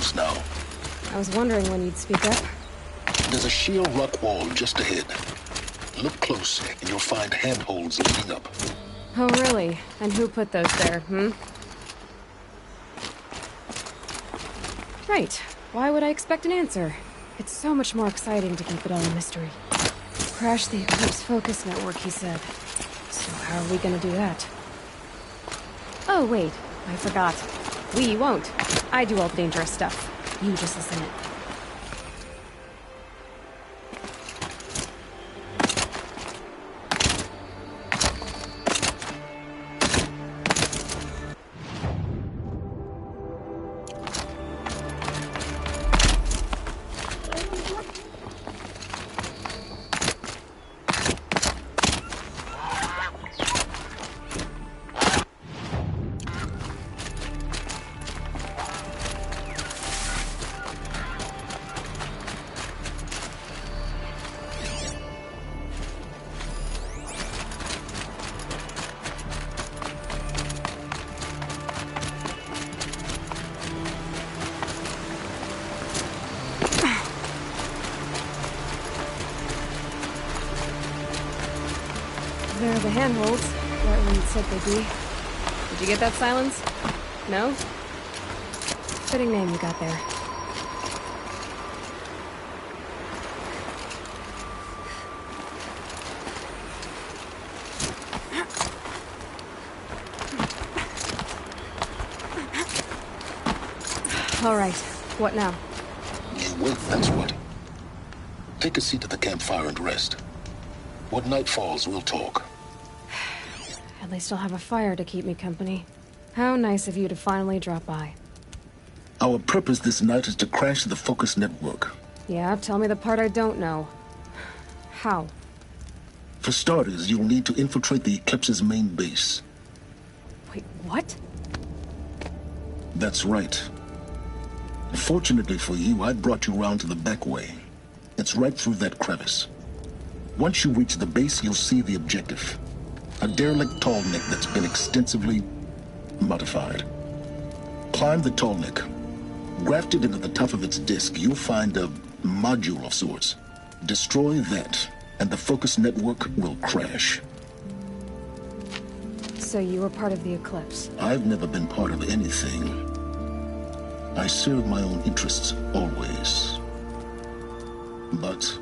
close now. I was wondering when you'd speak up. There's a sheer rock wall just ahead. Look close, and you'll find handholds leading up. Oh, really? And who put those there, Right. Why would I expect an answer? It's so much more exciting to keep it all a mystery. Crash the Eclipse focus network, he said. So how are we gonna do that? Oh, wait. I forgot. We won't. I do all the dangerous stuff. You just listen in. There are the handholds, right where you said they'd be. Did you get that, Silence? No? Fitting name you got there. All right, what now? You wait, that's what. Take a seat at the campfire and rest. When night falls, we'll talk. At least I'll have a fire to keep me company. How nice of you to finally drop by. Our purpose this night is to crash the focus network. Yeah, tell me the part I don't know. How? For starters, you'll need to infiltrate the Eclipse's main base. Wait, what? That's right. Fortunately for you, I brought you around to the back way. It's right through that crevice. Once you reach the base, you'll see the objective. A derelict tall neck that's been extensively modified. Climb the tall neck. Grafted into the top of its disk, you'll find a module of sorts. Destroy that, and the focus network will crash. So you were part of the Eclipse? I've never been part of anything. I serve my own interests, always. But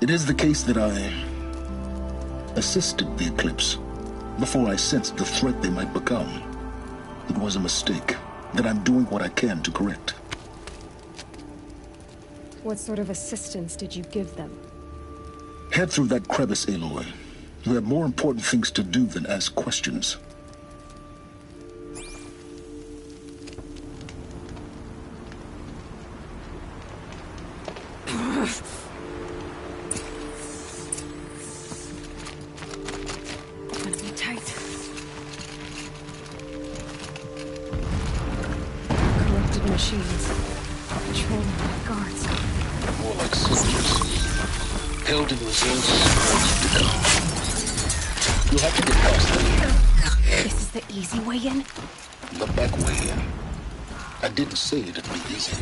it is the case that I assisted the Eclipse before I sensed the threat they might become. It was a mistake that I'm doing what I can to correct. What sort of assistance did you give them? Head through that crevice, Aloy. You have more important things to do than ask questions. Machines. Patrolling by guards. More like soldiers. Held in reserve to come. You'll have to get past them. This is the easy way in? The back way in. I didn't say it'd be easy.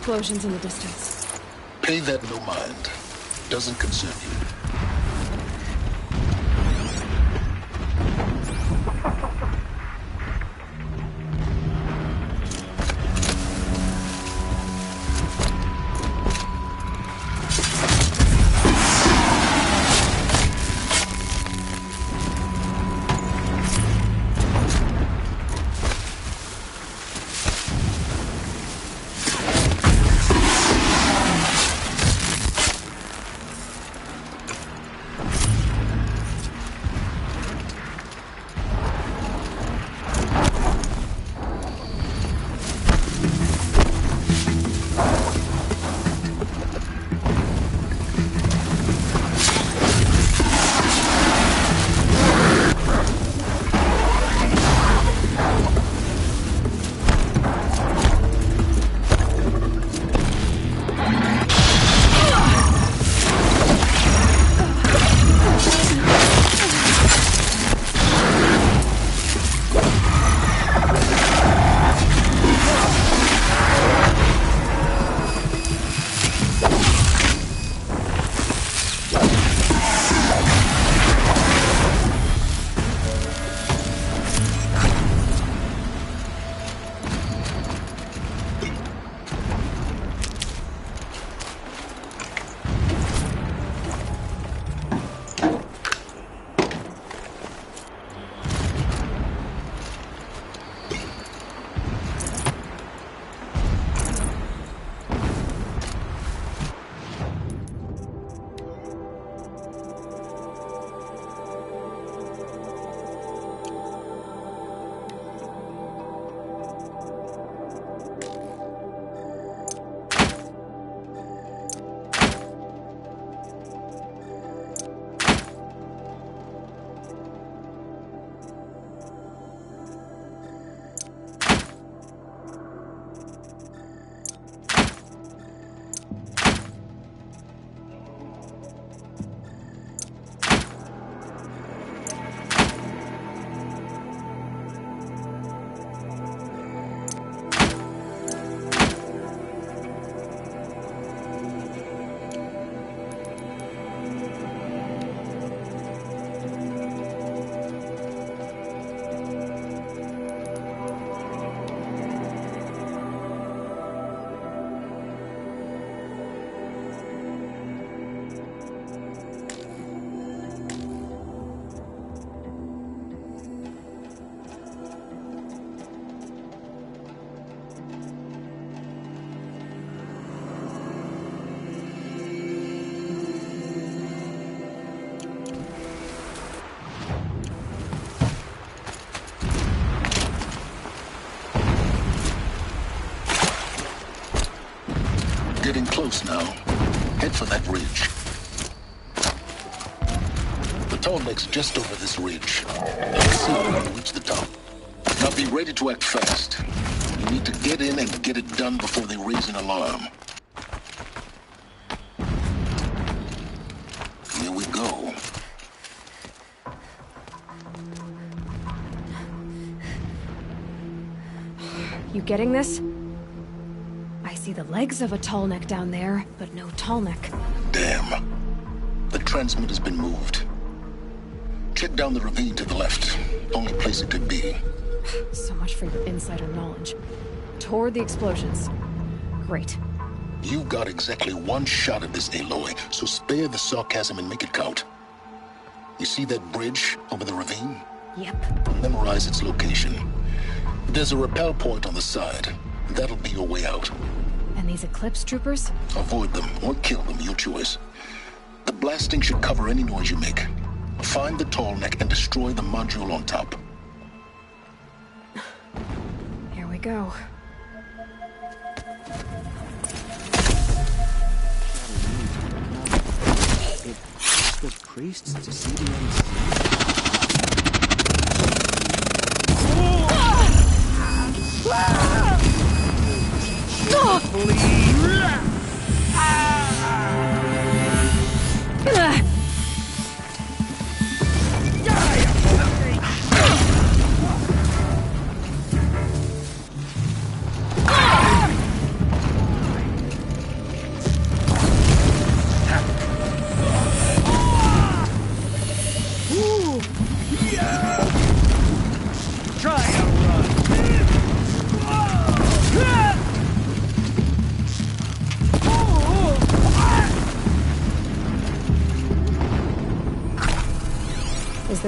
explosions in the distance. Pay that no mind. Doesn't concern you. Getting close now. Head for that ridge. The tall neck's just over this ridge. Let's see when we reach the top. Now be ready to act fast. You need to get in and get it done before they raise an alarm. Here we go. You getting this? I see the legs of a tall neck down there, but no tall neck. Damn. The transmitter's been moved. Check down the ravine to the left. Only place it could be. So much for your insider knowledge. Toward the explosions. Great. You've got exactly one shot at this, Aloy, so spare the sarcasm and make it count. You see that bridge over the ravine? Yep. Memorize its location. There's a rappel point on the side. That'll be your way out. And these Eclipse troopers? Avoid them or kill them, your choice. The blasting should cover any noise you make. Find the tall neck and destroy the module on top. Here we go. The priests to see the unseen.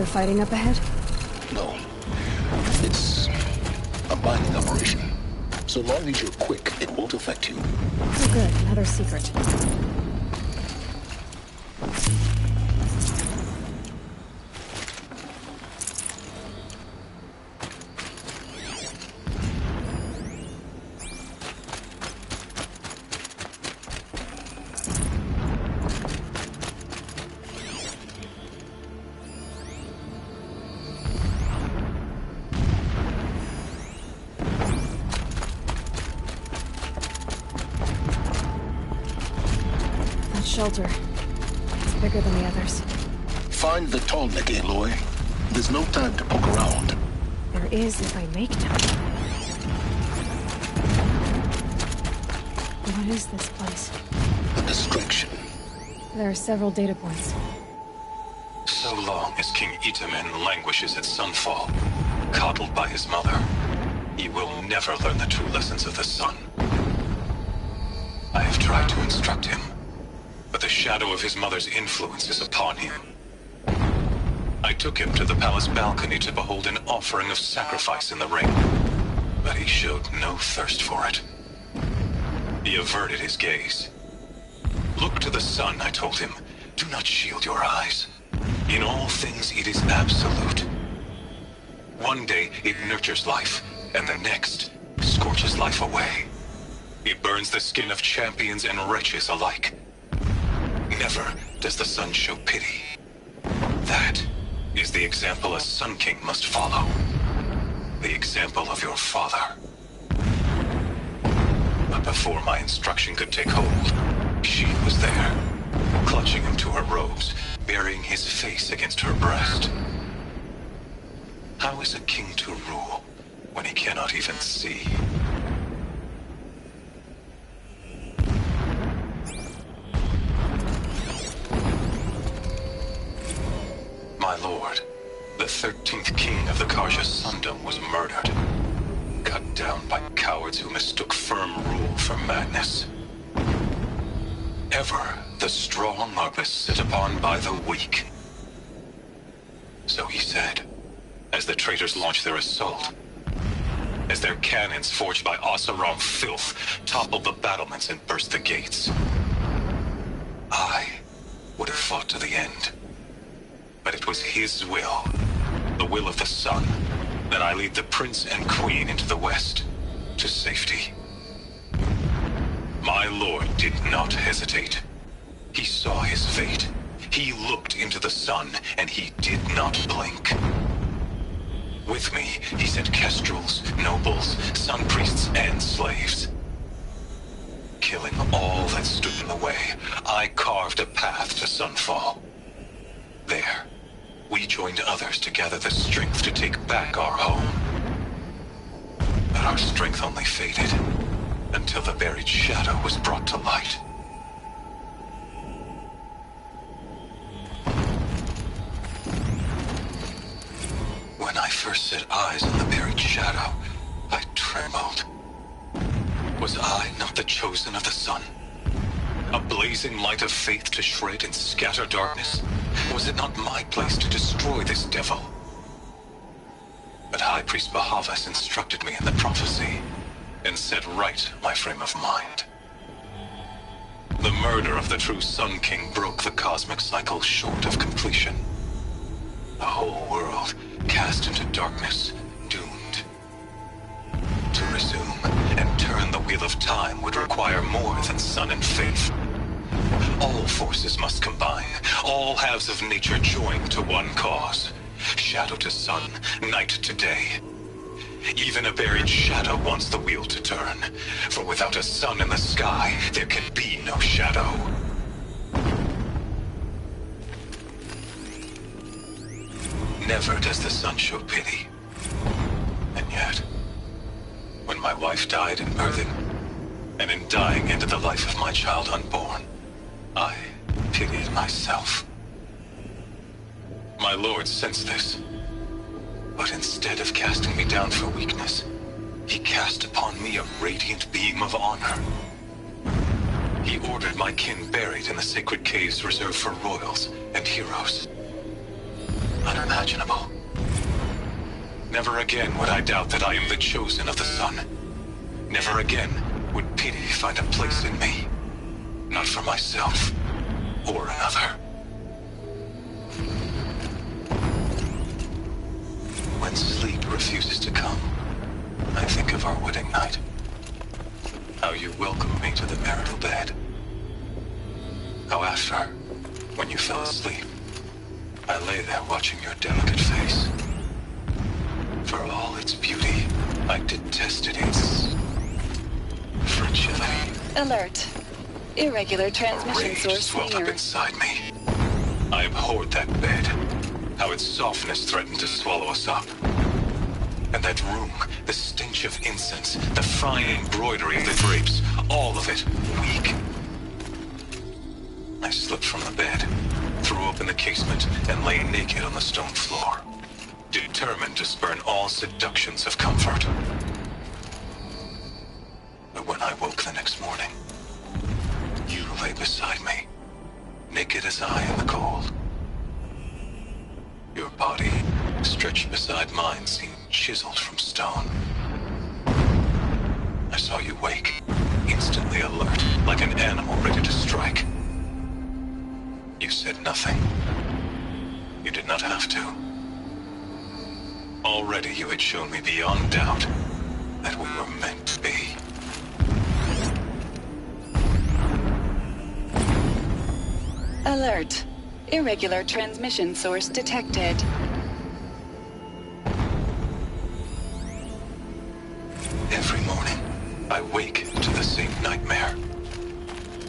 fighting up ahead? No. It's a binding operation. So long as you're quick, it won't affect you. Oh good, another secret. Shelter. It's bigger than the others. Find the Tallneck, Aloy. There's no time to poke around. There is if I make time. What is this place? A distraction. There are several data points. So long as King Itamen languishes at Sunfall, coddled by his mother, he will never learn the true lessons of the sun. I have tried to instruct him, but the shadow of his mother's influence is upon him. I took him to the palace balcony to behold an offering of sacrifice in the ring, but he showed no thirst for it. He averted his gaze. Look to the sun, I told him. Do not shield your eyes. In all things, it is absolute. One day, it nurtures life, and the next, scorches life away. It burns the skin of champions and wretches alike. Never does the sun show pity. That is the example a Sun King must follow. The example of your father. But before my instruction could take hold, she was there, clutching him to her robes, burying his face against her breast. How is a king to rule when he cannot even see? My lord, the 13th king of the Karja Sundom was murdered. Cut down by cowards who mistook firm rule for madness. Ever the strong are beset upon by the weak. So he said, as the traitors launched their assault. As their cannons forged by Oseram filth toppled the battlements and burst the gates. I would have fought to the end. But it was his will, the will of the sun, that I lead the prince and queen into the west, to safety. My lord did not hesitate. He saw his fate. He looked into the sun, and he did not blink. With me, he sent kestrels, nobles, sun priests, and slaves. Killing all that stood in the way, I carved a path to Sunfall. There, we joined others to gather the strength to take back our home. But our strength only faded, until the buried shadow was brought to light. When I first set eyes on the buried shadow, I trembled. Was I not the chosen of the sun? A blazing light of faith to shred and scatter darkness? Was it not my place to destroy this devil? But High Priest Bahavas instructed me in the prophecy, and set right my frame of mind. The murder of the true Sun King broke the cosmic cycle short of completion. The whole world cast into darkness, doomed. To resume and turn the wheel of time would require more than sun and faith. All forces must combine, all halves of nature join to one cause. Shadow to sun, night to day. Even a buried shadow wants the wheel to turn, for without a sun in the sky, there can be no shadow. Never does the sun show pity. And yet, when my wife died in birthing, and in dying ended the life of my child unborn, I pitied myself. My lord sensed this, but instead of casting me down for weakness, he cast upon me a radiant beam of honor. He ordered my kin buried in the sacred caves reserved for royals and heroes. unimaginable. Never again would I doubt that I am the chosen of the sun. Never again would pity find a place in me. Not for myself or another. When sleep refuses to come, I think of our wedding night. How you welcomed me to the marital bed. How after, when you fell asleep, I lay there watching your delicate face. For all its beauty, I detested its fragility. Alert. Irregular transmission Rage source swelled up near. inside me. I abhorred that bed. How its softness threatened to swallow us up. And that room, the stench of incense, the fine embroidery of the drapes, all of it weak. I slipped from the bed, threw open the casement, and lay naked on the stone floor, determined to spurn all seductions of comfort. But when I woke the next morning, you lay beside me, naked as I in the cold. Your body, stretched beside mine, seemed chiseled from stone. I saw you wake, instantly alert, like an animal ready to strike. You said nothing. You did not have to. Already you had shown me beyond doubt that we were meant to be. Alert. Irregular transmission source detected. Every morning, I wake to the same nightmare.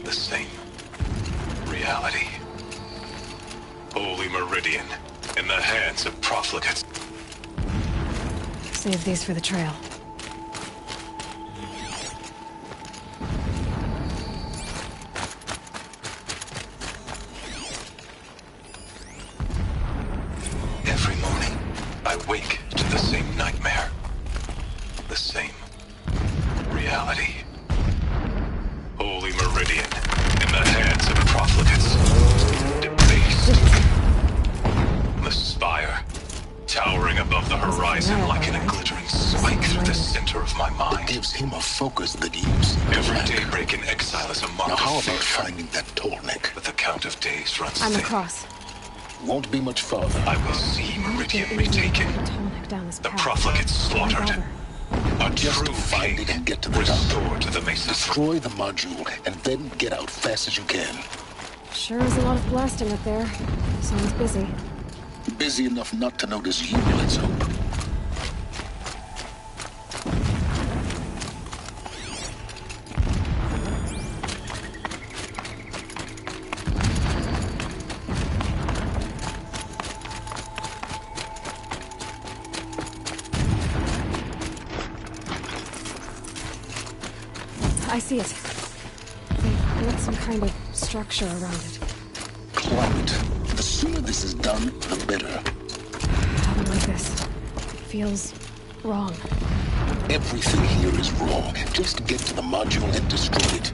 The same reality. Holy Meridian, in the hands of profligates. Save these for the trail. Every morning, I wake to the same nightmare. The same reality. Holy Meridian, in the hands of profligates. Debased. The spire, towering above the horizon like in a glittering spike through the center of my It mind. gives him a focus that yields. Every daybreak in exile is a mark Now how of about failure. finding that tall neck? But the count of days runs I'm thin. across. Won't be much farther. I will see Meridian retaken. The profligates slaughtered. A Just true find king it and get to the top. restored to the Mesa. Destroy the module and then get out fast as you can. Sure is a lot of blasting up there. Sounds busy. Busy enough not to notice you, let's hope. I see it. They built some kind of structure around it. Climb it. The sooner this is done, the better. I don't like this. It feels wrong. Everything here is wrong. Just get to the module and destroy it.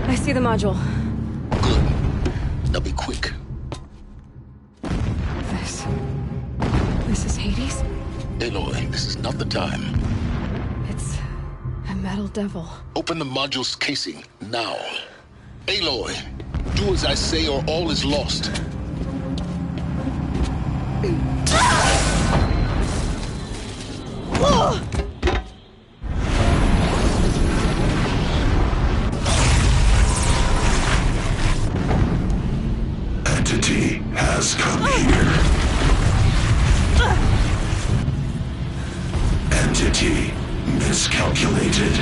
I see the module. Good. Now be quick. This is Hades? Aloy, this is not the time. It's a metal devil. Open the module's casing, now. Aloy, do as I say or all is lost. Entity has come here. Entity miscalculated.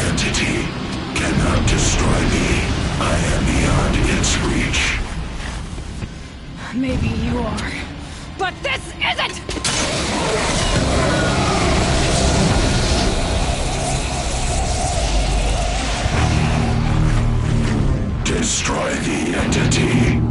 Entity cannot destroy me. I am beyond its reach. Maybe you are. But this isn't! Destroy the entity.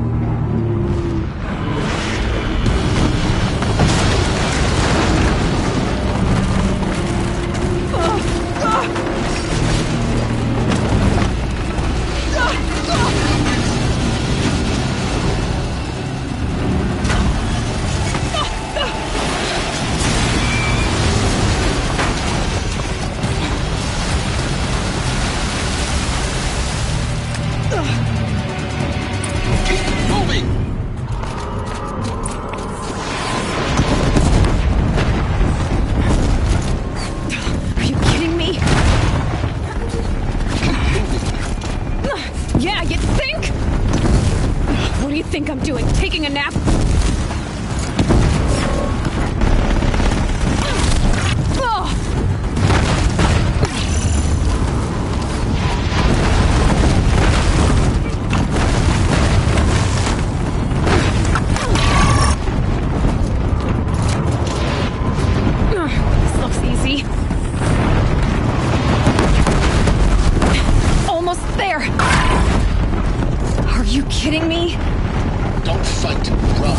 Think I'm doing? Taking a nap? This looks easy. Almost there! Are you kidding me? Don't fight, run.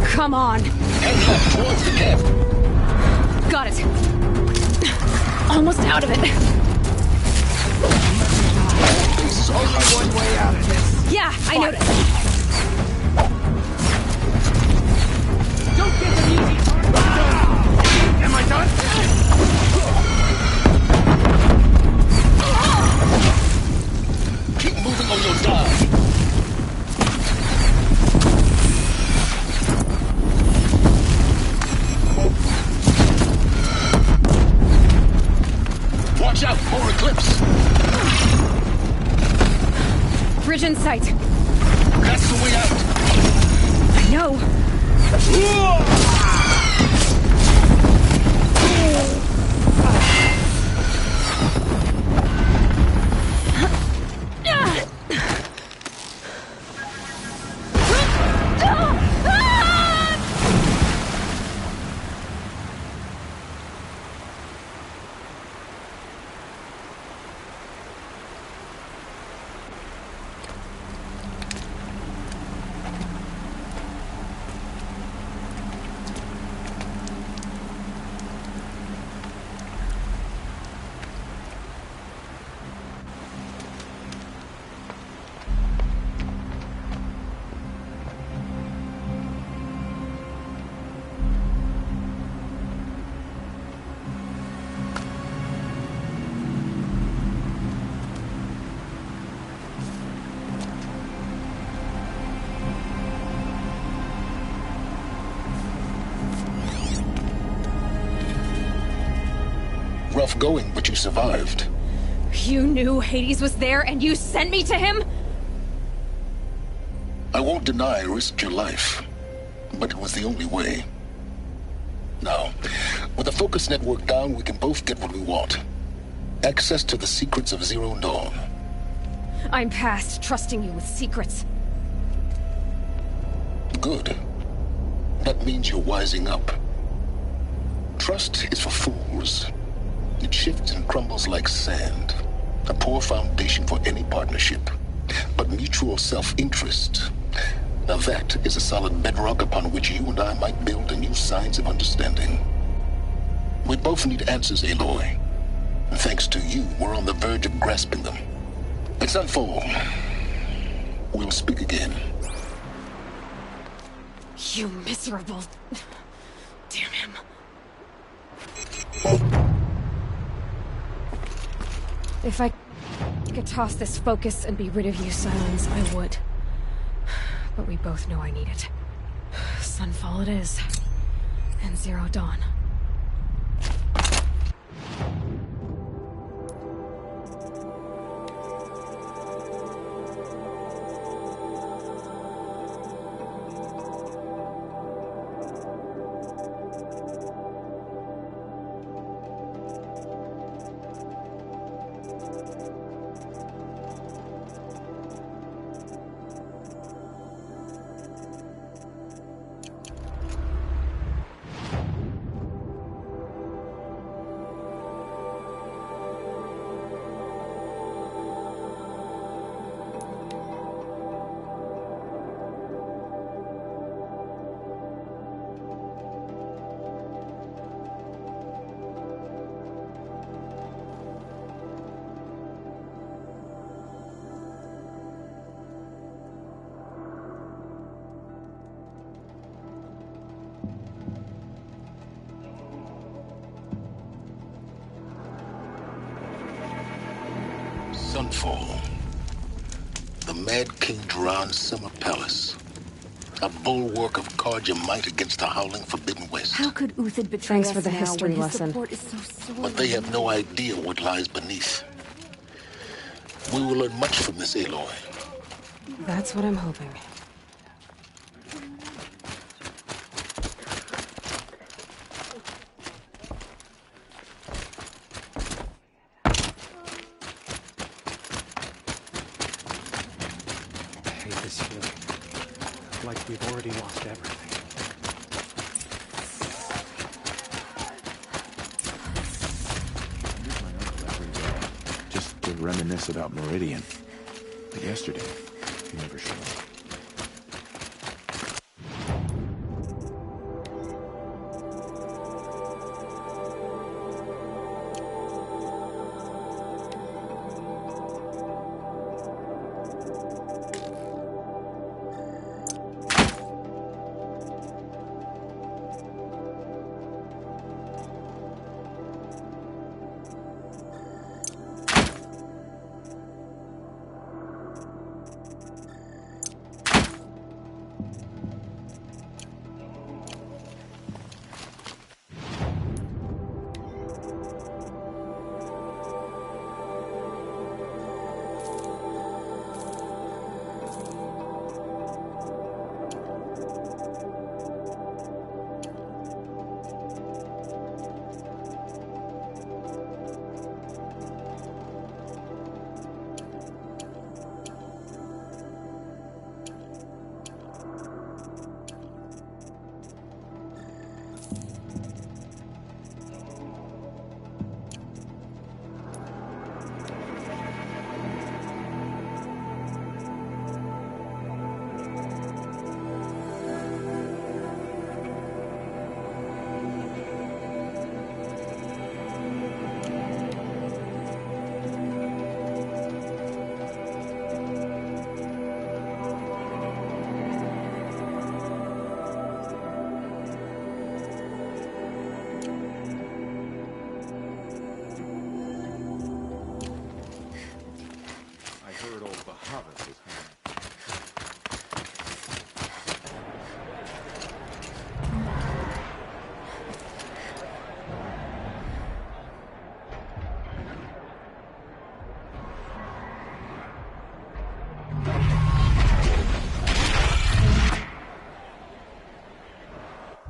Come on. Head left towards the camp. Got it. Almost out of it. There's only one way out of this. Yeah, I noticed. Don't get them easy. Am I done? Keep moving or you'll die. Watch out, more eclipse. Bridge in sight. That's the way out. I know. Rough going, but you survived. You knew Hades was there and you sent me to him? I won't deny I risked your life, but it was the only way. Now, with the focus network down, we can both get what we want. Access to the secrets of Zero Dawn. I'm past trusting you with secrets. Good. That means you're wising up. Trust is for fools. It shifts and crumbles like sand. A poor foundation for any partnership. But mutual self-interest, now that is a solid bedrock upon which you and I might build a new science of understanding. We both need answers, Aloy. And thanks to you, we're on the verge of grasping them. It's unfold. We'll speak again. You miserable... Damn him. If I could toss this focus and be rid of you, Silence, I would. But we both know I need it. Sunfall it is. And Zero Dawn. Sunfall. The Mad King Duran's summer palace. A bulwark of Carja might against the howling Forbidden West. How could Uthid betray Thanks us for the now history when his lesson. support is so sorely But they have no needed? idea what lies beneath. We will learn much from this, Aloy. That's what I'm hoping. I hate this feeling. Like we've already lost everything. Use my uncle every day, just to reminisce about Meridian. But yesterday, he never showed up.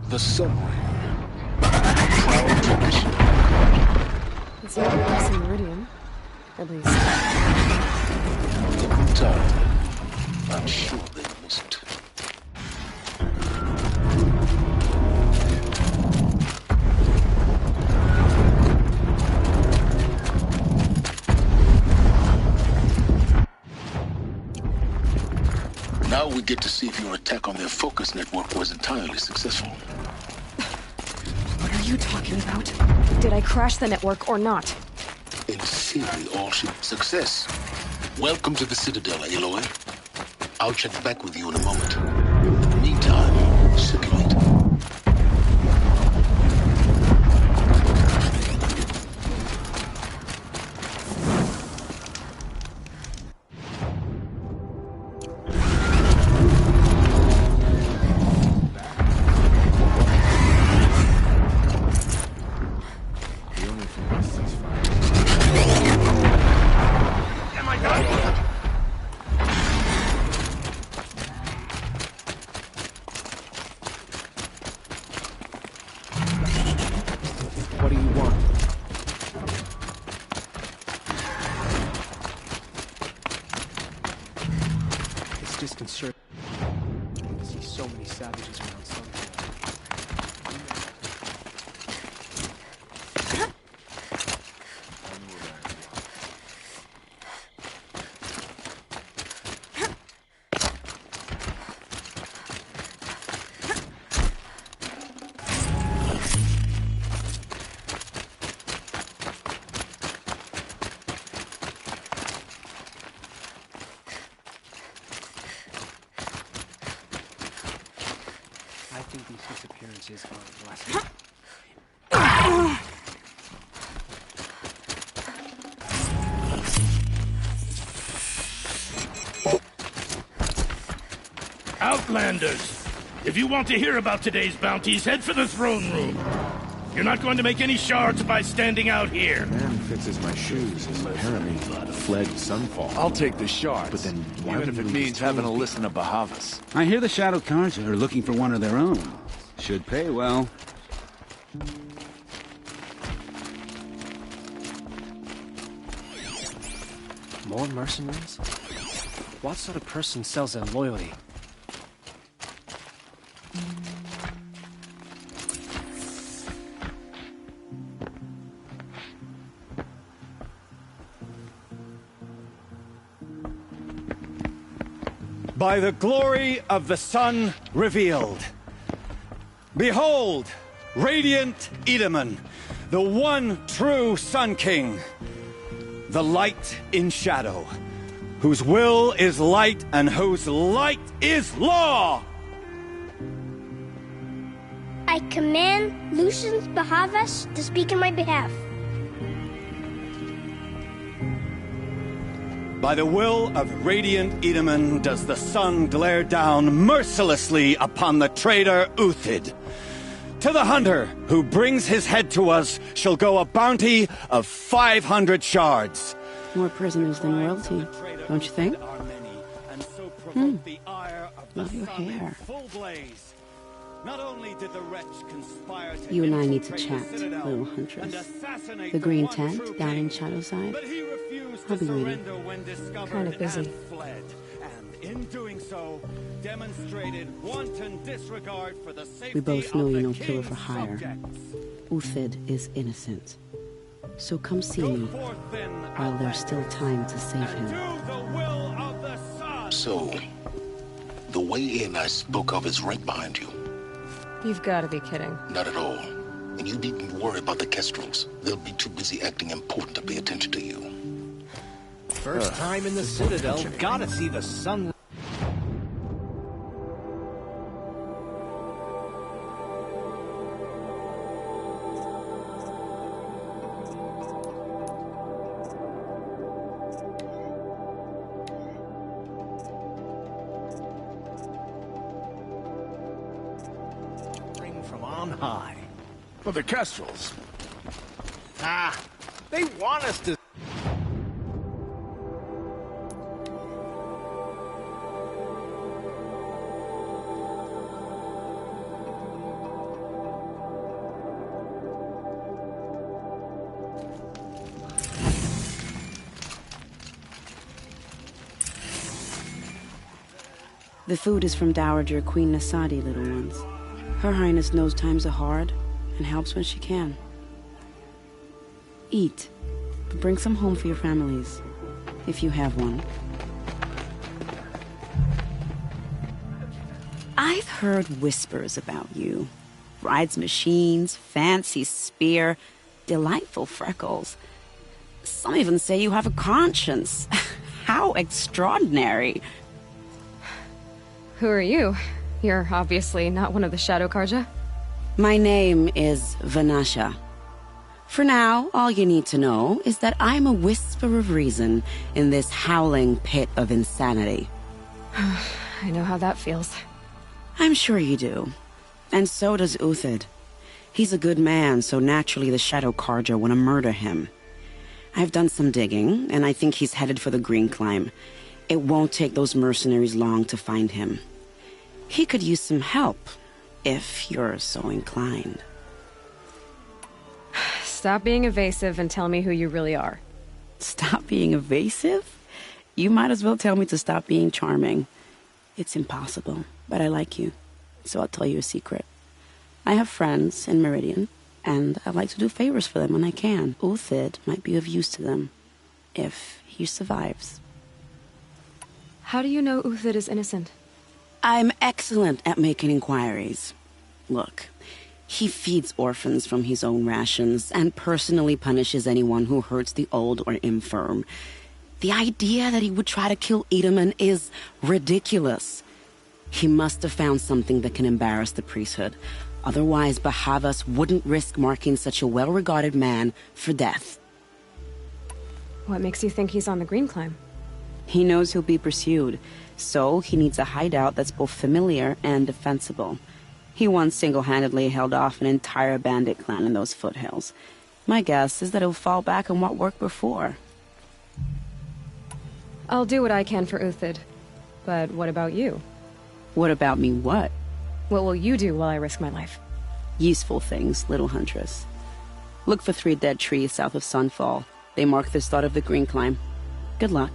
The Sunray. Proud tradition. It's not worse in Meridian. At least. Every time, I'm sure they miss it. Now we get to see if your attack on their focus network was entirely successful. What are you talking about? Did I crash the network or not? In theory, all should be success. Welcome to the Citadel, Aloy. I'll check back with you in a moment. Meantime, circulate. What do you want? It's disconcerting. I see so many savages around Sunfall. I think these disappearances are a blessing. Outlanders! If you want to hear about today's bounties, head for the throne room. You're not going to make any shards by standing out here. The man who fixes my shoes is apparently fled Sunfall. I'll take the shards. But then why even would if he it leave means his having to tools listen to Bahavas. I hear the Shadow Carja are looking for one of their own. Should pay well. More mercenaries? What sort of person sells their loyalty? By the glory of the sun revealed. Behold, radiant Edaman, the one true Sun King, the light in shadow, whose will is light and whose light is law! I command Lucius Bahavas to speak in my behalf. By the will of radiant Edaman does the sun glare down mercilessly upon the traitor Uthid. To the hunter who brings his head to us shall go a bounty of 500 shards. More prisoners than royalty, don't you think? Love your hair. Not only did the wretch conspire to You and I need to chat, little huntress. The green tent down in Shadowside. I'll be waiting. Kind of busy. And in doing so, demonstrated wanton disregard for the safety We both know of you're the no killer for king's hire. subjects. Uthid is innocent. So come see me while there's still time to save him. So, the way in I spoke of is right behind you. You've got to be kidding. Not at all. And you needn't worry about the Kestrels. They'll be too busy acting important to pay attention to you. First time in the Citadel, gotta see the sun. From on high. For the Kestrels. Ah, they want us to. The food is from Dowager Queen Nasadi, little ones. Her Highness knows times are hard and helps when she can. Eat, but bring some home for your families, if you have one. I've heard whispers about you. Rides machines, fancy spear, delightful freckles. Some even say you have a conscience. How extraordinary. Who are you? You're obviously not one of the Shadow Carja. My name is Vanasha. For now, all you need to know is that I'm a whisper of reason in this howling pit of insanity. I know how that feels. I'm sure you do. And so does Uthid. He's a good man, so naturally the Shadow Carja want to murder him. I've done some digging, and I think he's headed for the Green Climb. It won't take those mercenaries long to find him. He could use some help, if you're so inclined. Stop being evasive and tell me who you really are. Stop being evasive? You might as well tell me to stop being charming. It's impossible, but I like you, so I'll tell you a secret. I have friends in Meridian, and I like to do favors for them when I can. Uthid might be of use to them, if he survives. How do you know Uthid is innocent? I'm excellent at making inquiries. Look, he feeds orphans from his own rations and personally punishes anyone who hurts the old or infirm. The idea that he would try to kill Edaman is ridiculous. He must have found something that can embarrass the priesthood. Otherwise, Bahavas wouldn't risk marking such a well-regarded man for death. What makes you think he's on the Green Climb? He knows he'll be pursued, so he needs a hideout that's both familiar and defensible. He once single-handedly held off an entire bandit clan in those foothills. My guess is that he'll fall back on what worked before. I'll do what I can for Uthid. But what about you? What about me what? What will you do while I risk my life? Useful things, little huntress. Look for 3 dead trees south of Sunfall. They mark the start of the green climb. Good luck.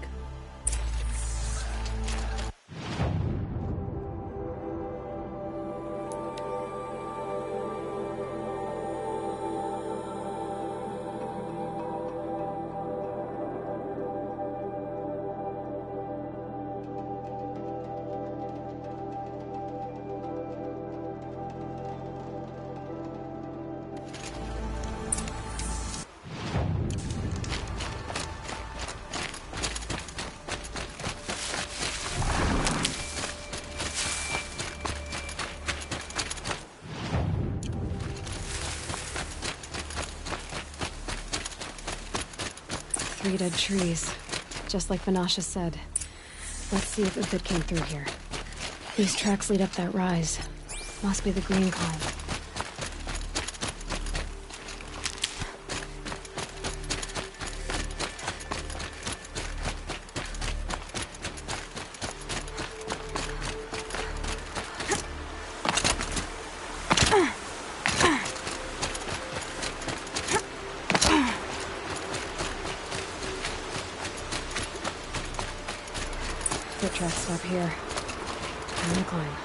Three dead trees, just like Vanasha said. Let's see if Uthid came through here. These tracks lead up that rise. Must be the green climb. Tracks stop here. And then climb.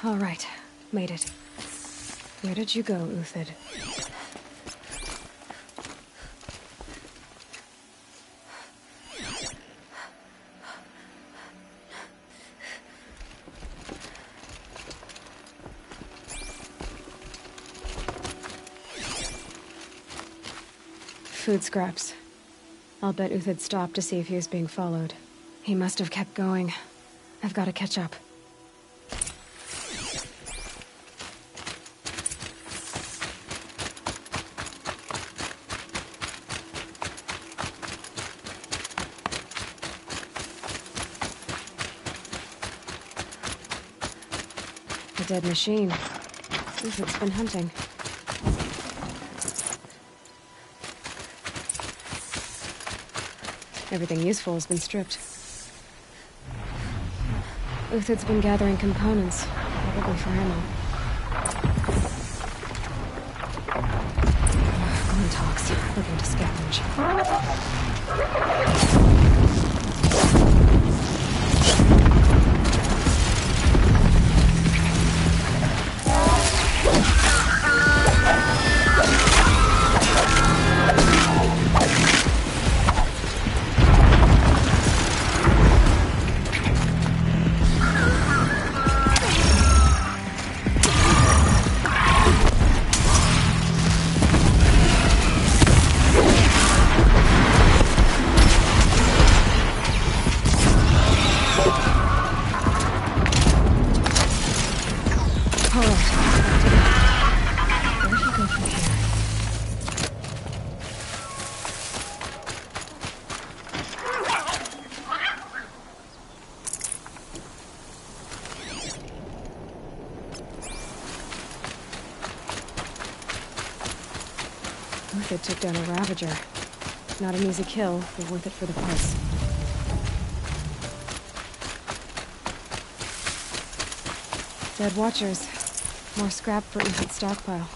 All right, made it. Where did you go, Uthid? Food scraps. I'll bet Uthid stopped to see if he was being followed. He must have kept going. I've got to catch up. A dead machine. Uthid's been hunting. Everything useful has been stripped. Uthid's been gathering components, probably for ammo. Glintox, looking to scavenge. took down a Ravager. Not an easy kill, but worth it for the price. Dead Watchers. More scrap for Ethan's stockpile.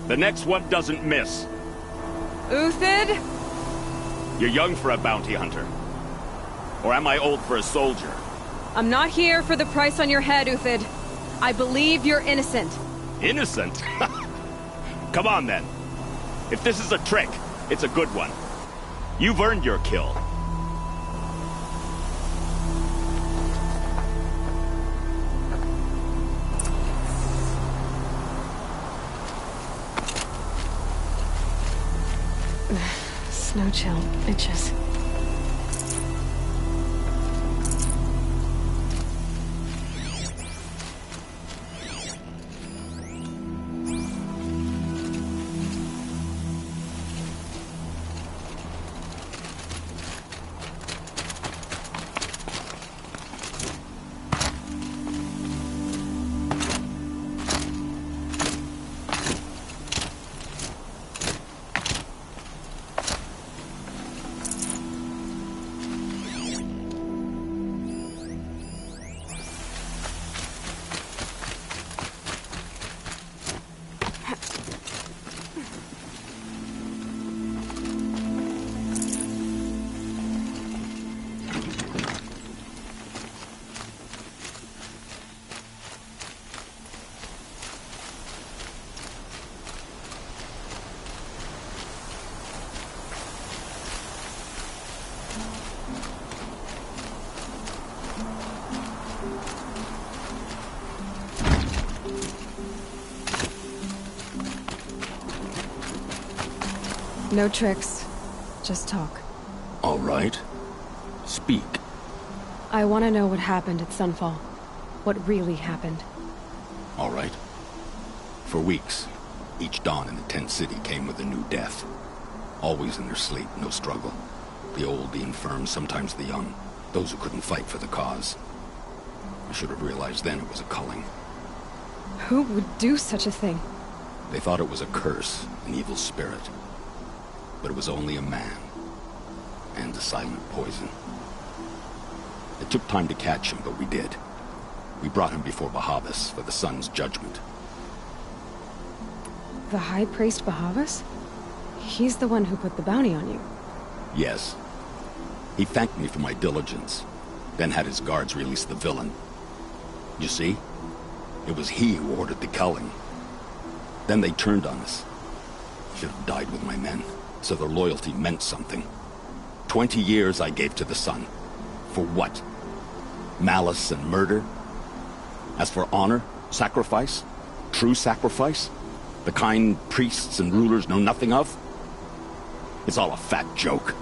The next one doesn't miss. Uthid? You're young for a bounty hunter. Or am I old for a soldier? I'm not here for the price on your head, Uthid. I believe you're innocent. Innocent? Come on, then. If this is a trick, it's a good one. You've earned your kill. Snow chill itches. No tricks. Just talk. All right. Speak. I want to know what happened at Sunfall. What really happened. All right. For weeks, each dawn in the tent city came with a new death. Always in their sleep, no struggle. The old, the infirm, sometimes the young. Those who couldn't fight for the cause. I should have realized then it was a culling. Who would do such a thing? They thought it was a curse, an evil spirit. But it was only a man. And a silent poison. It took time to catch him, but we did. We brought him before Bahavas for the sun's judgment. The High Priest Bahavas? He's the one who put the bounty on you. Yes. He thanked me for my diligence, then had his guards release the villain. You see? It was he who ordered the culling. Then they turned on us. Should have died with my men, so their loyalty meant something. 20 years I gave to the sun. For what? Malice and murder? As for honor, sacrifice, true sacrifice, the kind priests and rulers know nothing of? It's all a fat joke.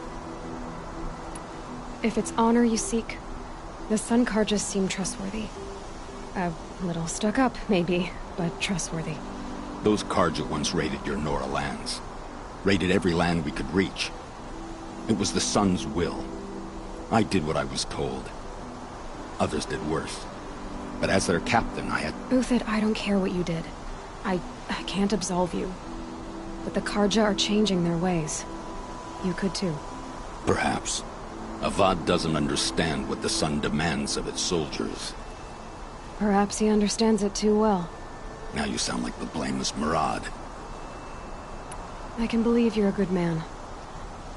If it's honor you seek, the Sun Karjas seem trustworthy. A little stuck up, maybe, but trustworthy. Those Karja once raided your Nora lands. Raided every land we could reach. It was the Sun's will. I did what I was told. Others did worse. But as their captain, I had... Uthid, I don't care what you did. I can't absolve you. But the Karja are changing their ways. You could too. Perhaps. Avad doesn't understand what the Sun demands of its soldiers. Perhaps he understands it too well. Now you sound like the blameless Murad. I can believe you're a good man.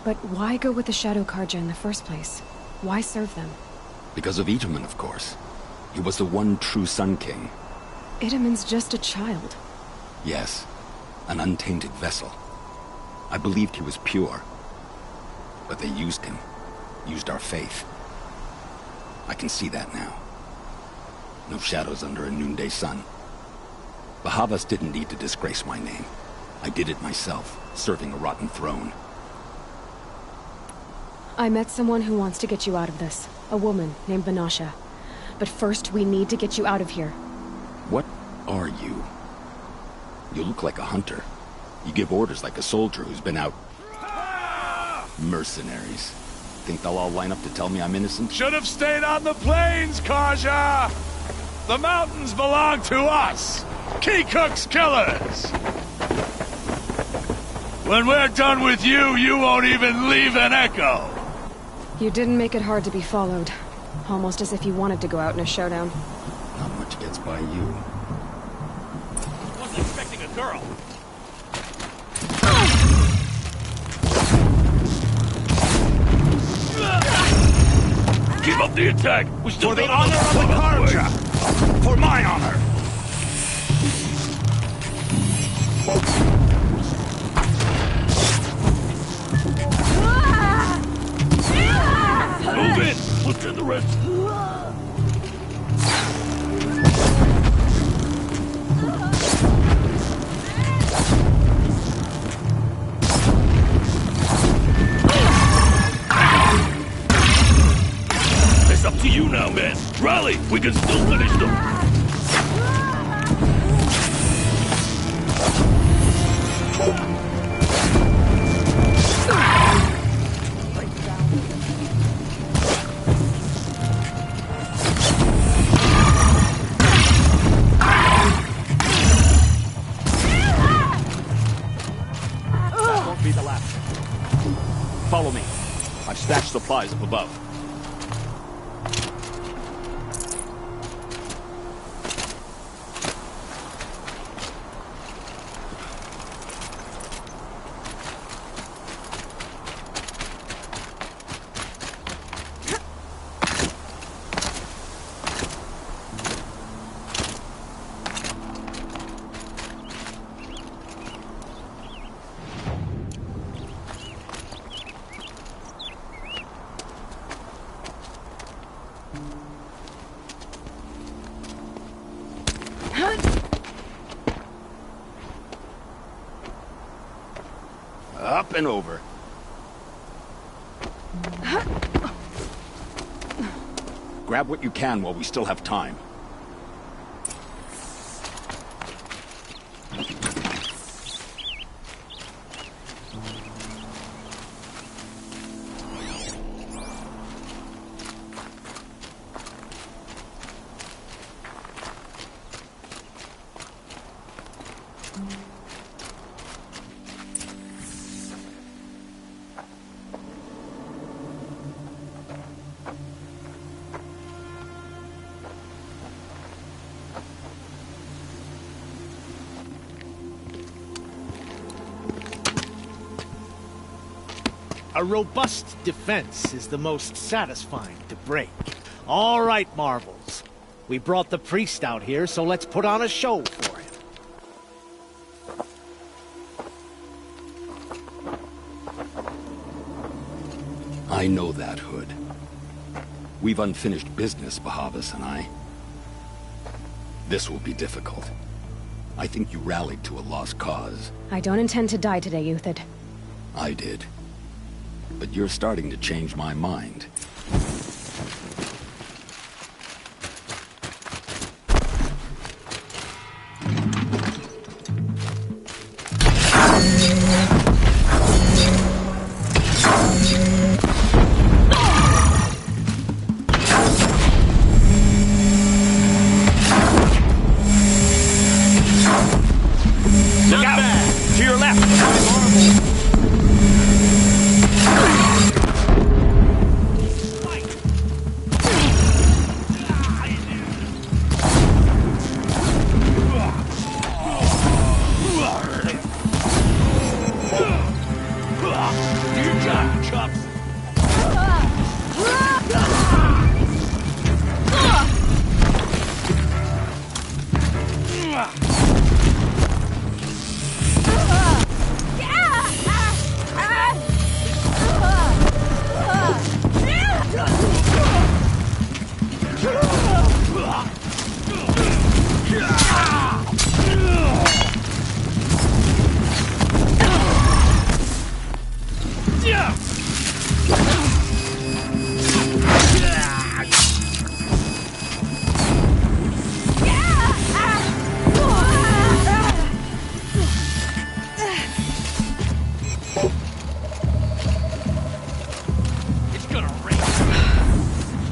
But why go with the Shadow Karja in the first place? Why serve them? Because of Itaman, of course. He was the one true Sun King. Itaman's just a child. Yes, an untainted vessel. I believed he was pure. But they used him. Used our faith. I can see that now. No shadows under a noonday sun. Bahavas didn't need to disgrace my name. I did it myself, serving a rotten throne. I met someone who wants to get you out of this. A woman named Banasha. But first, we need to get you out of here. What are you? You look like a hunter. You give orders like a soldier who's been out... Mercenaries. Think they'll all line up to tell me I'm innocent? Should have stayed on the plains, Kaja! The mountains belong to us! Keecook's killers! When we're done with you, you won't even leave an echo! You didn't make it hard to be followed. Almost as if you wanted to go out in a showdown. Not much gets by you. Wasn't expecting a girl. Keep up the attack. We still For the honor of the Karja! For my honor! Move in! We'll do the rest. It's up to you now, man. Rally! We can still finish them. Be the last. Follow me. I've stashed supplies up above. Up and over. Grab what you can while we still have time. A robust defense is the most satisfying to break. All right, Marvels. We brought the priest out here, so let's put on a show for him. I know that, Hood. We've unfinished business, Bahavas and I. This will be difficult. I think you rallied to a lost cause. I don't intend to die today, Euthyd. I did. But you're starting to change my mind. Look out! To your left!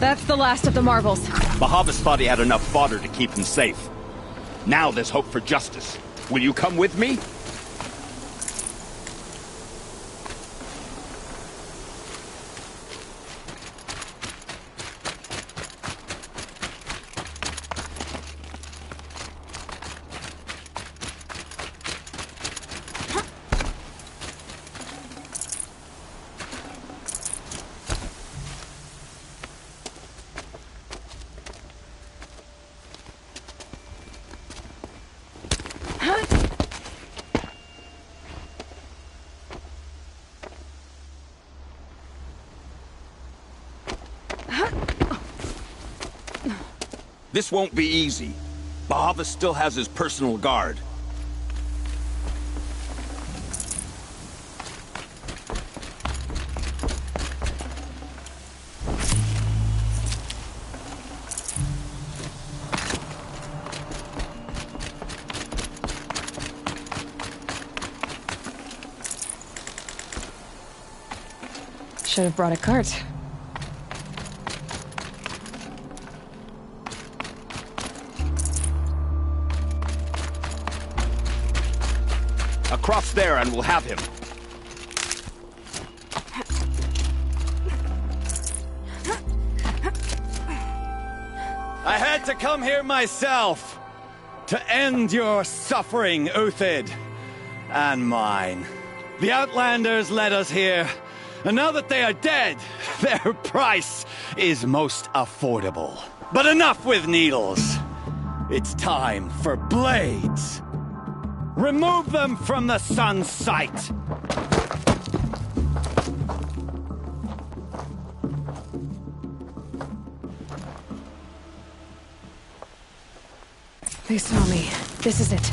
That's the last of the marvels. Bahavas thought he had enough fodder to keep him safe. Now there's hope for justice. Will you come with me? This won't be easy. Bahavas still has his personal guard. Should have brought a cart. Across there and we'll have him. I had to come here myself to end your suffering, Uthid, and mine. The Outlanders led us here, and now that they are dead, their price is most affordable. But enough with needles. It's time for blades. Remove them from the sun's sight! They saw me. This is it.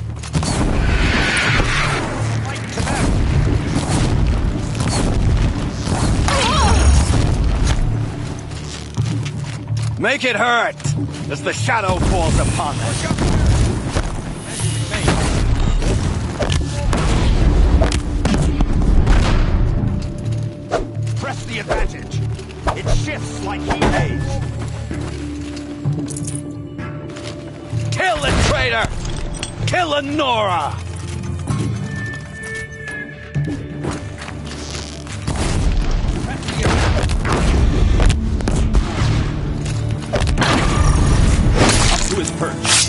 Make it hurt as the shadow falls upon them. Press the advantage. It shifts like he made. Kill the traitor! Kill Nora! Up to his perch.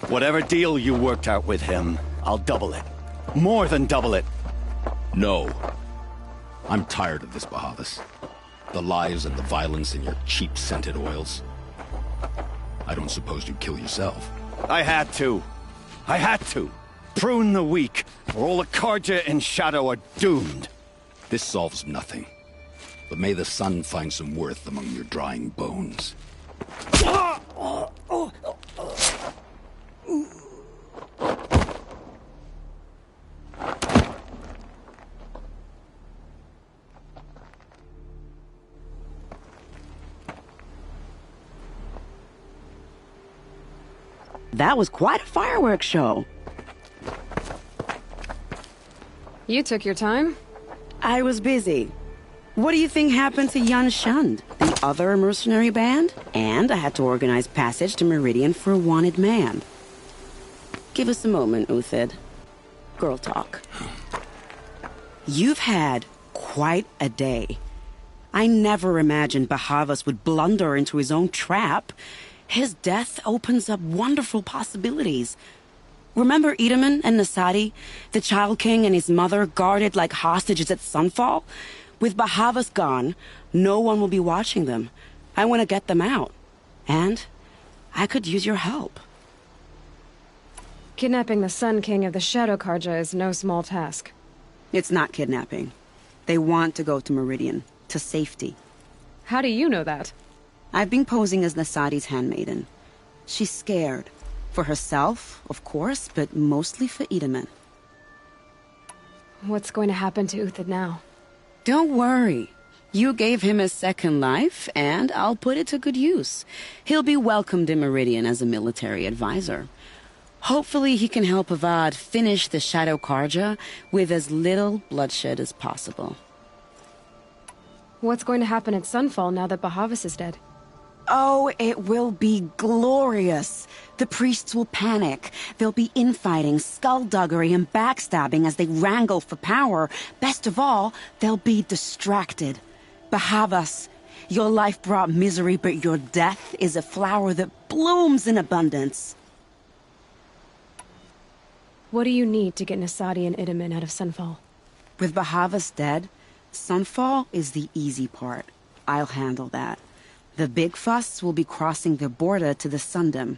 Whatever deal you worked out with him, I'll double it. More than double it. No. I'm tired of this, Bahavas. The lies and the violence in your cheap scented oils. I don't suppose you'd kill yourself. I had to. I had to. Prune the weak, or all the Karja in Shadow are doomed. This solves nothing. But may the sun find some worth among your drying bones. That was quite a fireworks show. You took your time. I was busy. What do you think happened to Yun Shund, the other mercenary band? And I had to organize passage to Meridian for a wanted man. Give us a moment, Uthid. Girl talk. You've had quite a day. I never imagined Bahavas would blunder into his own trap. His death opens up wonderful possibilities. Remember Edaman and Nasadi, the Child King and his mother guarded like hostages at Sunfall? With Bahavas gone, no one will be watching them. I want to get them out. And I could use your help. Kidnapping the Sun King of the Shadow Karja is no small task. It's not kidnapping. They want to go to Meridian, to safety. How do you know that? I've been posing as Nasadi's handmaiden. She's scared. For herself, of course, but mostly for Edaman. What's going to happen to Uthid now? Don't worry. You gave him a second life, and I'll put it to good use. He'll be welcomed in Meridian as a military advisor. Hopefully he can help Avad finish the Shadow Karja with as little bloodshed as possible. What's going to happen at Sunfall now that Bahavas is dead? Oh, it will be glorious. The priests will panic. There'll be infighting, skullduggery, and backstabbing as they wrangle for power. Best of all, they'll be distracted. Bahavas, your life brought misery, but your death is a flower that blooms in abundance. What do you need to get Nasadi and Edaman out of Sunfall? With Bahavas dead, Sunfall is the easy part. I'll handle that. The big fuss will be crossing the border to the Sundom.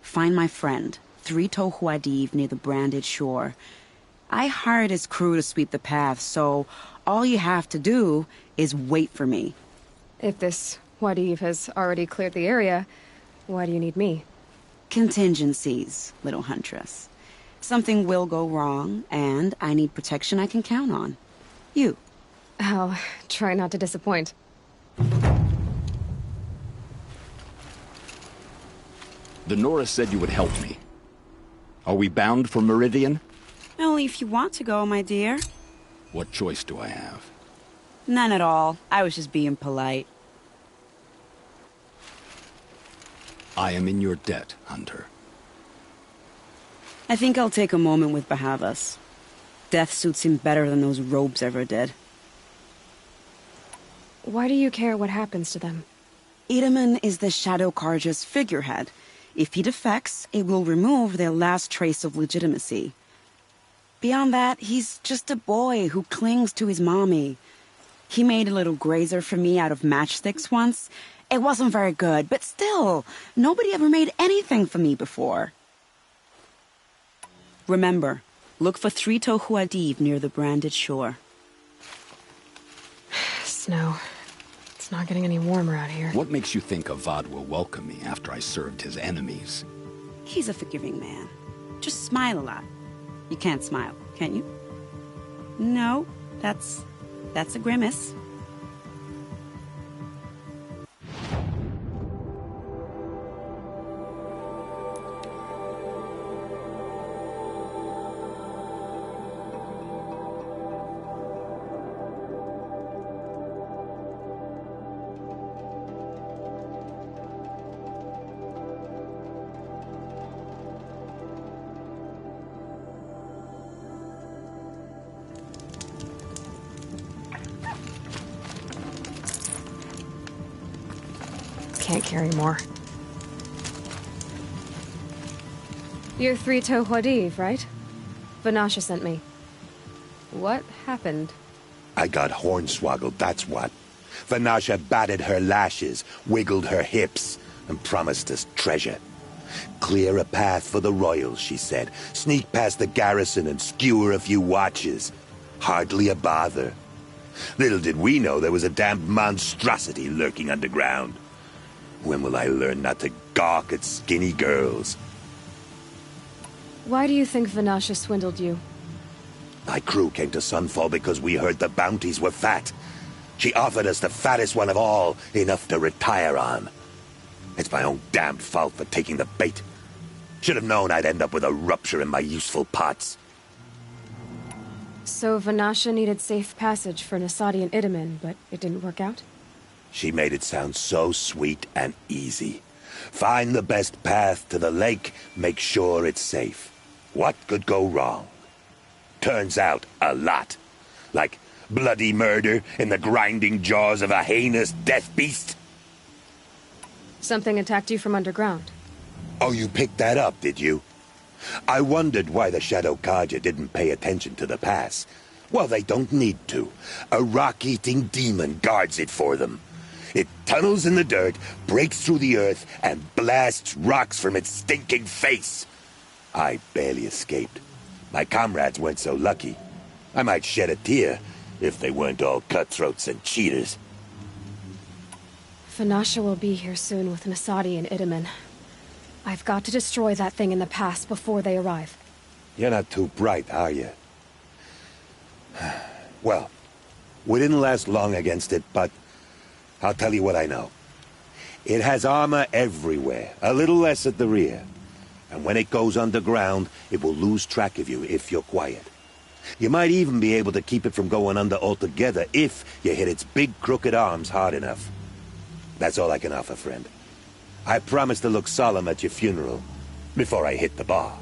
Find my friend, 3 Tohuadiv near the branded shore. I hired his crew to sweep the path, so all you have to do is wait for me. If this Wadiv has already cleared the area, why do you need me? Contingencies, little huntress. Something will go wrong, and I need protection I can count on. You. I'll try not to disappoint. The Nora said you would help me. Are we bound for Meridian? Only if you want to go, my dear. What choice do I have? None at all. I was just being polite. I am in your debt, Hunter. I think I'll take a moment with Bahavas. Death suits him better than those robes ever did. Why do you care what happens to them? Edaman is the Shadow Karja's figurehead. If he defects, it will remove their last trace of legitimacy. Beyond that, he's just a boy who clings to his mommy. He made a little grazer for me out of matchsticks once. It wasn't very good, but still, nobody ever made anything for me before. Remember, look for 3 Tohuadiv near the branded shore. Snow. It's not getting any warmer out here. What makes you think Avad will welcome me after I served his enemies? He's a forgiving man. Just smile a lot. You can't smile, can you? No, that's a grimace. Can't carry more. You're 3 Tohuadiv, right? Vanasha sent me. What happened? I got hornswoggled, that's what. Vanasha batted her lashes, wiggled her hips, and promised us treasure. Clear a path for the royals, she said. Sneak past the garrison and skewer a few watches. Hardly a bother. Little did we know there was a damned monstrosity lurking underground. When will I learn not to gawk at skinny girls? Why do you think Vanasha swindled you? My crew came to Sunfall because we heard the bounties were fat. She offered us the fattest one of all, enough to retire on. It's my own damned fault for taking the bait. Should have known I'd end up with a rupture in my useful parts. So Vanasha needed safe passage for Nasadi and Itamen, but it didn't work out? She made it sound so sweet and easy. Find the best path to the lake, make sure it's safe. What could go wrong? Turns out, a lot. Like bloody murder in the grinding jaws of a heinous death beast. Something attacked you from underground. Oh, you picked that up, did you? I wondered why the Shadow Kaja didn't pay attention to the pass. Well, they don't need to. A rock-eating demon guards it for them. It tunnels in the dirt, breaks through the earth, and blasts rocks from its stinking face. I barely escaped. My comrades weren't so lucky. I might shed a tear if they weren't all cutthroats and cheaters. Vanasha will be here soon with Nasadi and Itamen. I've got to destroy that thing in the pass before they arrive. You're not too bright, are you? Well, we didn't last long against it, but I'll tell you what I know. It has armor everywhere, a little less at the rear. And when it goes underground, it will lose track of you if you're quiet. You might even be able to keep it from going under altogether if you hit its big crooked arms hard enough. That's all I can offer, friend. I promise to look solemn at your funeral before I hit the bar.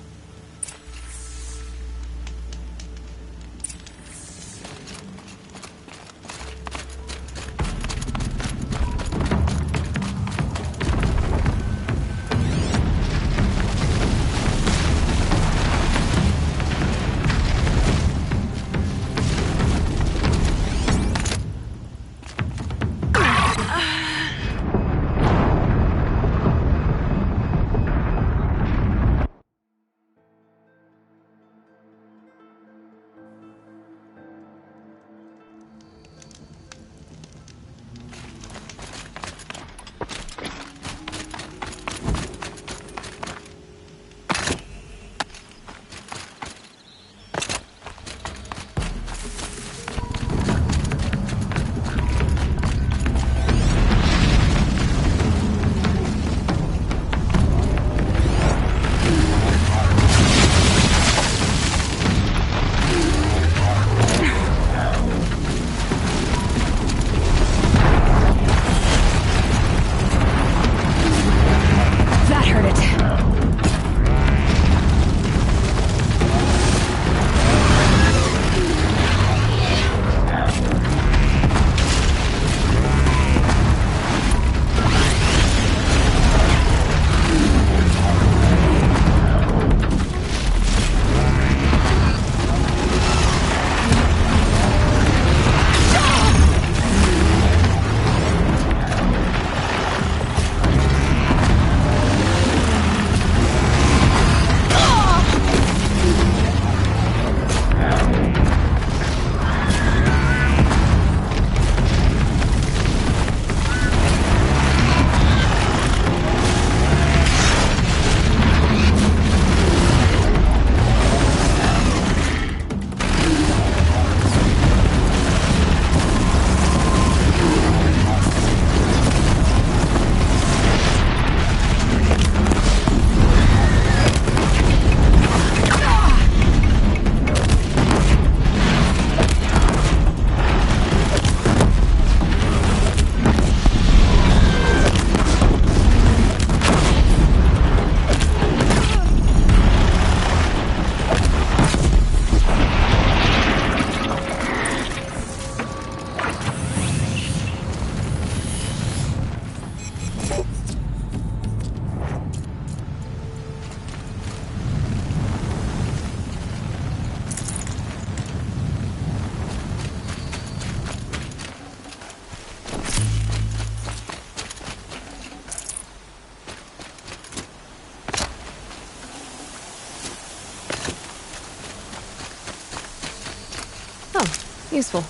Useful.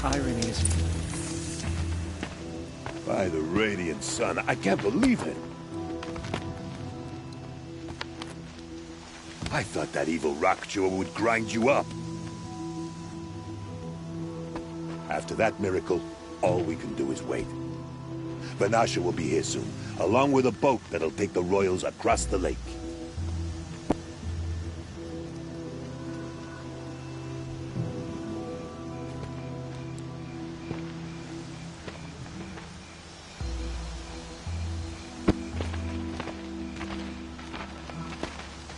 irony is... By the Radiant Sun, I can't believe it. I thought that evil rockjaw would grind you up. After that miracle, all we can do is wait. Vanasha will be here soon, along with a boat that'll take the royals across the lake.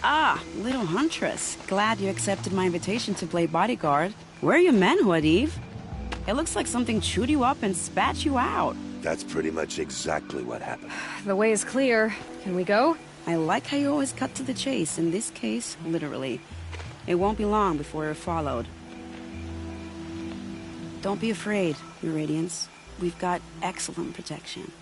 Ah, little huntress. Glad you accepted my invitation to play bodyguard. Where are your men, Huadiv? It looks like something chewed you up and spat you out. That's pretty much exactly what happened. The way is clear. Can we go? I like how you always cut to the chase. In this case, literally. It won't be long before you're followed. Don't be afraid, Your Radiance. We've got excellent protection.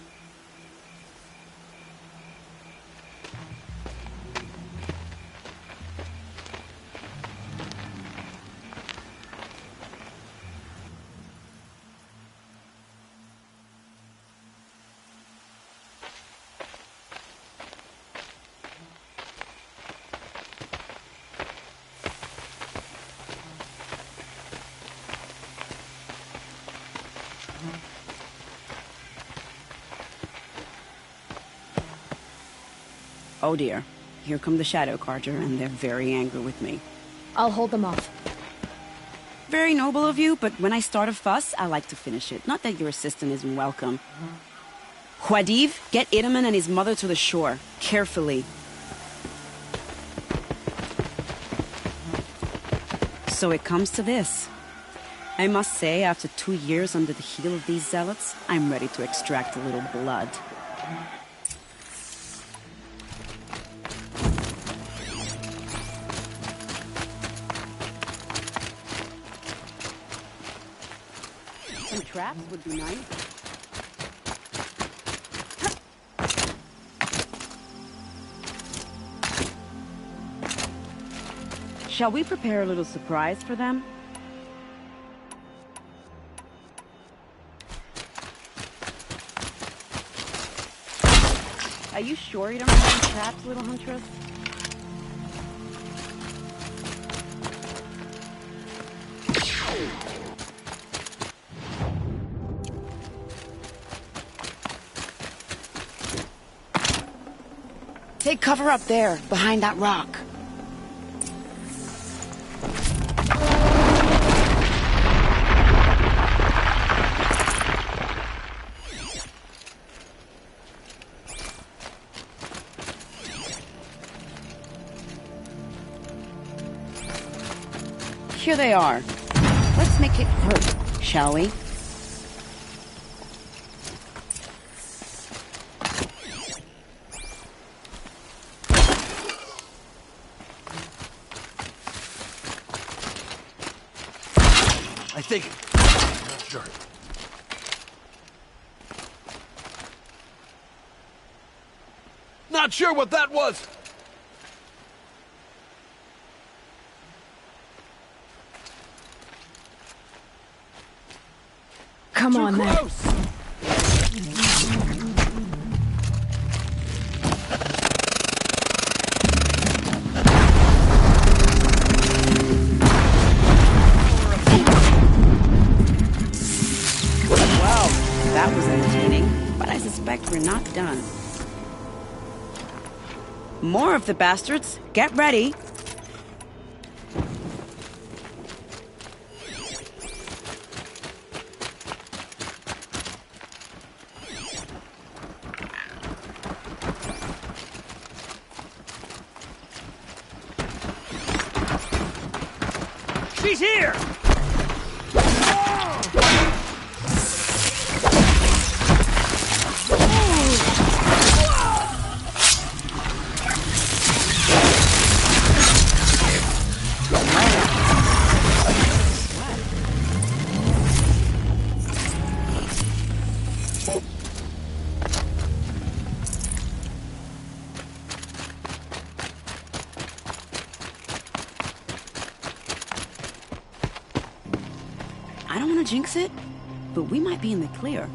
Oh dear. Here come the Shadow Carter, and they're very angry with me. I'll hold them off. Very noble of you, but when I start a fuss, I like to finish it. Not that your assistant isn't welcome. Huadiv, get Itaman and his mother to the shore. Carefully. So it comes to this. I must say, after 2 years under the heel of these zealots, I'm ready to extract a little blood. Some traps would be nice. Shall we prepare a little surprise for them? Are you sure you don't have any traps, little huntress? Take cover up there, behind that rock. Here they are. Let's make it hurt, shall we? I think... Not sure. Not sure what that was! Come on, then. Well, that was entertaining, but I suspect we're not done. More of the bastards. Get ready. She's here! want to jinx it, but we might be in the clear.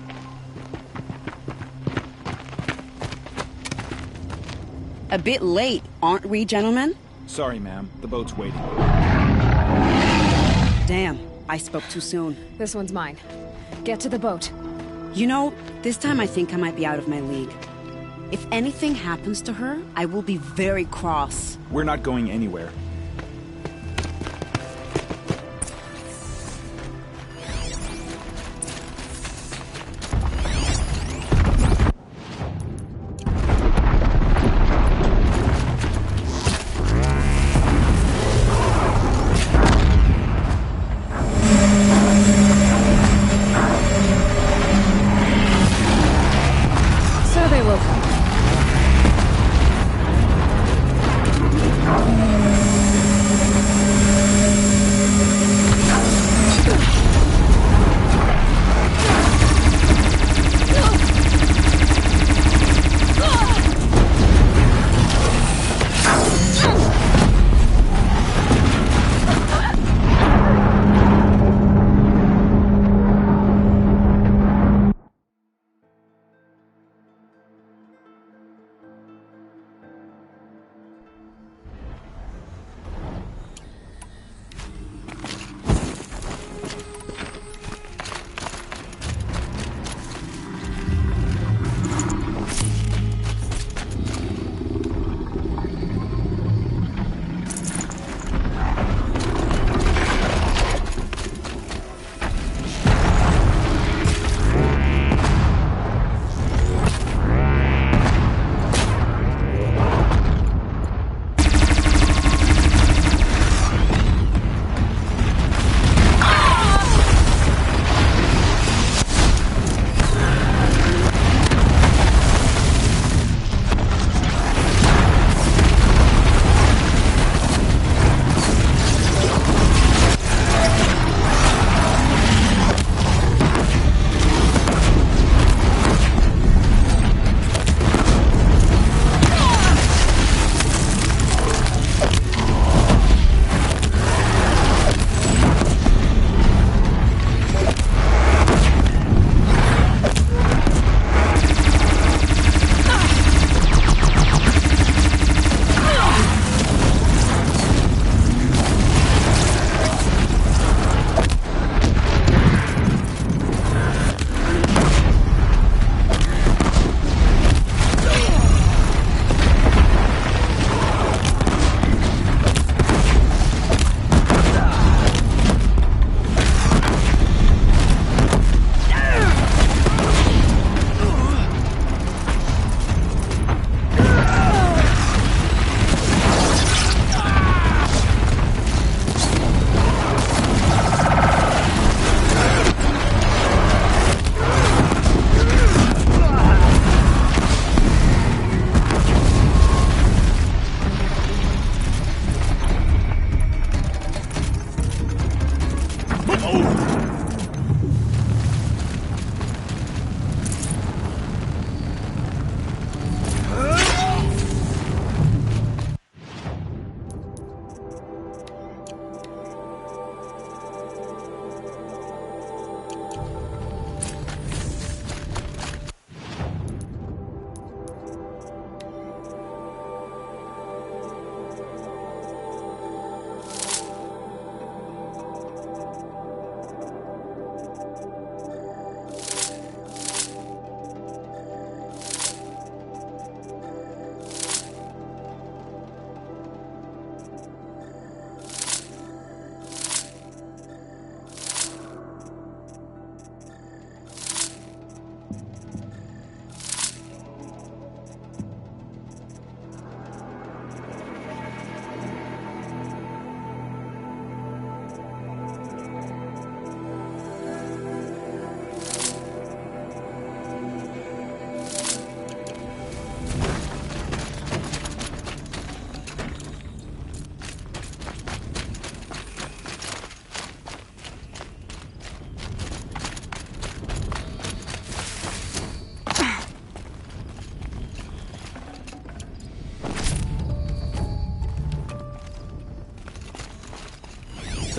A bit late, aren't we, gentlemen? Sorry, ma'am. The boat's waiting. Damn, I spoke too soon. This one's mine. Get to the boat. You know, this time I think I might be out of my league. If anything happens to her, I will be very cross. We're not going anywhere.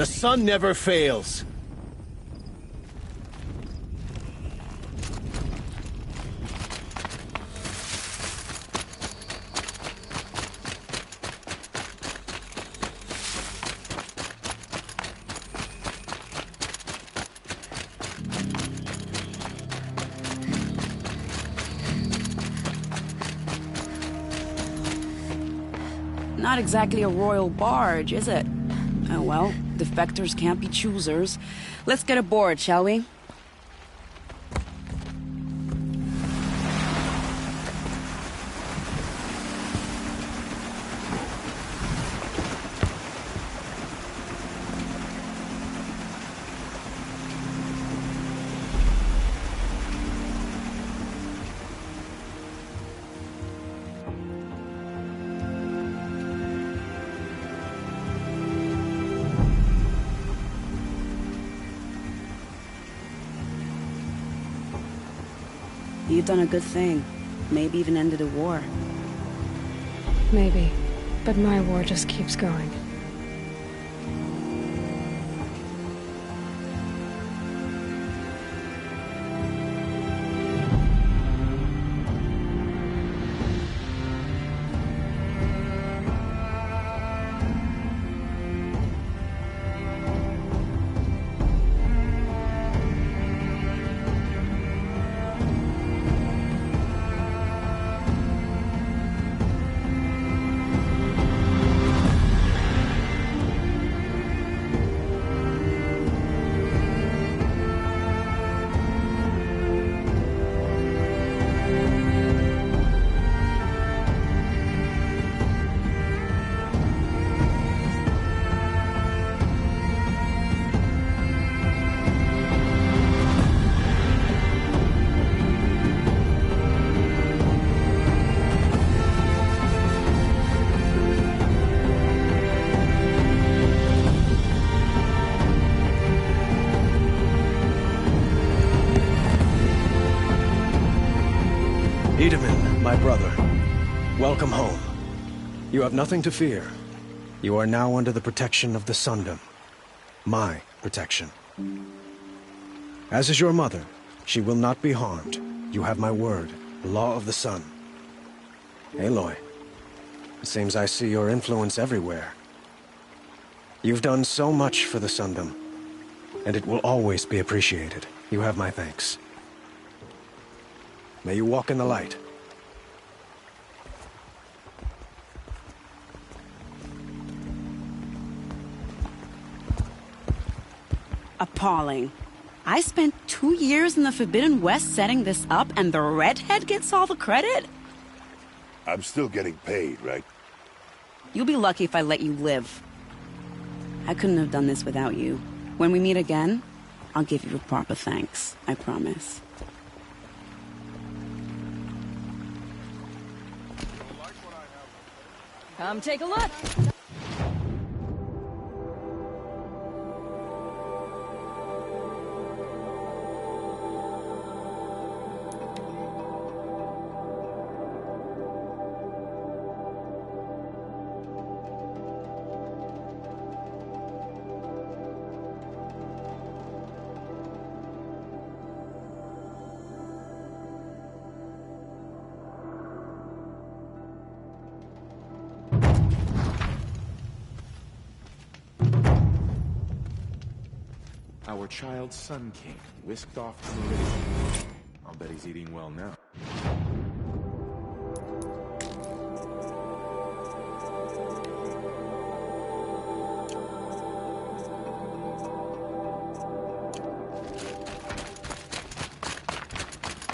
The sun never fails. Not exactly a royal barge, is it? Oh well, defectors can't be choosers. Let's get aboard, shall we? You've done a good thing. Maybe even ended a war. Maybe. But my war just keeps going. Iedemann, my brother, welcome home. You have nothing to fear. You are now under the protection of the Sundom. My protection. As is your mother, she will not be harmed. You have my word, the law of the sun. Aloy, it seems I see your influence everywhere. You've done so much for the Sundom, and it will always be appreciated. You have my thanks. May you walk in the light. Appalling. I spent 2 years in the Forbidden West setting this up, and the redhead gets all the credit? I'm still getting paid, right? You'll be lucky if I let you live. I couldn't have done this without you. When we meet again, I'll give you a proper thanks. I promise. Come take a look. Our child Sun King, whisked off to Meridian. I'll bet he's eating well now.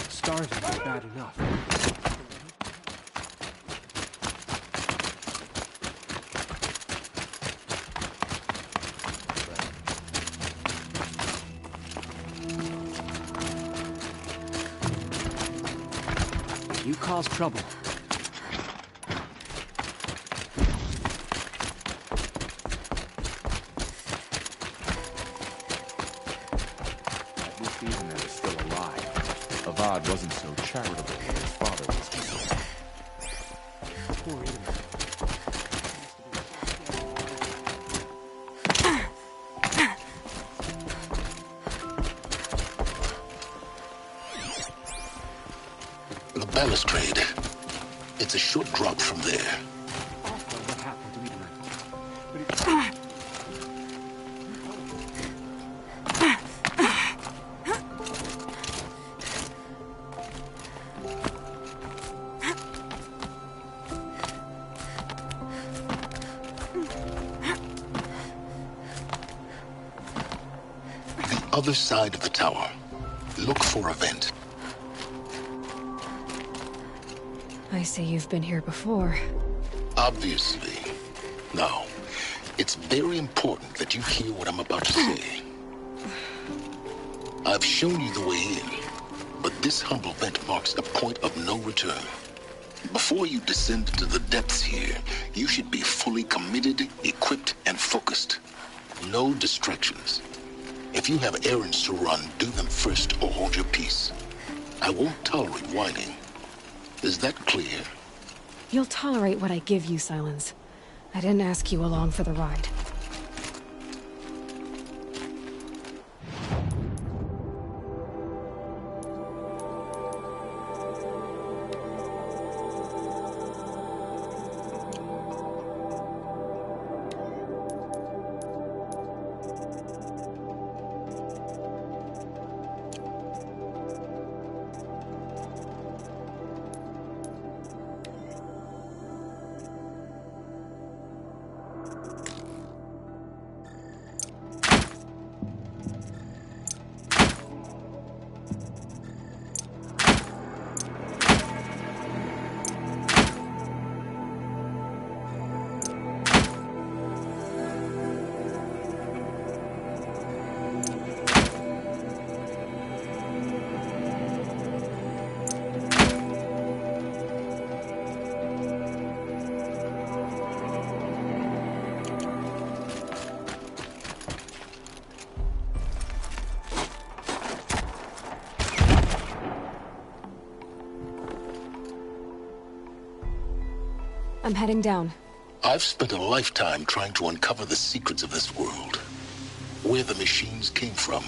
Starving is bad enough. You cause trouble. At least Ethan is still alive. Avad wasn't so charitable when his father was killed. Poor Eden. The balustrade. It's a short drop from there. What happened to Eden? other side of the tower. Look for a vent. I see you've been here before. Obviously. Now, it's very important that you hear what I'm about to say. I've shown you the way in, but this humble vent marks a point of no return. Before you descend into the depths here, you should be fully committed, equipped, and focused. No distractions. If you have errands to run, do them first or hold your peace. I won't tolerate whining. Is that clear? You'll tolerate what I give you, Silence. I didn't ask you along for the ride. I'm heading down. I've spent a lifetime trying to uncover the secrets of this world. Where the machines came from.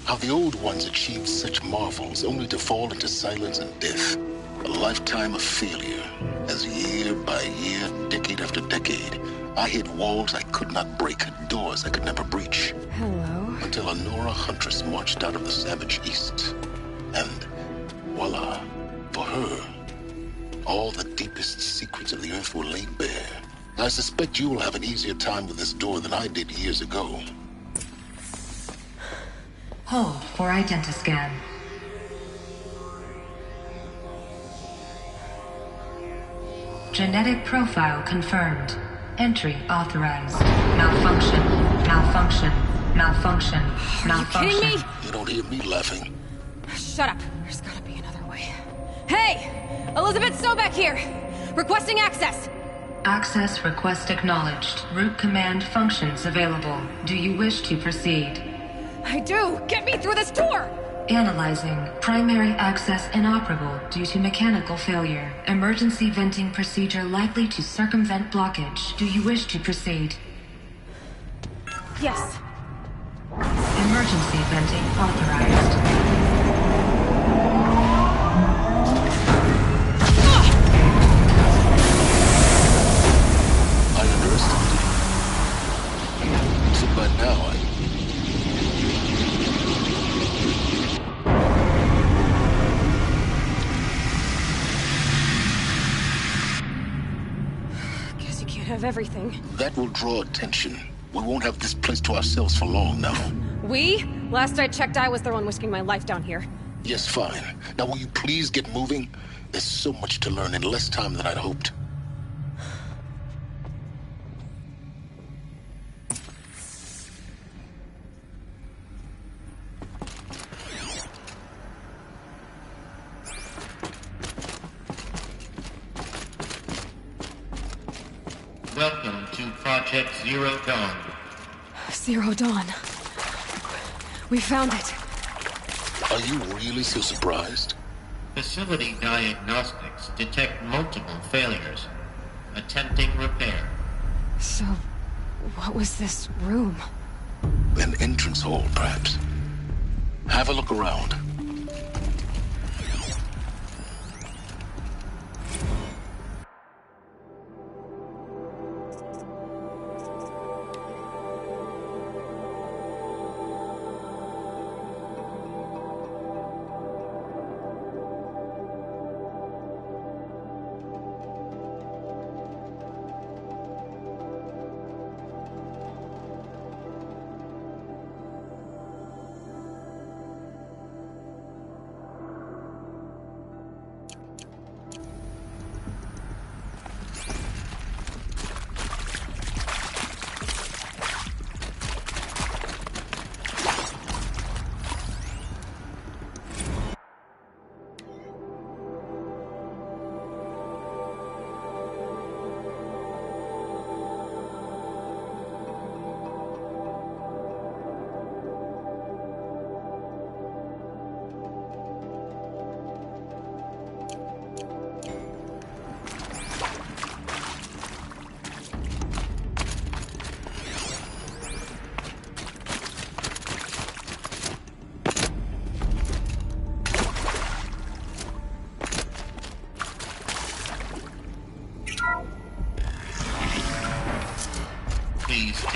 How the old ones achieved such marvels only to fall into silence and death. A lifetime of failure. As year by year, decade after decade, I hit walls I could not break, doors I could never breach. Hello. Until a Nora huntress marched out of the savage east. And voila, for her, all the deepest secrets of the Earth were laid bare. I suspect you will have an easier time with this door than I did years ago. Hold for identiscan. Genetic profile confirmed. Entry authorized. Malfunction. Malfunction. Malfunction. Malfunction. Are you kidding me? You don't hear me laughing. Shut up. There's gotta be another way. Hey! Elizabeth Sobek here! Requesting access! Access request acknowledged. Root command functions available. Do you wish to proceed? I do! Get me through this door! Analyzing. Primary access inoperable due to mechanical failure. Emergency venting procedure likely to circumvent blockage. Do you wish to proceed? Yes. Emergency venting authorized. By now, Guess you can't have everything. That will draw attention. We won't have this place to ourselves for long now. We? Last I checked, I was the one risking my life down here. Yes, fine. Now will you please get moving? There's so much to learn in less time than I'd hoped. Welcome to Project Zero Dawn. Zero Dawn. We found it. Are you really so surprised? Facility diagnostics detect multiple failures. Attempting repair. So, what was this room? An entrance hall, perhaps. Have a look around.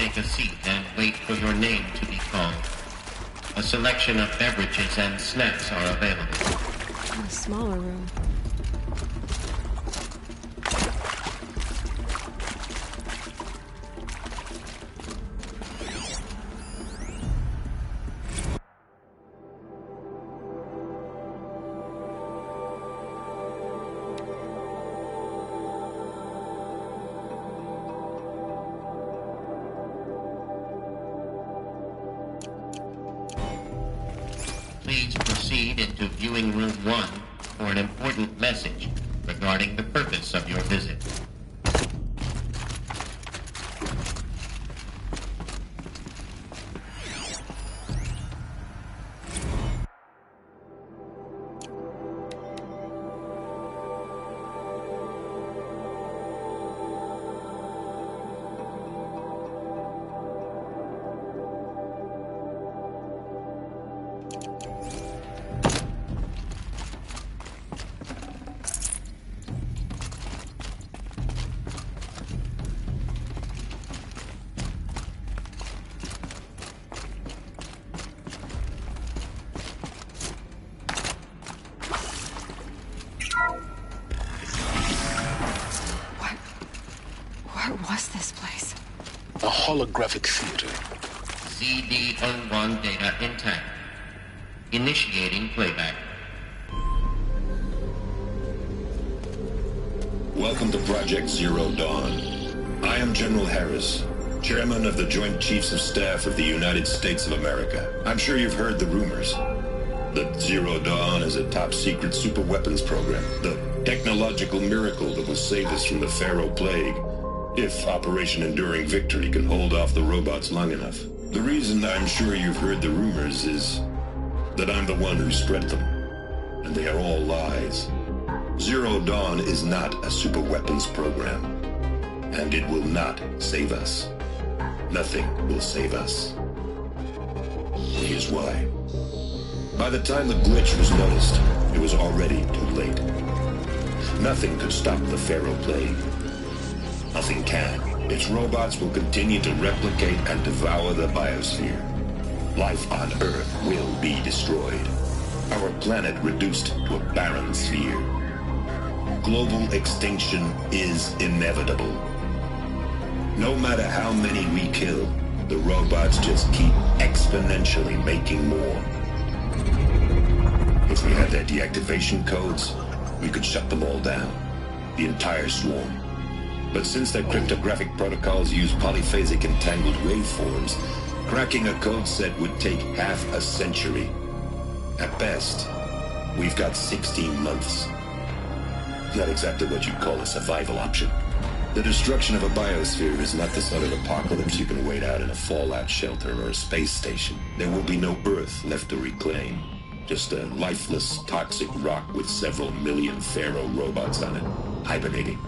take a seat and wait for your name to be called. A selection of beverages and snacks are available. A smaller room. Please proceed into viewing room 1 for an important message regarding the purpose of your visit. What was this place? A holographic theater. CD01 data intact. Initiating playback. Welcome to Project Zero Dawn. I am General Harris, Chairman of the Joint Chiefs of Staff of the United States of America. I'm sure you've heard the rumors. That Zero Dawn is a top-secret superweapons program. The technological miracle that will save us from the Pharaoh Plague, if Operation Enduring Victory can hold off the robots long enough. The reason I'm sure you've heard the rumors is that I'm the one who spread them, and they are all lies. Zero Dawn is not a superweapons program, and it will not save us. Nothing will save us. Here's why. By the time the glitch was noticed, it was already too late. Nothing could stop the Pharaoh Plague. Nothing can. Its robots will continue to replicate and devour the biosphere. Life on Earth will be destroyed. Our planet reduced to a barren sphere. Global extinction is inevitable. No matter how many we kill, the robots just keep exponentially making more. If we had their deactivation codes, we could shut them all down. The entire swarm. But since their cryptographic protocols use polyphasic entangled waveforms, cracking a code set would take half a century. At best, we've got 16 months. Not exactly what you'd call a survival option. The destruction of a biosphere is not the sort of apocalypse you can wait out in a fallout shelter or a space station. There will be no Earth left to reclaim. Just a lifeless, toxic rock with several million Pharaoh robots on it, hibernating,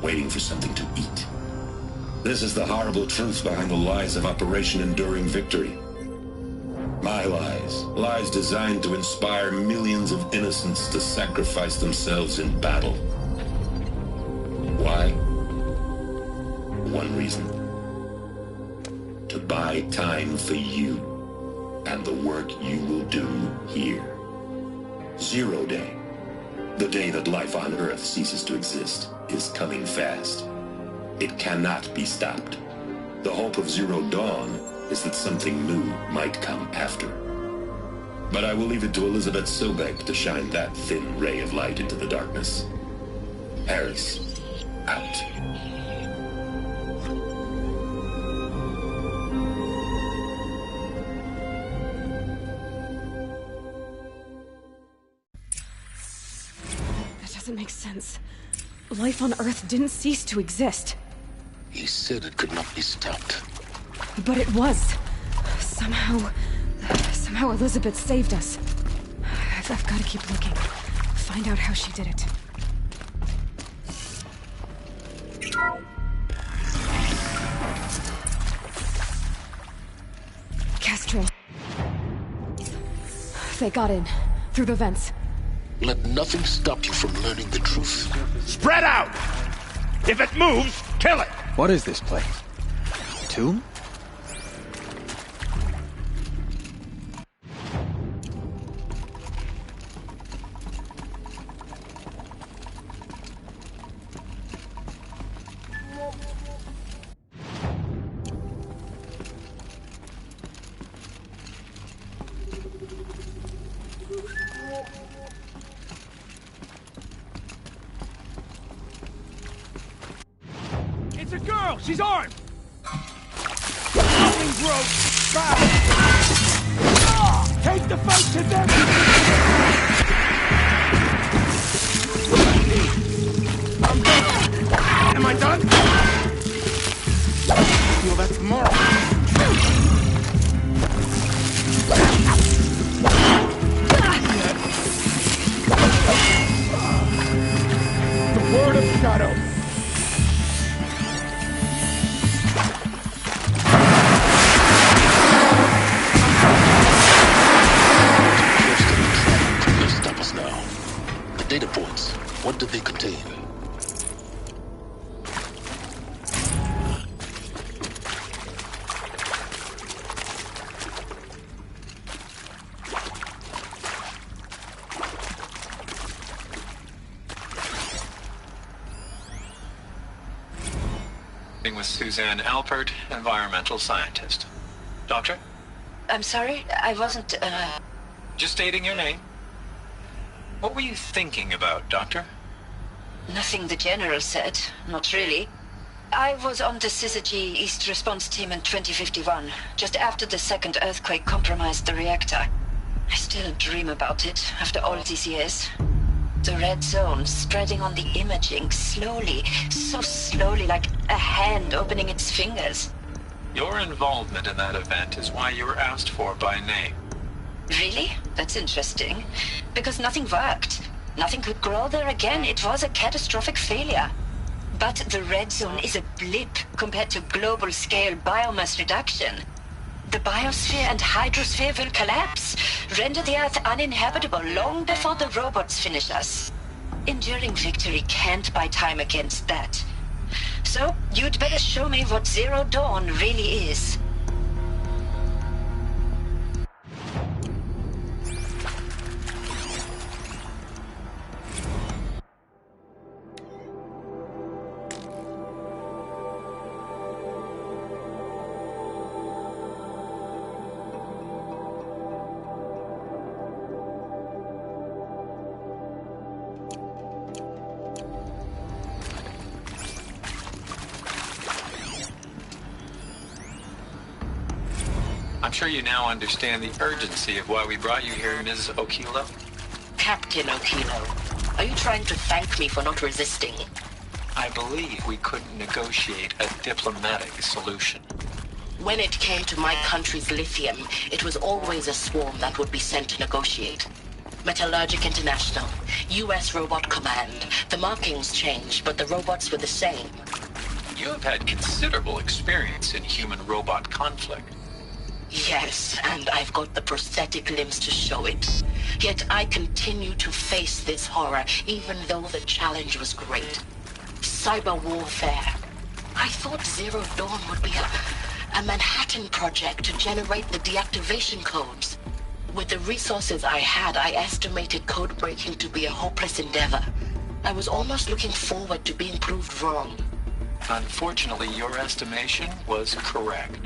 waiting for something to eat. This is the horrible truth behind the lies of Operation Enduring Victory. My lies. Lies designed to inspire millions of innocents to sacrifice themselves in battle. Why? One reason. To buy time for you and the work you will do here. Zero Day, the day that life on Earth ceases to exist, is coming fast. It cannot be stopped. The hope of Zero Dawn is that something new might come after. But I will leave it to Elizabeth Sobek to shine that thin ray of light into the darkness. Harris, out. That doesn't make sense. Life on Earth didn't cease to exist. He said it could not be stopped. But it was. Somehow Elizabeth saved us. I've got to keep looking. Find out how she did it. Kestrel. They got in. Through the vents. Let nothing stop you from learning the truth. Spread out! If it moves, kill it! What is this place? tomb? It's a girl! She's armed! Fucking gross! Take the fight to them! I'm done! Am I done? Well, that's more. The word of shadow. Data points. What do they contain? With Suzanne Alpert, environmental scientist. Doctor? I'm sorry, I wasn't, Just stating your name. What were you thinking about, Doctor? Nothing the General said. Not really. I was on the Syzygy East Response Team in 2051, just after the second earthquake compromised the reactor. I still dream about it, after all these years. The red zone spreading on the imaging, slowly, so slowly, like a hand opening its fingers. Your involvement in that event is why you were asked for by name. Really? That's interesting. Because nothing worked. Nothing could grow there again. It was a catastrophic failure. But the red zone is a blip compared to global-scale biomass reduction. The biosphere and hydrosphere will collapse, render the Earth uninhabitable long before the robots finish us. Enduring victory can't buy time against that. So, you'd better show me what Zero Dawn really is. I'm sure you now understand the urgency of why we brought you here, Ms. Okilo. Captain Okilo, are you trying to thank me for not resisting? I believe we couldn't negotiate a diplomatic solution. When it came to my country's lithium, it was always a swarm that would be sent to negotiate. Metallurgic International, U.S. Robot Command. The markings changed, but the robots were the same. You have had considerable experience in human-robot conflict. Yes, and I've got the prosthetic limbs to show it. Yet I continue to face this horror, even though the challenge was great. Cyber warfare. I thought Zero Dawn would be a Manhattan project to generate the deactivation codes. With the resources I had, I estimated code breaking to be a hopeless endeavor. I was almost looking forward to being proved wrong. Unfortunately, your estimation was correct.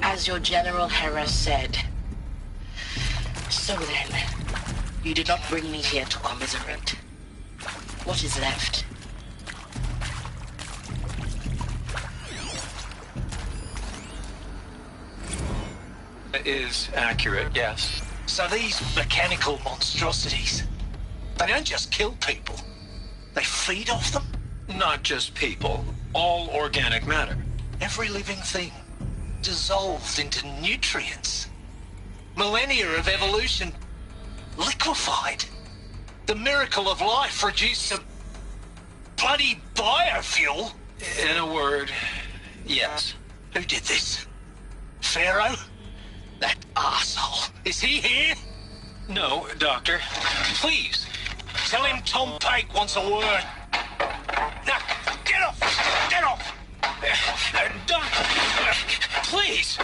As your General Hera said. So then, you did not bring me here to commiserate. What is left? It is accurate, yes. So these mechanical monstrosities, they don't just kill people. They feed off them? Not just people. All organic matter. Every living thing. Dissolved into nutrients. Millennia of evolution liquefied. The miracle of life produced some bloody biofuel. In a word, yes. Who did this? Pharaoh? That arsehole. Is he here? No, Doctor. Please, tell him Tom Pake wants a word. Now, get off! Get off! Doc, please!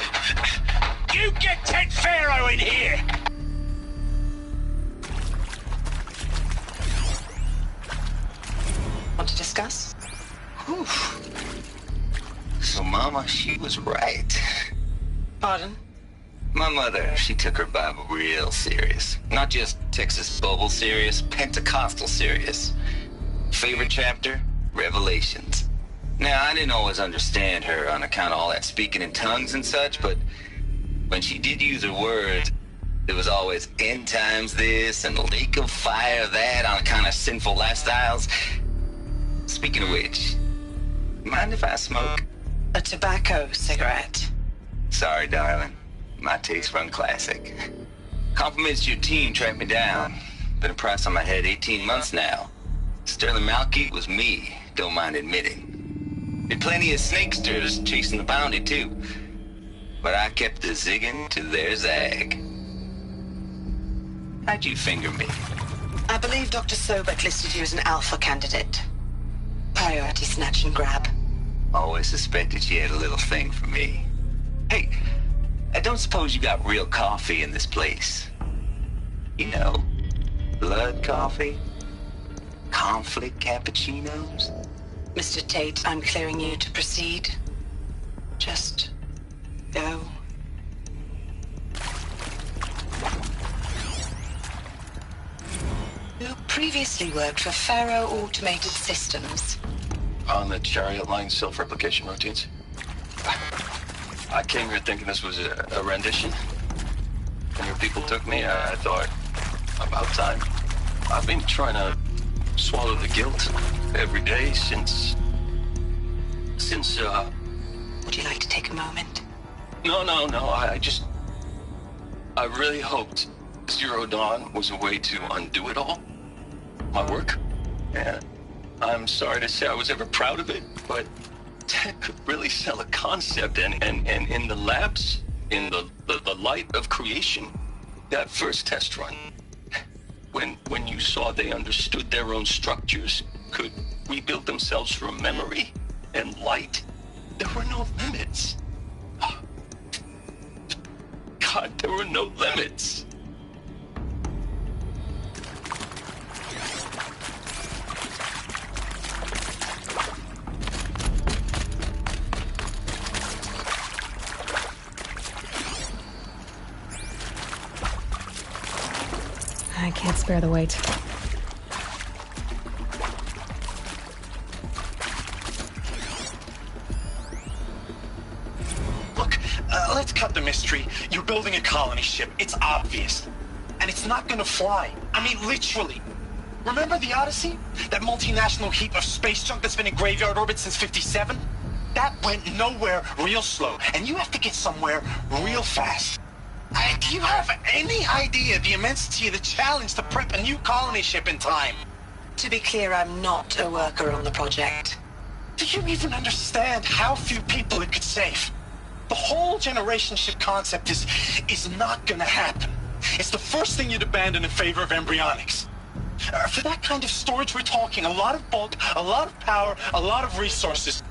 You get Ted Pharaoh in here! Want to discuss? Whew. So, Mama, she was right. Pardon? My mother, she took her Bible real serious. Not just Texas Bible serious, Pentecostal serious. Favorite chapter? Revelations. Now, I didn't always understand her on account of all that speaking in tongues and such, but when she did use her words, there was always end times this and lake of fire that on account of sinful lifestyles. Speaking of which, mind if I smoke? A tobacco cigarette. Sorry, darling. My taste run classic. Compliments to your team tracked me down. Been a price on my head 18 months now. Sterling Malkeet was me, don't mind admitting. Been plenty of snakesters chasing the bounty, too. But I kept the zigging to their zag. How'd you finger me? I believe Dr. Sobek listed you as an alpha candidate. Priority snatch and grab. Always suspected she had a little thing for me. Hey, I don't suppose you got real coffee in this place. You know, blood coffee? Conflict cappuccinos? Mr. Tate, I'm clearing you to proceed. Just go. You previously worked for Pharaoh Automated Systems. On the Chariot Line self-replication routines? I came here thinking this was a rendition. When your people took me, I thought, about time. I've been trying to swallow the guilt every day since... Would you like to take a moment? No, I really hoped Zero Dawn was a way to undo it all. My work. And I'm sorry to say I was ever proud of it, but Ted could really sell a concept, and in the labs, in the light of creation, that first test run, when you saw they understood their own structures, could rebuild themselves from memory and light, there were no limits. God, there were no limits. I can't spare the weight. Look, let's cut the mystery. You're building a colony ship. It's obvious. And it's not gonna fly. I mean, literally. Remember the Odyssey? That multinational heap of space junk that's been in graveyard orbit since '57? That went nowhere real slow. And you have to get somewhere real fast. Do you have any idea the immensity of the challenge to prep a new colony ship in time? To be clear, I'm not a worker on the project. Do you even understand how few people it could save? The whole generation ship concept is not gonna happen. It's the first thing you'd abandon in favor of embryonics. For that kind of storage, we're talking a lot of bulk, a lot of power, a lot of resources.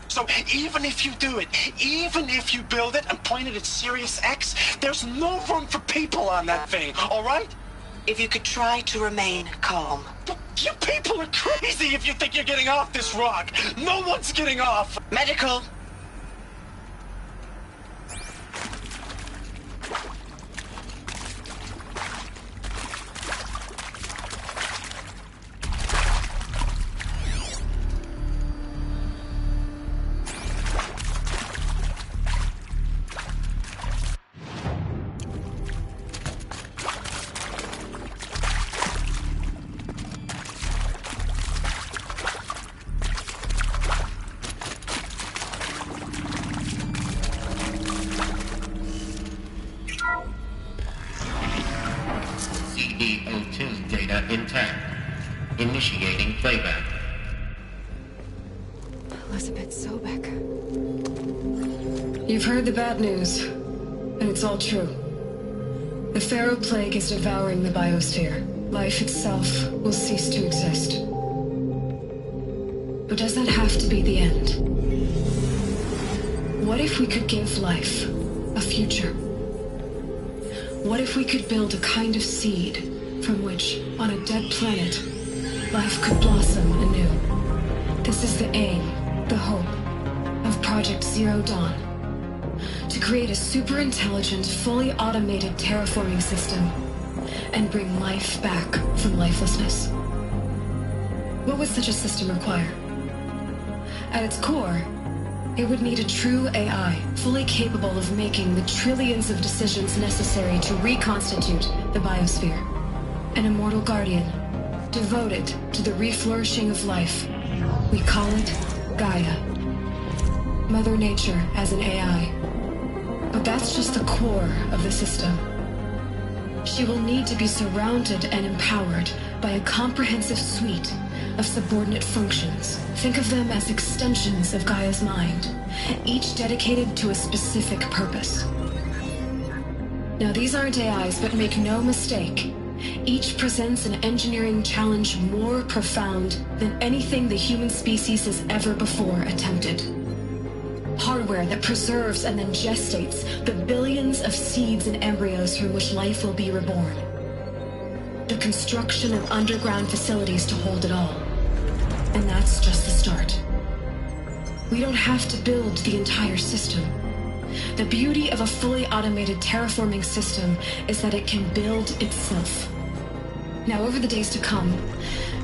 So even if you do it, even if you build it and point it at Sirius X, there's no room for people on that thing, all right? If you could try to remain calm. You people are crazy if you think you're getting off this rock. No one's getting off. Medical. CD02 data intact. Initiating playback. Elizabeth Sobek. You've heard the bad news, and it's all true. The Pharaoh Plague is devouring the biosphere. Life itself will cease to exist. But does that have to be the end? What if we could give life a future? What if we could build a kind of seed from which, on a dead planet, life could blossom anew? This is the aim, the hope, of Project Zero Dawn. To create a super-intelligent, fully automated terraforming system and bring life back from lifelessness. What would such a system require? At its core, it would need a true AI, fully capable of making the trillions of decisions necessary to reconstitute the biosphere. An immortal guardian, devoted to the reflourishing of life. We call it Gaia. Mother Nature as an AI. But that's just the core of the system. She will need to be surrounded and empowered by a comprehensive suite of subordinate functions. Think of them as extensions of Gaia's mind, each dedicated to a specific purpose. Now, these aren't AIs, but make no mistake, each presents an engineering challenge more profound than anything the human species has ever before attempted. Hardware that preserves and then gestates the billions of seeds and embryos from which life will be reborn. The construction of underground facilities to hold it all. And that's just the start. We don't have to build the entire system. The beauty of a fully automated terraforming system is that it can build itself. Now, over the days to come,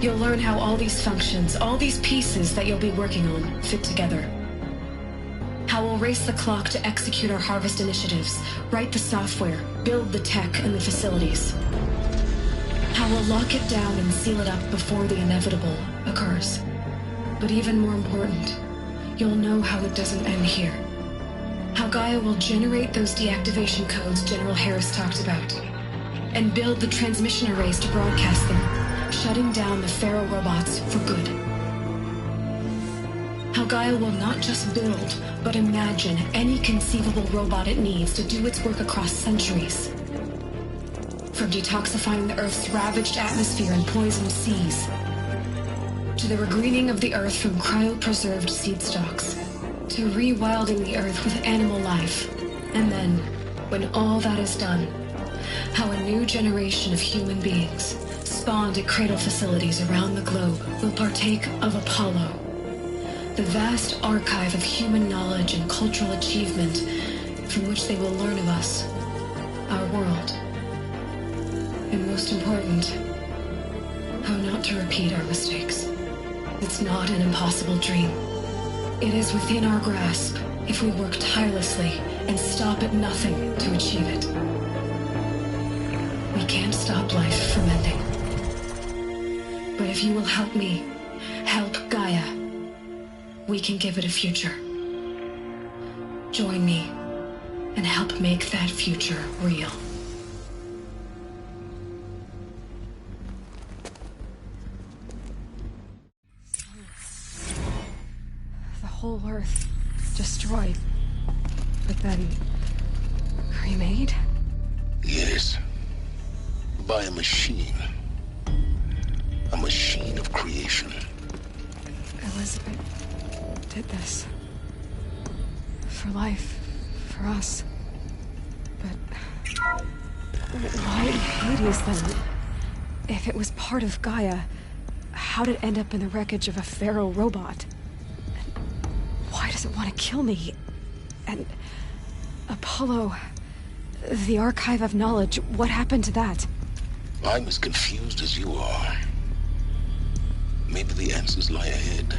you'll learn how all these functions, all these pieces that you'll be working on, fit together. How we'll race the clock to execute our harvest initiatives, write the software, build the tech and the facilities. How we'll lock it down and seal it up before the inevitable occurs. But even more important, you'll know how it doesn't end here. How Gaia will generate those deactivation codes General Harris talked about, and build the transmission arrays to broadcast them, shutting down the Pharaoh robots for good. How Gaia will not just build, but imagine any conceivable robot it needs to do its work across centuries. From detoxifying the Earth's ravaged atmosphere and poisoned seas, to the regreening of the Earth from cryopreserved seed stalks, to rewilding the Earth with animal life. And then, when all that is done, how a new generation of human beings, spawned at cradle facilities around the globe, will partake of Apollo, the vast archive of human knowledge and cultural achievement from which they will learn of us, our world. And most important, how not to repeat our mistakes. It's not an impossible dream. It is within our grasp if we work tirelessly and stop at nothing to achieve it. We can't stop life from ending. But if you will help me, help Gaia, we can give it a future. Join me and help make that future real. The whole Earth destroyed, but then remade? Yes. By a machine. A machine of creation. Elizabeth did this. For life. For us. But why Hades then? If it was part of Gaia, how did it end up in the wreckage of a Pharaoh robot? And why does it want to kill me? And Apollo, the archive of knowledge, what happened to that? I'm as confused as you are. Maybe the answers lie ahead.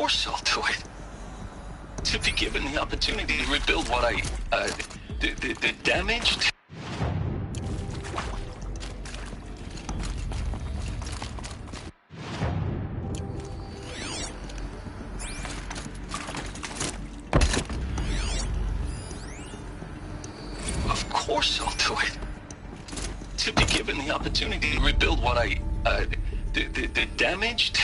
course I'll do it. To be given the opportunity to rebuild what the damaged. Of course I'll do it. To be given the opportunity to rebuild what the damaged.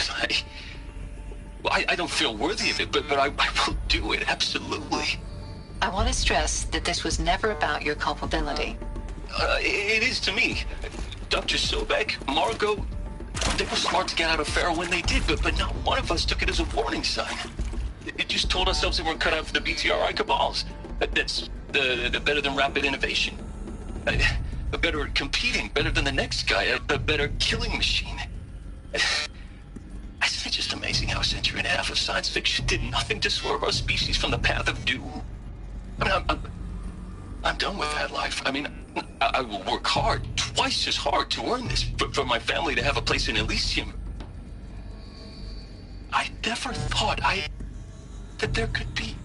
I don't feel worthy of it, but I will do it, absolutely. I want to stress that this was never about your culpability. It is to me. Dr. Sobek, Margot, they were smart to get out of Pharaoh when they did, but not one of us took it as a warning sign. It just told ourselves we weren't cut out for the BTRI cabals. That's the better than rapid innovation. A better at competing, better than the next guy, a better killing machine. Isn't it just amazing how a century and a half of science fiction did nothing to swerve our species from the path of doom? I mean, I'm done with that life. I mean, I will work hard, twice as hard, to earn this, for my family to have a place in Elysium. I never thought that there could be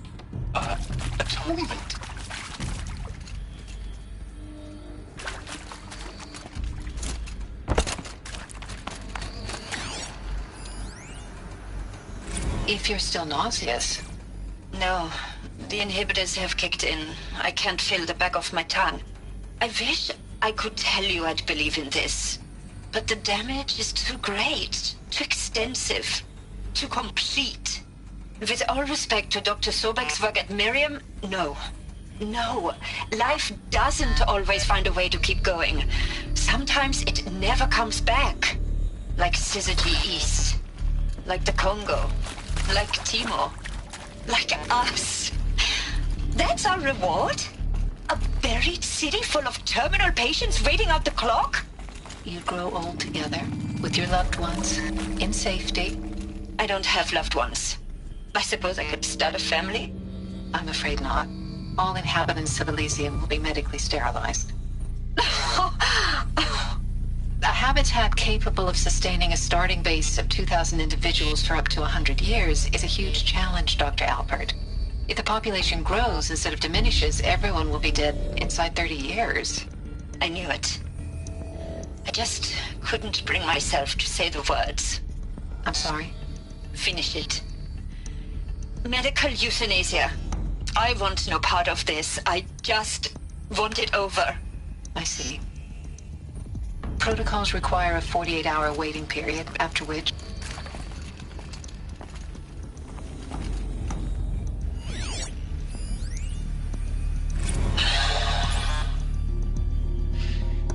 atonement. If you're still nauseous. No, the inhibitors have kicked in. I can't feel the back of my tongue. I wish I could tell you I'd believe in this. But the damage is too great, too extensive, too complete. With all respect to Dr. Sobek's work at Miriam, no. No, life doesn't always find a way to keep going. Sometimes it never comes back. Like Syzygy East. Like the Congo. Like Timo. Like us. That's our reward? A buried city full of terminal patients waiting out the clock? You grow old together, with your loved ones, in safety. I don't have loved ones. I suppose I could start a family? I'm afraid not. All inhabitants of Elysium will be medically sterilized. A habitat capable of sustaining a starting base of 2,000 individuals for up to 100 years is a huge challenge, Dr. Alpert. If the population grows instead of diminishes, everyone will be dead inside 30 years. I knew it. I just couldn't bring myself to say the words. I'm sorry? Finish it. Medical euthanasia. I want no part of this. I just want it over. I see. Protocols require a 48-hour waiting period, after which...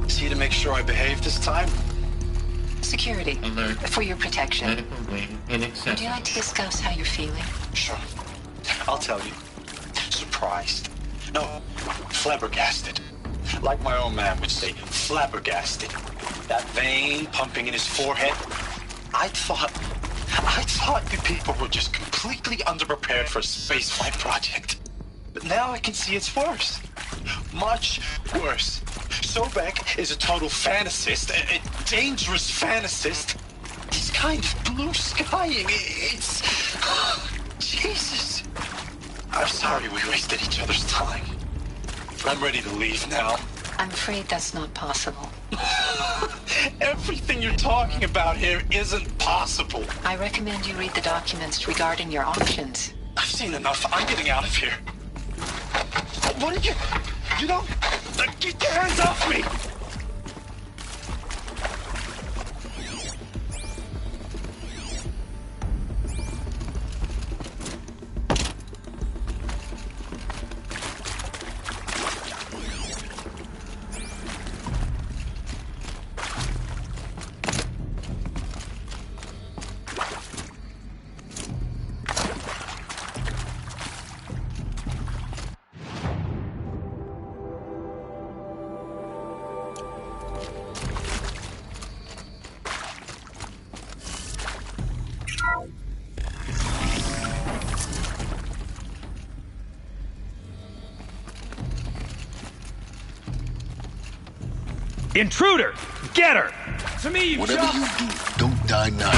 See to make sure I behave this time? Security. Alert. For your protection. Medical wing inaccessible. Would you like to discuss how you're feeling? Sure. I'll tell you. Surprised. No, flabbergasted. Like my own man would say, flabbergasted. That vein pumping in his forehead. I thought you people were just completely underprepared for a spaceflight project. But now I can see it's worse. Much worse. Sobek is a total fantasist, a dangerous fantasist. He's kind of blue skying. It's... Jesus. I'm sorry we wasted each other's time. I'm ready to leave now. I'm afraid that's not possible. Everything you're talking about here isn't possible. I recommend you read the documents regarding your options. I've seen enough. I'm getting out of here. What are you... You don't... Get your hands off me! Intruder! Get her! To me, you Whatever just... you do, don't die now.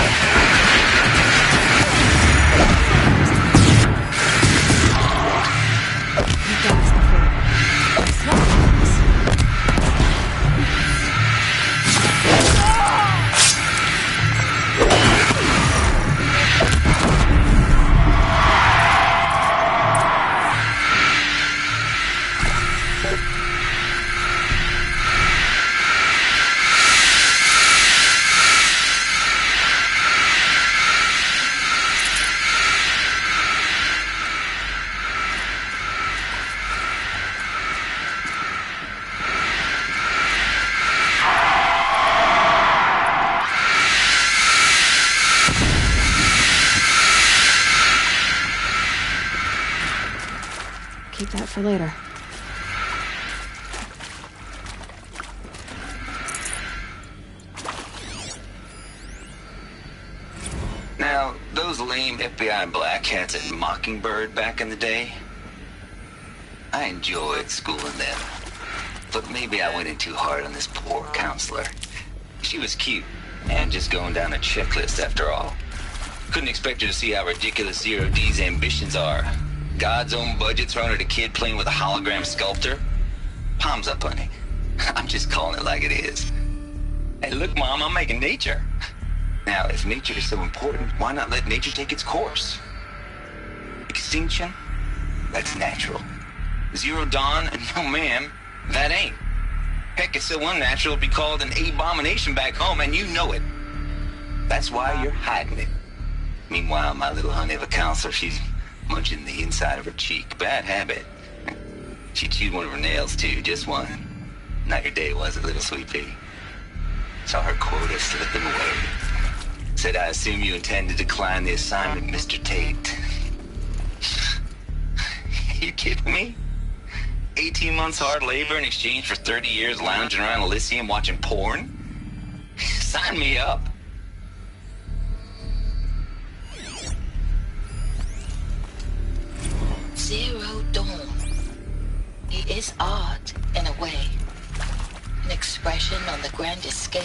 for later. Now, those lame FBI black hats at Mockingbird back in the day, I enjoyed schooling them. But maybe I went in too hard on this poor counselor. She was cute, and just going down a checklist after all. Couldn't expect her to see how ridiculous Zero D's ambitions are. God's own budget thrown at a kid playing with a hologram sculptor? Palms up, honey. I'm just calling it like it is. Hey, look, Mom, I'm making nature. Now, if nature is so important, why not let nature take its course? Extinction? That's natural. Zero Dawn? No, ma'am, that ain't. Heck, it's so unnatural to be called an abomination back home, and you know it. That's why you're hiding it. Meanwhile, my little honey of a counselor, she's munching the inside of her cheek. Bad habit. She chewed one of her nails, too, just one. Not your day, was it, little sweet pea? Saw her quota slipping away. Said, I assume you intend to decline the assignment, Mr. Tate. You kidding me? 18 months hard labor in exchange for 30 years lounging around Elysium watching porn? Sign me up. Zero Dawn. It is art, in a way. An expression on the grandest scale.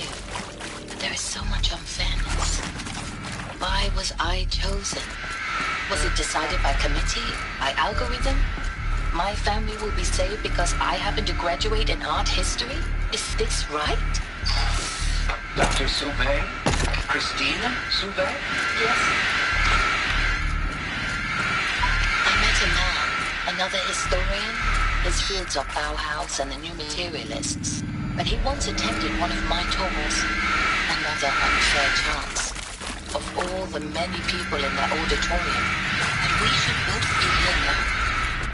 But there is so much unfairness. Why was I chosen? Was it decided by committee? By algorithm? My family will be saved because I happen to graduate in art history? Is this right? Dr. Sauvé? Christina Sauvé? Yes. I met a man, another historian. His fields are Bauhaus and the New Materialists. But he once attended one of my tours. Another unfair chance. Of all the many people in that auditorium, and we should both be here now.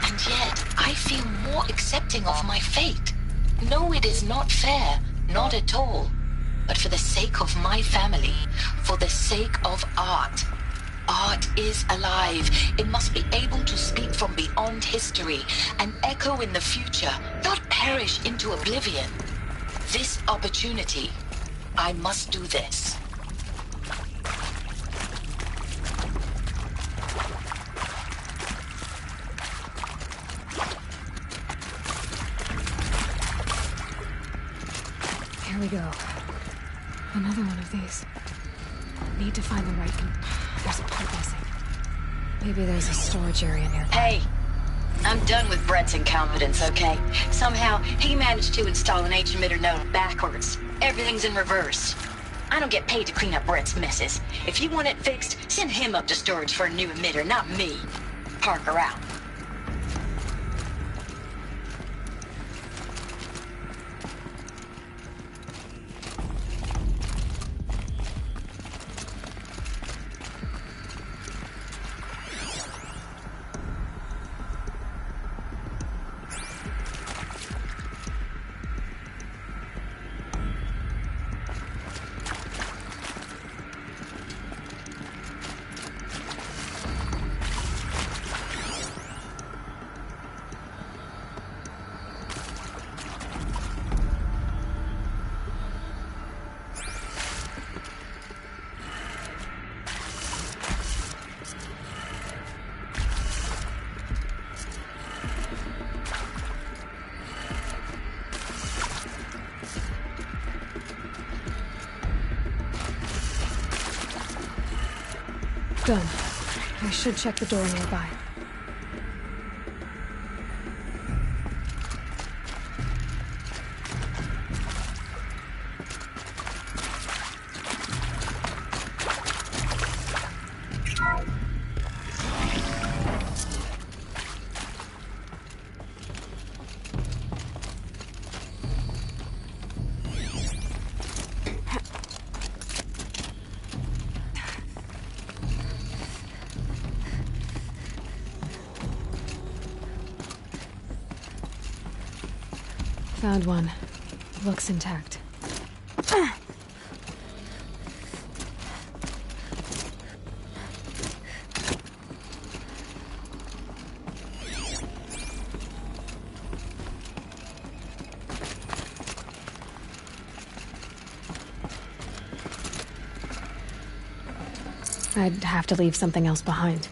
And yet, I feel more accepting of my fate. No, it is not fair. Not at all. But for the sake of my family, for the sake of art. Art is alive. It must be able to speak from beyond history and echo in the future, not perish into oblivion. This opportunity, I must do this. Here we go. Another one of these. Need to find the right There's a part missing. Maybe there's a storage area nearby. Hey, I'm done with Brett's incompetence, okay? Somehow, he managed to install an H-emitter node backwards. Everything's in reverse. I don't get paid to clean up Brett's messes. If you want it fixed, send him up to storage for a new emitter, not me. Parker out. Done. I should check the door nearby. Found one. Looks intact. I'd have to leave something else behind.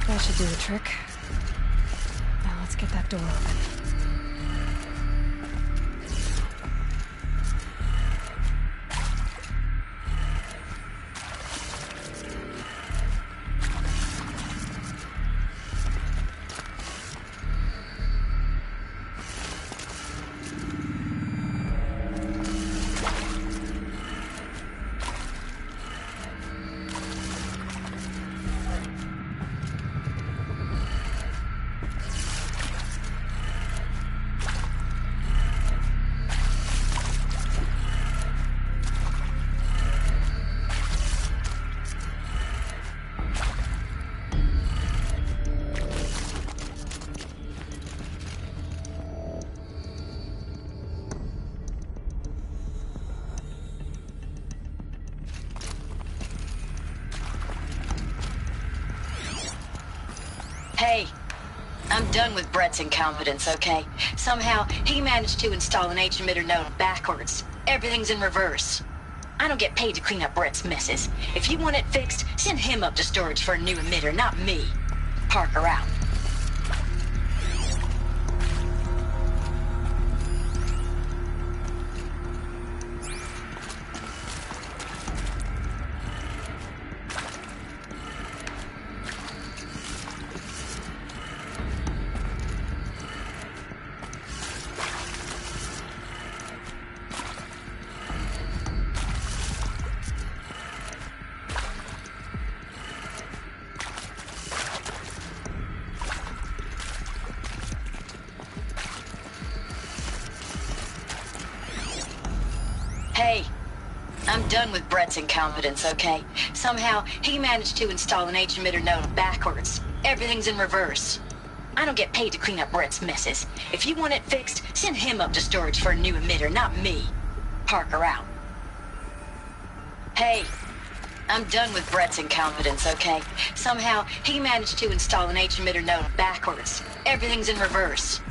That should do the trick. Now let's get that door open. Hey, I'm done with Brett's incompetence, okay? Somehow, he managed to install an H-emitter node backwards. Everything's in reverse. I don't get paid to clean up Brett's messes. If you want it fixed, send him up to storage for a new emitter, not me. Parker out. Hey, I'm done with Brett's incompetence, okay? Somehow, he managed to install an H-emitter node backwards. Everything's in reverse. I don't get paid to clean up Brett's messes. If you want it fixed, send him up to storage for a new emitter, not me. Parker out. Hey, I'm done with Brett's incompetence, okay? Somehow, he managed to install an H-emitter node backwards. Everything's in reverse.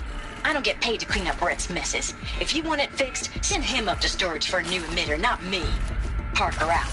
I don't get paid to clean up Brett's messes. If you want it fixed, send him up to storage for a new emitter, not me. Parker out.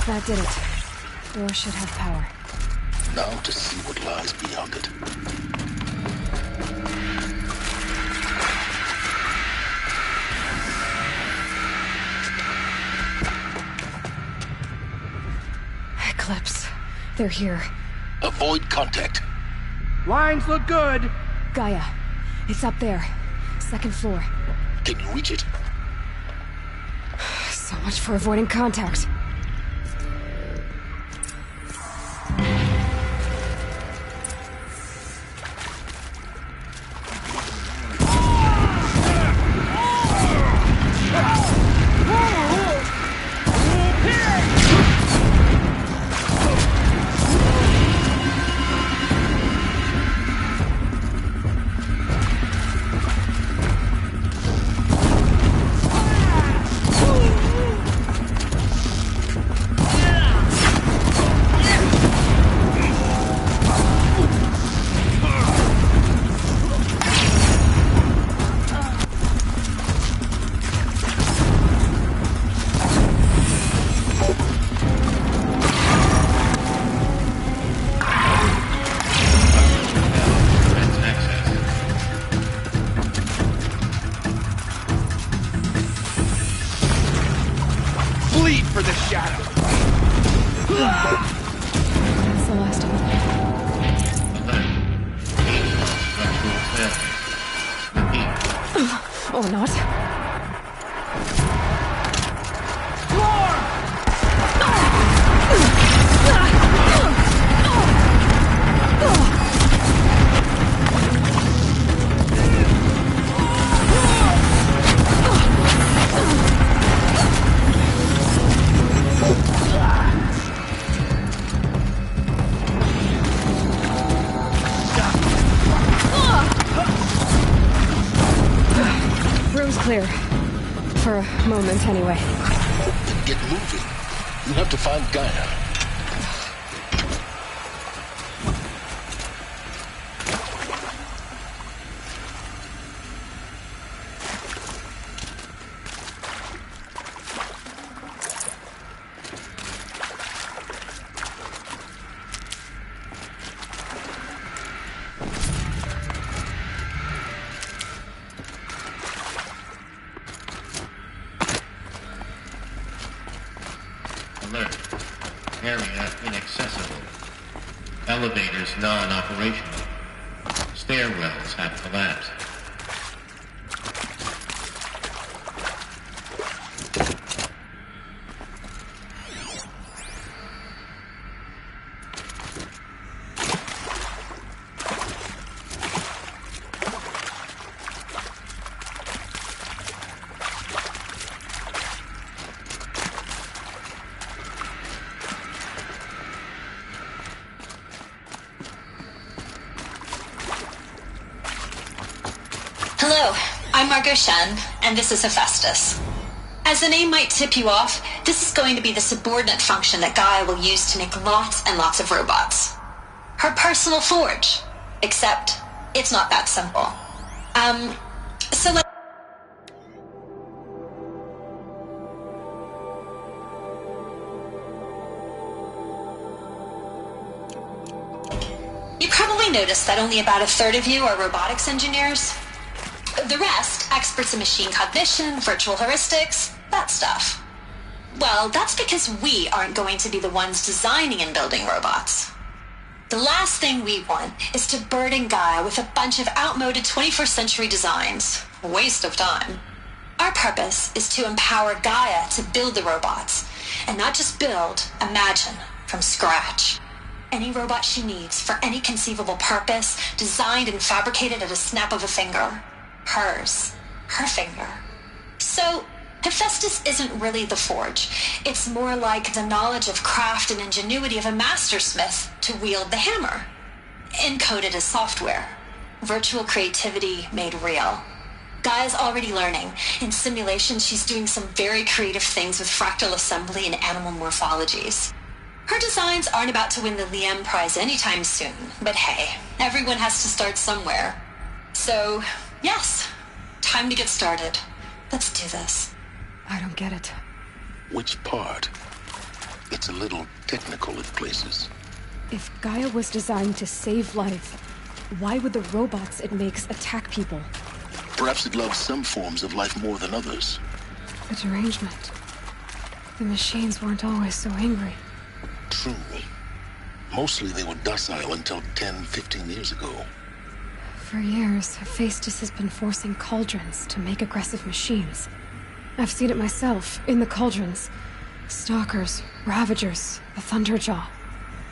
That did it. Door should have power. Now to see what lies beyond it. Eclipse. They're here. Avoid contact. Lines look good. Gaia. It's up there. Second floor. Can you reach it? So much for avoiding contact. or not. Room's clear. For a moment, anyway. Then get moving. You have to find Gaia. Alert. Area inaccessible. Elevators non-operational. Stairwells have collapsed. Hello, I'm Margot Shen, and this is Hephaestus. As the name might tip you off, this is going to be the subordinate function that Gaia will use to make lots and lots of robots. Her personal forge. Except, it's not that simple. So let... You probably noticed that only about a third of you are robotics engineers. The rest, experts in machine cognition, virtual heuristics, that stuff. Well, that's because we aren't going to be the ones designing and building robots. The last thing we want is to burden Gaia with a bunch of outmoded 21st century designs. A waste of time. Our purpose is to empower Gaia to build the robots, and not just build, imagine, from scratch. Any robot she needs for any conceivable purpose, designed and fabricated at a snap of a finger. Hers. Her finger. So, Hephaestus isn't really the forge. It's more like the knowledge of craft and ingenuity of a mastersmith to wield the hammer. Encoded as software. Virtual creativity made real. Gaia's already learning. In simulation, she's doing some very creative things with fractal assembly and animal morphologies. Her designs aren't about to win the Liam Prize anytime soon, but hey, everyone has to start somewhere. So, yes, time to get started. Let's do this. I don't get it. Which part? It's a little technical in places. If Gaia was designed to save life, why would the robots it makes attack people? Perhaps it loves some forms of life more than others. A derangement. The machines weren't always so angry. True. Mostly they were docile until 10, 15 years ago. For years, Hephaestus has been forcing cauldrons to make aggressive machines. I've seen it myself, in the cauldrons. Stalkers, Ravagers, the Thunderjaw.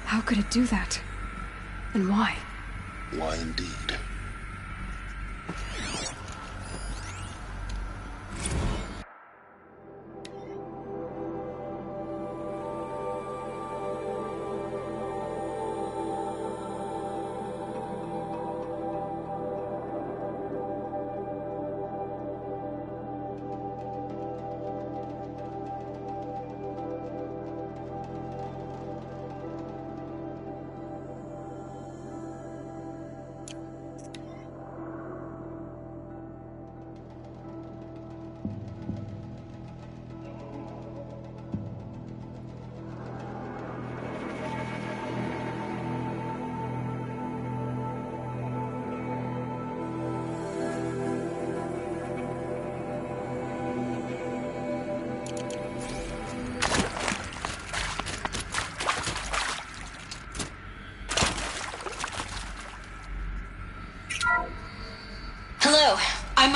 How could it do that? And why? Why indeed?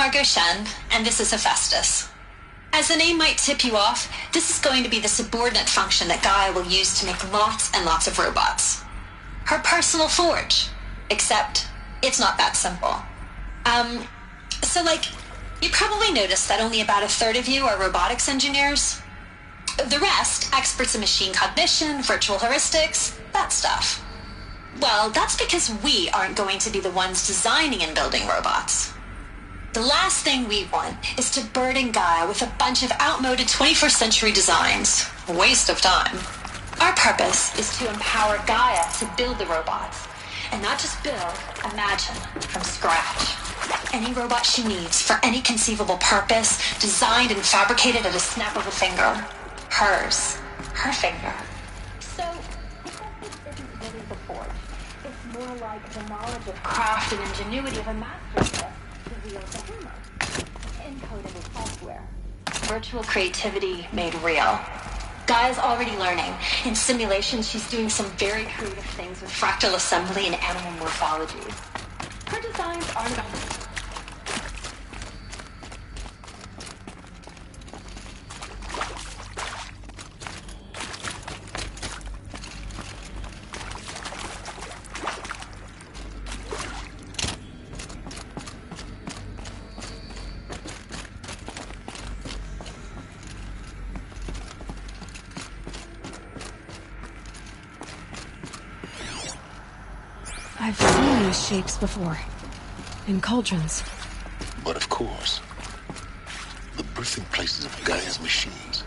Margot Shan, and this is Hephaestus. As the name might tip you off, this is going to be the subordinate function that Gaia will use to make lots and lots of robots. Her personal forge. Except, it's not that simple. So you probably noticed that only about a third of you are robotics engineers. The rest, experts in machine cognition, virtual heuristics, that stuff. Well, that's because we aren't going to be the ones designing and building robots. The last thing we want is to burden Gaia with a bunch of outmoded 21st century designs. A waste of time. Our purpose is to empower Gaia to build the robots. And not just build, imagine, from scratch. Any robot she needs for any conceivable purpose, designed and fabricated at a snap of a finger. Hers. Her finger. So, because this isn't really the forge, it's more like the knowledge of craft and ingenuity of a master to wield the hammer. Encoded in software. Virtual creativity made real. Gaia's already learning. In simulations, she's doing some very creative things with fractal assembly and animal morphology. Her designs aren't about... I've seen these shapes before. In cauldrons. But of course, the birthing places of Gaia's machines.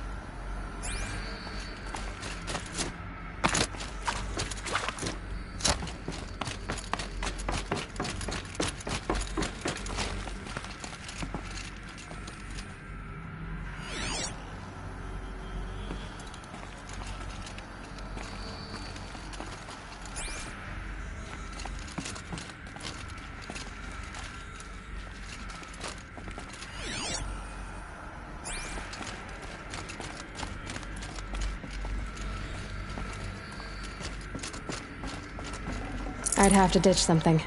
I'd have to ditch something.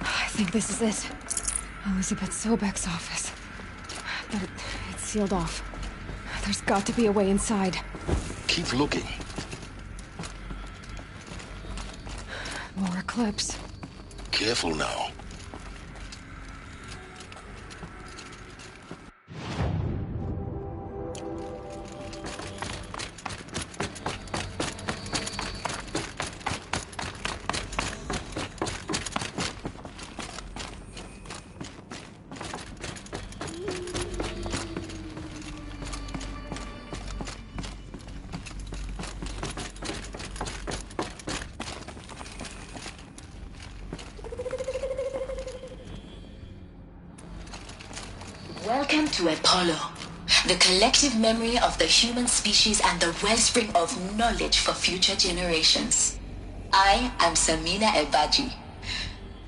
I think this is it. Elizabeth Sobek's office. But it's sealed off. There's got to be a way inside. Keep looking. More eclipse. Careful now. Welcome to Apollo, the collective memory of the human species and the wellspring of knowledge for future generations. I am Samina Ebaji.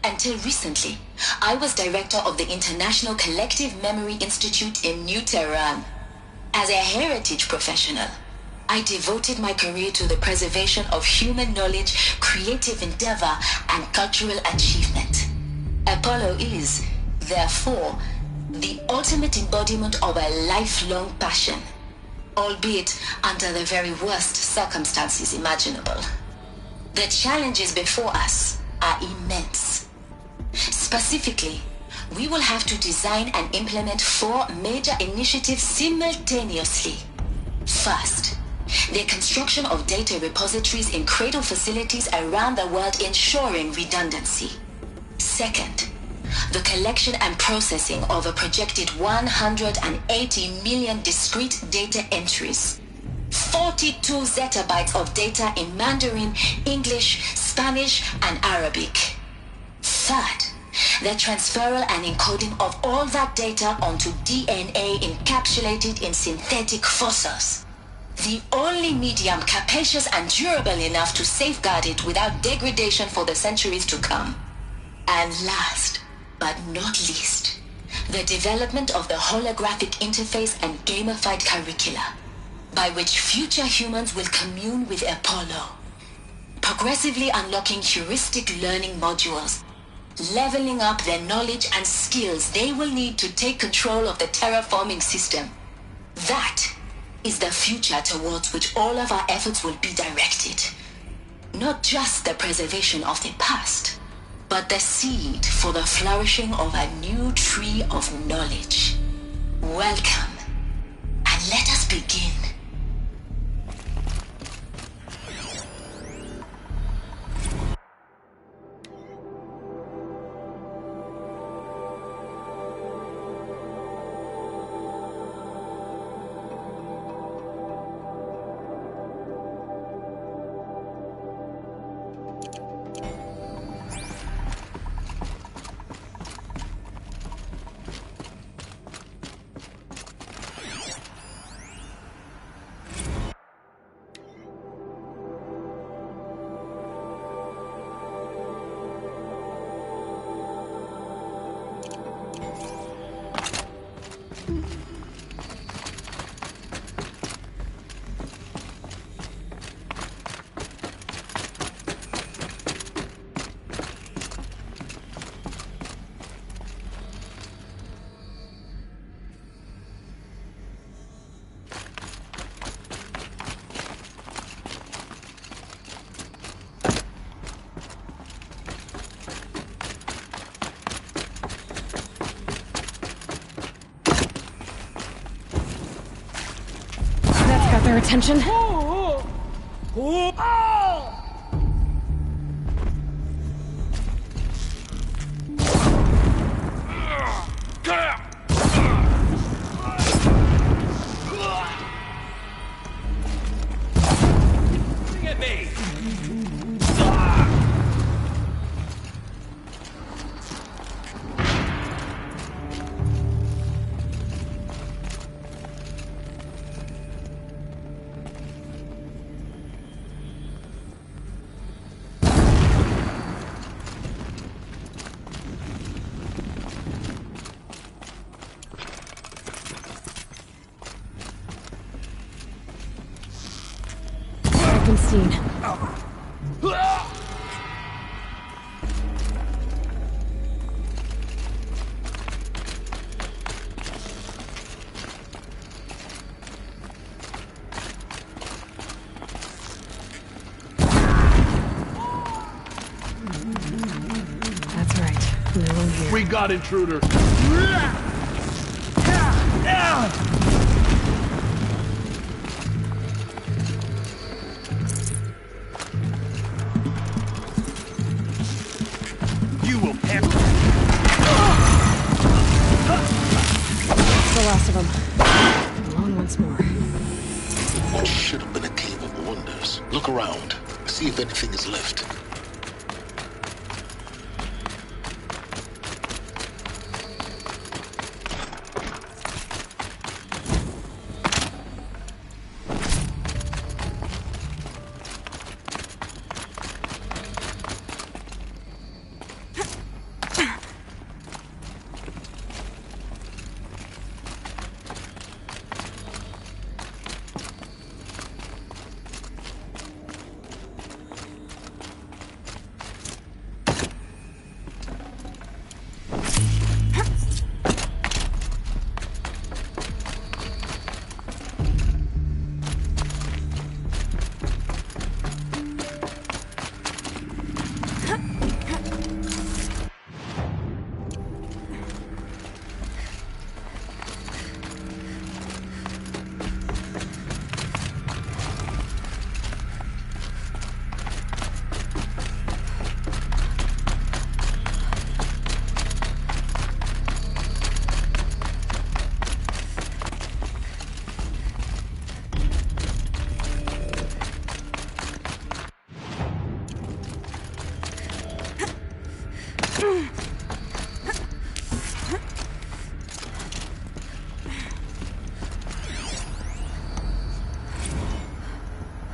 Until recently, I was director of the International Collective Memory Institute in New Tehran. As a heritage professional, I devoted my career to the preservation of human knowledge, creative endeavor, and cultural achievement. Apollo is, therefore, the ultimate embodiment of a lifelong passion, albeit under the very worst circumstances imaginable. The challenges before us are immense. Specifically, we will have to design and implement 4 major initiatives simultaneously. First, the construction of data repositories in cradle facilities around the world ensuring redundancy. Second, the collection and processing of a projected 180 million discrete data entries. 42 zettabytes of data in Mandarin, English, Spanish, and Arabic. Third, the transferal and encoding of all that data onto DNA encapsulated in synthetic fossils. The only medium capacious and durable enough to safeguard it without degradation for the centuries to come. And last, but not least, the development of the holographic interface and gamified curricula, by which future humans will commune with Apollo, progressively unlocking heuristic learning modules leveling up their knowledge and skills they will need to take control of the terraforming system. That is the future towards which all of our efforts will be directed. Not just the preservation of the past, but the seed for the flourishing of a new tree of knowledge. Welcome, and let us begin. Got their attention. Bring at me! Been seen. That's right. No one here. We got intruder. You will have That's the last of them. Alone once more. What should have been a cave of wonders. Look around. See if anything is left.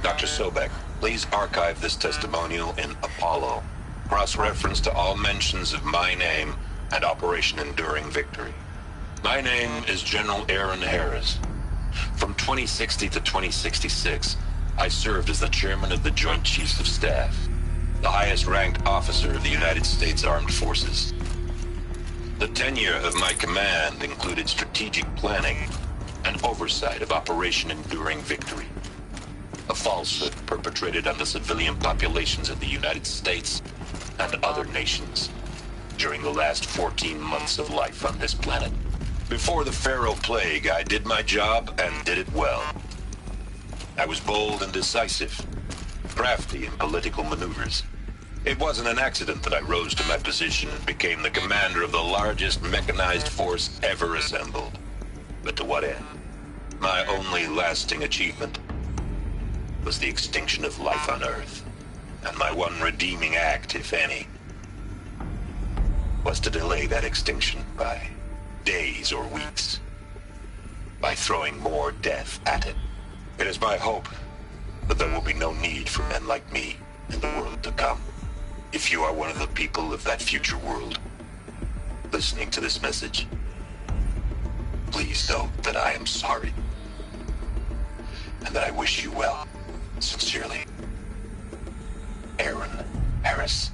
Dr. Sobek, please archive this testimonial in Apollo. Cross-reference to all mentions of my name and Operation Enduring Victory. My name is General Aaron Harris. From 2060 to 2066, I served as the chairman of the Joint Chiefs of Staff. the highest-ranked officer of the United States Armed Forces. The tenure of my command included strategic planning and oversight of Operation Enduring Victory, a falsehood perpetrated on the civilian populations of the United States and other nations during the last 14 months of life on this planet. Before the Pharaoh Plague, I did my job and did it well. I was bold and decisive, crafty in political maneuvers. It wasn't an accident that I rose to my position and became the commander of the largest mechanized force ever assembled. But to what end? My only lasting achievement was the extinction of life on Earth. And my one redeeming act, if any, was to delay that extinction by days or weeks, by throwing more death at it. It is my hope that there will be no need for men like me in the world to come. If you are one of the people of that future world listening to this message, please know that I am sorry and that I wish you well. Sincerely, Aaron Harris.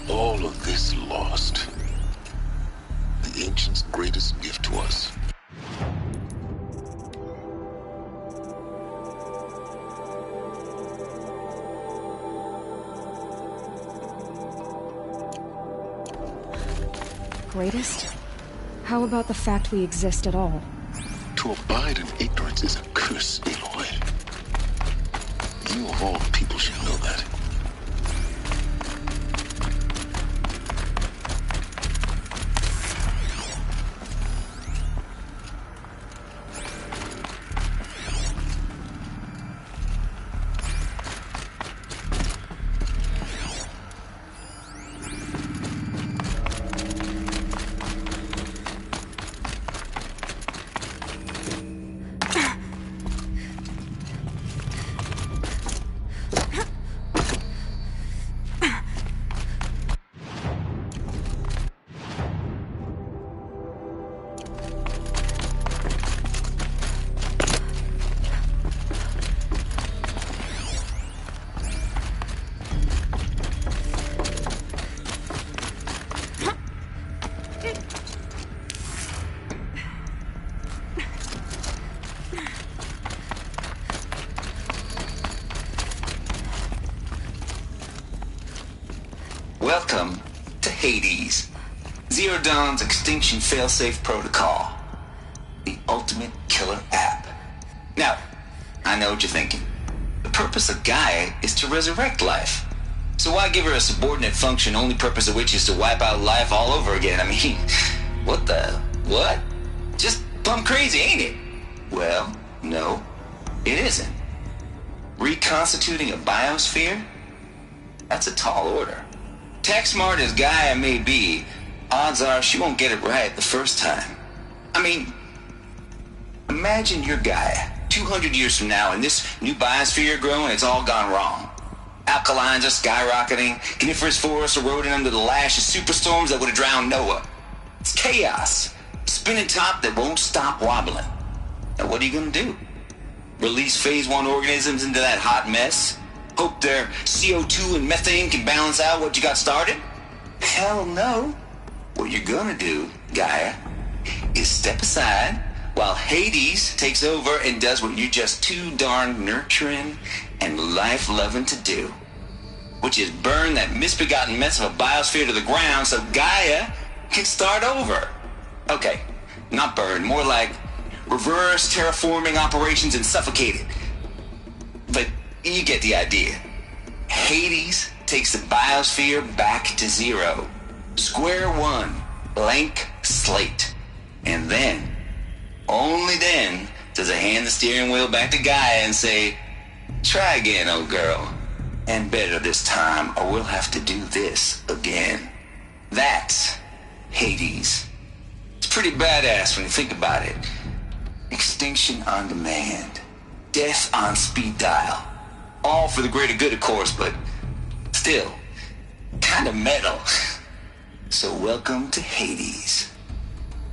All of this lost. The Ancients' greatest gift to us. Greatest? How about the fact we exist at all? To abide in ignorance is a curse, Aloy. You of all people should know that. Welcome to Hades, Zero Dawn's extinction failsafe protocol, the ultimate killer app. Now, I know what you're thinking. The purpose of Gaia is to resurrect life. So why give her a subordinate function, only purpose of which is to wipe out life all over again? I mean, what? Just plumb crazy, ain't it? Well, no, it isn't. Reconstituting a biosphere? That's a tall order. Tech smart as Gaia may be, odds are she won't get it right the first time. I mean, imagine you're Gaia, 200 years from now, and this new biosphere you're growing, it's all gone wrong. Alkalines are skyrocketing, coniferous forests eroding under the lash of superstorms that would have drowned Noah. It's chaos, spinning top that won't stop wobbling. Now what are you gonna do? Release phase 1 organisms into that hot mess? Hope their CO2 and methane can balance out what you got started? Hell no. What you're gonna do, Gaia, is step aside while Hades takes over and does what you're just too darn nurturing and life-loving to do, which is burn that misbegotten mess of a biosphere to the ground so Gaia can start over. Okay, not burn, more like reverse terraforming operations and suffocate it. But you get the idea. Hades takes the biosphere back to zero. Square one, blank slate. And then, only then, does it hand the steering wheel back to Gaia and say, try again, old girl. And better this time, or we'll have to do this again. That's Hades. It's pretty badass when you think about it. Extinction on demand. Death on speed dial. All for the greater good, of course, but still, kind of metal. So welcome to Hades.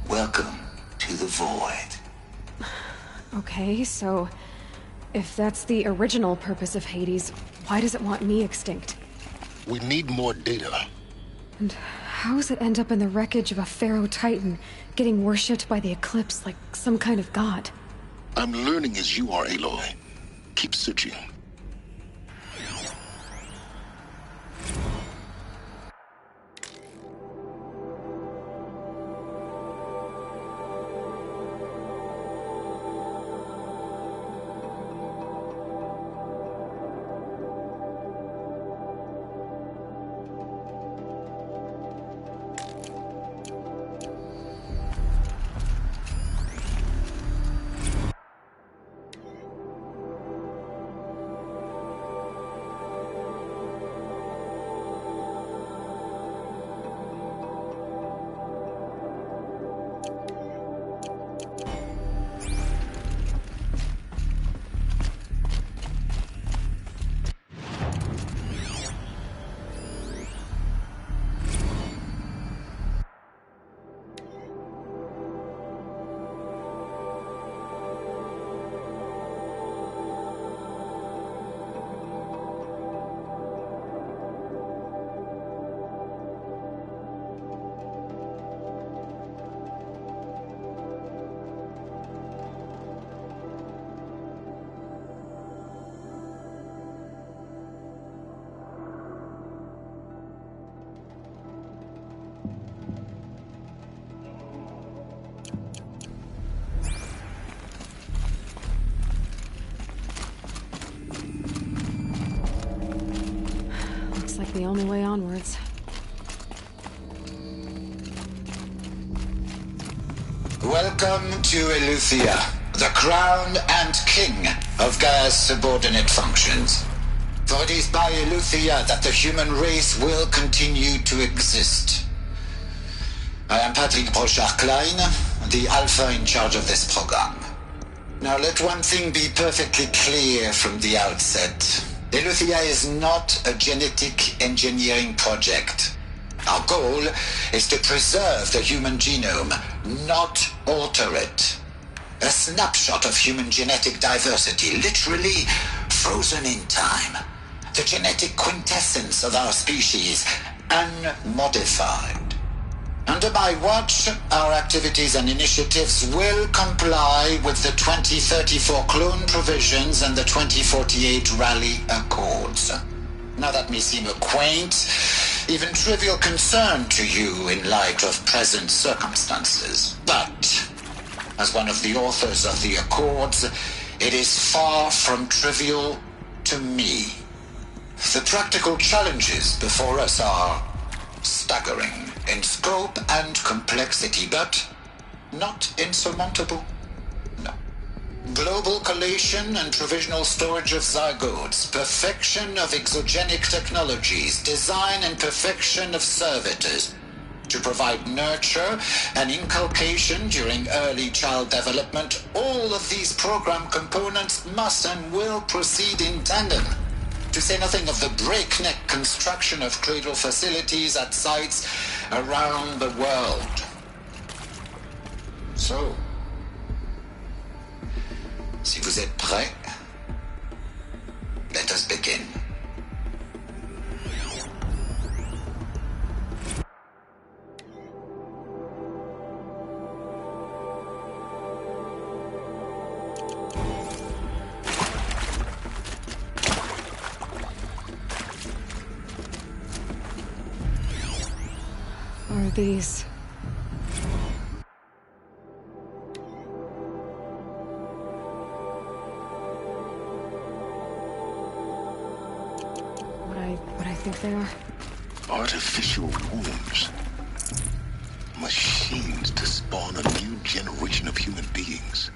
Welcome to the void. Okay, so if that's the original purpose of Hades, why does it want me extinct? We need more data. And how does it end up in the wreckage of a Pharaoh Titan, getting worshipped by the Eclipse like some kind of god? I'm learning as you are, Aloy. Keep searching. The only way onwards. Welcome to Eleuthia, the crown and king of Gaia's subordinate functions. For it is by Eleuthia that the human race will continue to exist. I am Patrick Brochard-Klein, the Alpha in charge of this program. Now let one thing be perfectly clear from the outset. Eleuthia is not a genetic engineering project. Our goal is to preserve the human genome, not alter it. A snapshot of human genetic diversity, literally frozen in time. The genetic quintessence of our species, unmodified. Under my watch, our activities and initiatives will comply with the 2034 clone provisions and the 2048 Rally Accords. Now that may seem a quaint, even trivial concern to you in light of present circumstances. But, as one of the authors of the Accords, it is far from trivial to me. The practical challenges before us are staggering in scope and complexity, but not insurmountable. No. Global collation and provisional storage of zygotes, perfection of exogenic technologies, design and perfection of servitors to provide nurture and inculcation during early child development. All of these program components must and will proceed in tandem. To say nothing of the breakneck construction of cradle facilities at sites around the world. So, si vous êtes prêts, let us begin. these? What I think they are? Artificial wombs. Machines to spawn a new generation of human beings.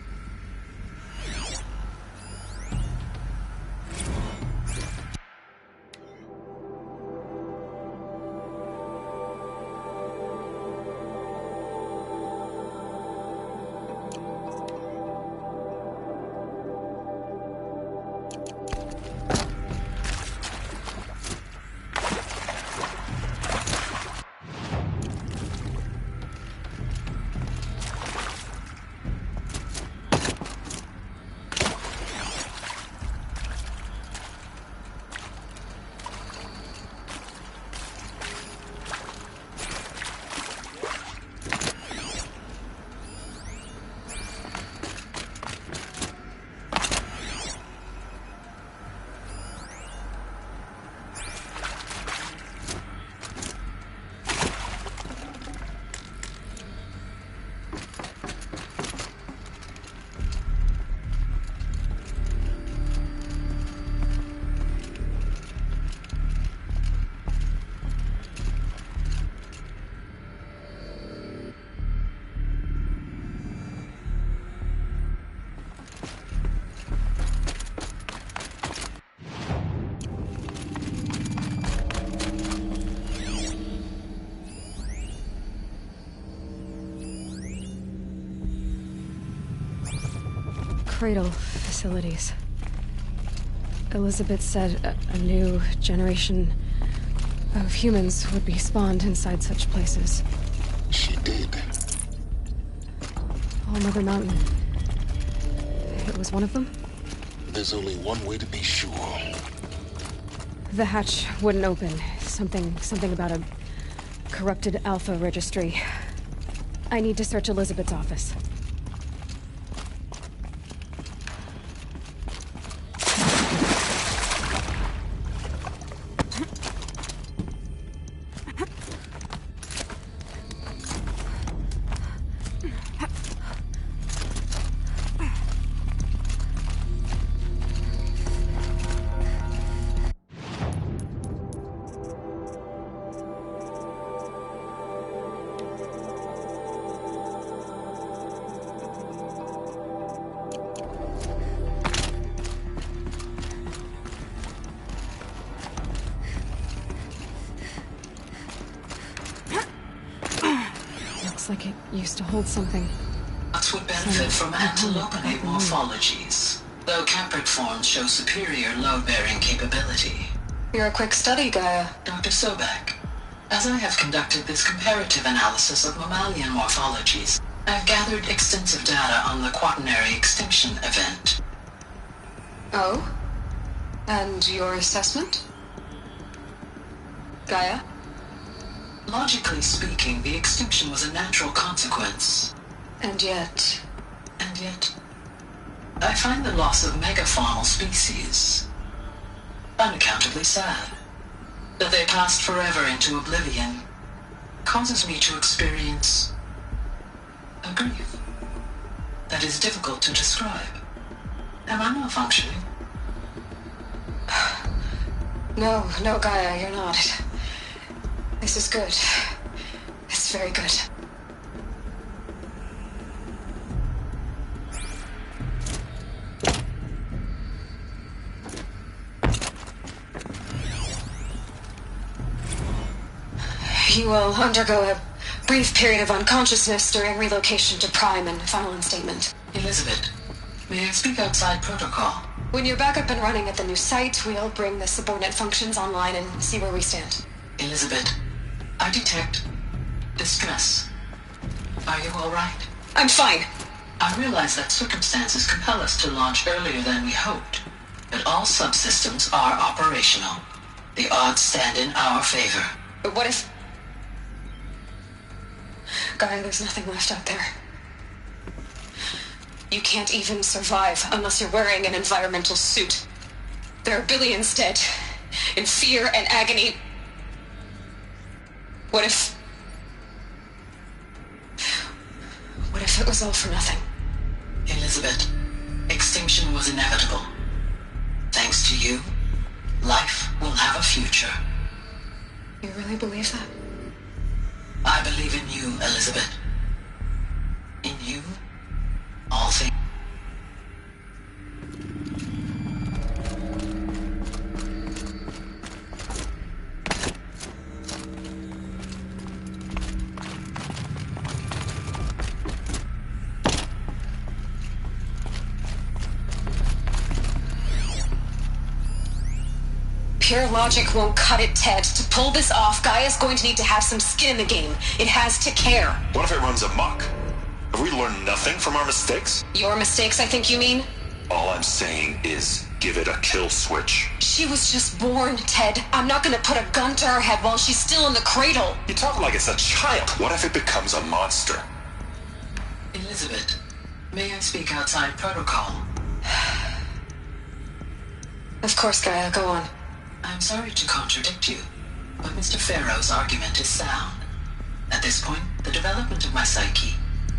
Cradle facilities. Elizabeth said a new generation of humans would be spawned inside such places. She did. All Mother Mountain. It was one of them? There's only one way to be sure. The hatch wouldn't open. Something about a corrupted Alpha registry. I need to search Elizabeth's office. Like it used to hold something. Nuts would benefit from antilopinate morphologies, though caprid forms show superior load-bearing capability. You're a quick study, Gaia. Dr. Sobek, as I have conducted this comparative analysis of mammalian morphologies, I've gathered extensive data on the quaternary extinction event. Oh? And your assessment? Gaia? Logically speaking, the extinction was a natural consequence. And yet, I find the loss of megafaunal species unaccountably sad. That they passed forever into oblivion causes me to experience a grief that is difficult to describe. Am I malfunctioning? No, Gaia, you're not. This is good. It's very good. You will undergo a brief period of unconsciousness during relocation to Prime and final instatement. Elizabeth, may I speak outside protocol? When you're back up and running at the new site, we'll bring the subordinate functions online and see where we stand. Elizabeth, I detect distress. Are you all right? I'm fine. I realize that circumstances compel us to launch earlier than we hoped, but all subsystems are operational. The odds stand in our favor. But what if... Gaia, there's nothing left out there. You can't even survive unless you're wearing an environmental suit. There are billions dead, in fear and agony. What if if it was all for nothing? Elizabeth, extinction was inevitable. Thanks to you, life will have a future. You really believe that? I believe in you, Elizabeth. In you, all things. Pure logic won't cut it, Ted. To pull this off, Gaia's going to need to have some skin in the game. It has to care. What if it runs amok? Have we learned nothing from our mistakes? Your mistakes, I think you mean? All I'm saying is, give it a kill switch. She was just born, Ted. I'm not gonna put a gun to her head while she's still in the cradle. You talk like it's a child. What if it becomes a monster? Elizabeth, may I speak outside protocol? Of course, Gaia, go on. I'm sorry to contradict you, but Mr. Farrow's argument is sound. At this point, the development of my psyche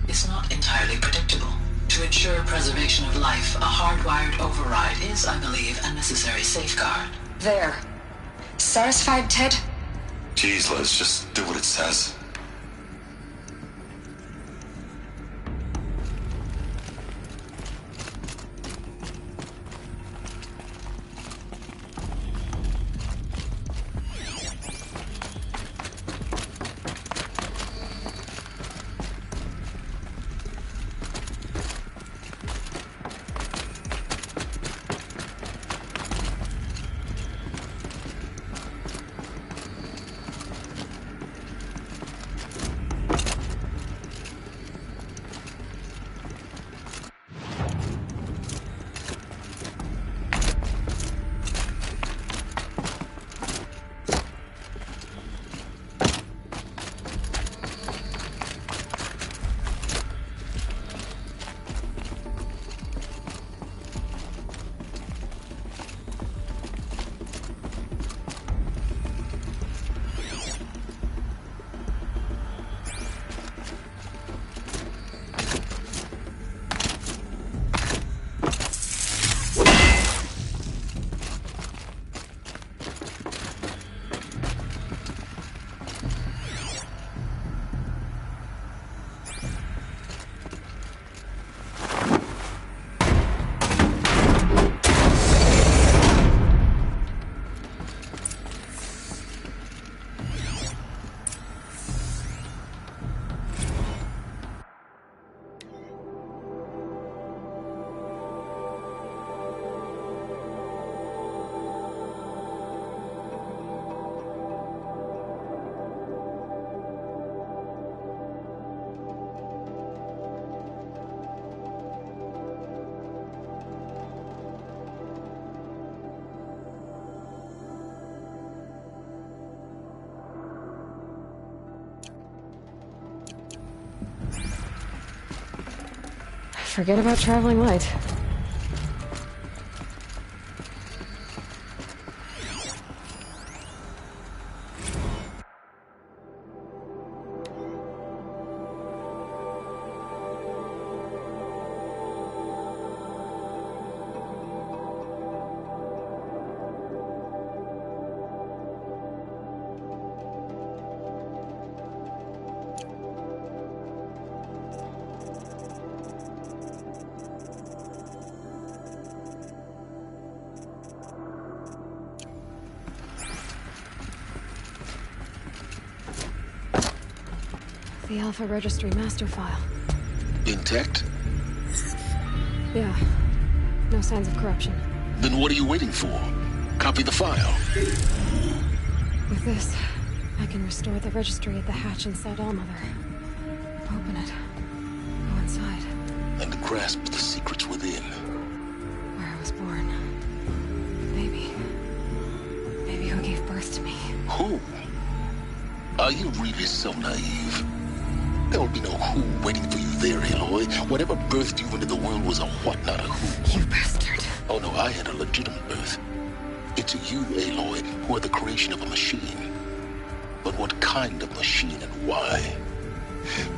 is not entirely predictable. To ensure preservation of life, a hardwired override is, I believe, a necessary safeguard. There. Satisfied, Ted? Jeez, Liz, just do what it says. Forget about traveling light. The Alpha Registry master file. Intact? Yeah. No signs of corruption. Then what are you waiting for? Copy the file. With this, I can restore the registry at the hatch inside Allmother. Open it. Go inside. And grasp the secrets within. Where I was born. Maybe who gave birth to me. Who? Are you really so naive? There will be no who waiting for you there, Aloy. Whatever birthed you into the world was a what, not a who. You bastard. Oh no, I had a legitimate birth. It's you, Aloy, who are the creation of a machine. But what kind of machine and why?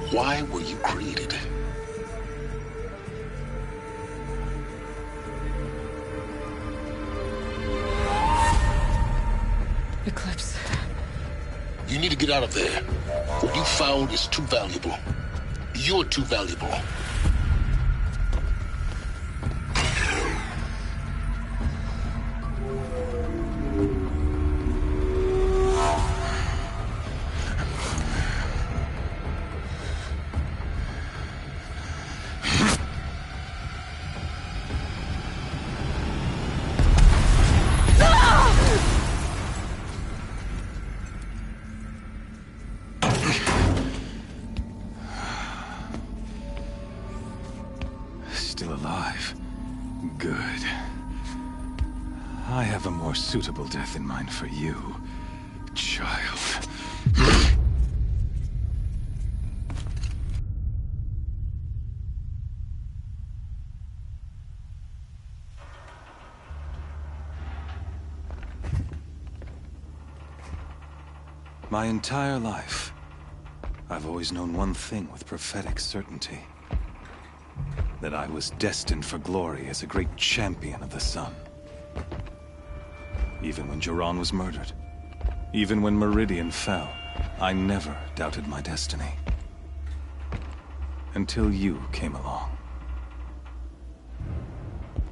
Why were you created? Eclipse. You need to get out of there. What you found is too valuable. You're too valuable. Still alive. Good. I have a more suitable death in mind for you, child. My entire life, I've always known one thing with prophetic certainty. That I was destined for glory as a great champion of the sun. Even when Jiran was murdered, even when Meridian fell, I never doubted my destiny. Until you came along.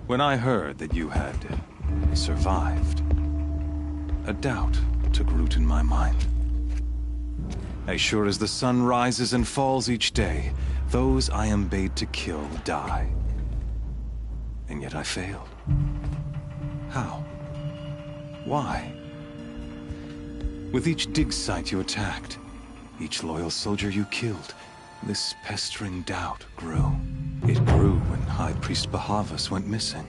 When I heard that you had survived, a doubt took root in my mind. As sure as the sun rises and falls each day, those I am bade to kill die. And yet I failed. How? Why? With each dig site you attacked, each loyal soldier you killed, this pestering doubt grew. It grew when High Priest Bahavas went missing.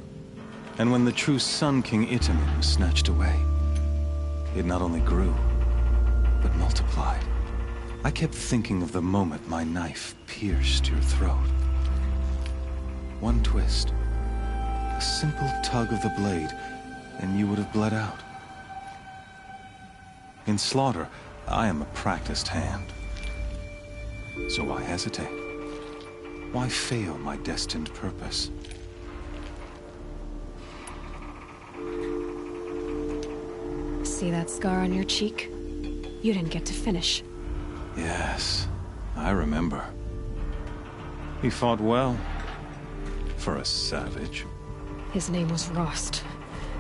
And when the true Sun King Itamen was snatched away. It not only grew, but multiplied. I kept thinking of the moment my knife pierced your throat. One twist, a simple tug of the blade, and you would have bled out. In slaughter, I am a practiced hand. So why hesitate? Why fail my destined purpose? See that scar on your cheek? You didn't get to finish. Yes, I remember. He fought well. For a savage. His name was Rost,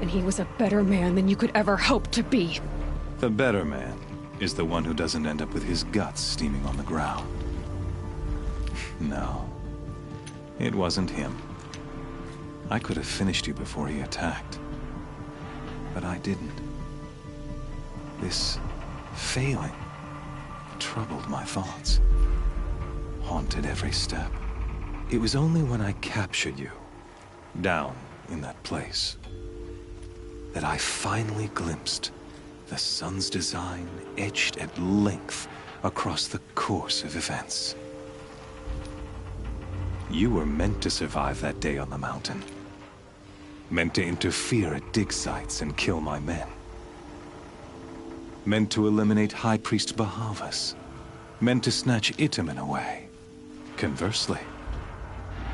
and he was a better man than you could ever hope to be. The better man is the one who doesn't end up with his guts steaming on the ground. No, it wasn't him. I could have finished you before he attacked. But I didn't. This failing troubled my thoughts, haunted every step. It was only when I captured you, down in that place, that I finally glimpsed the sun's design etched at length across the course of events. You were meant to survive that day on the mountain. Meant to interfere at dig sites and kill my men. Meant to eliminate High Priest Bahavas. Meant to snatch Itamen away. Conversely,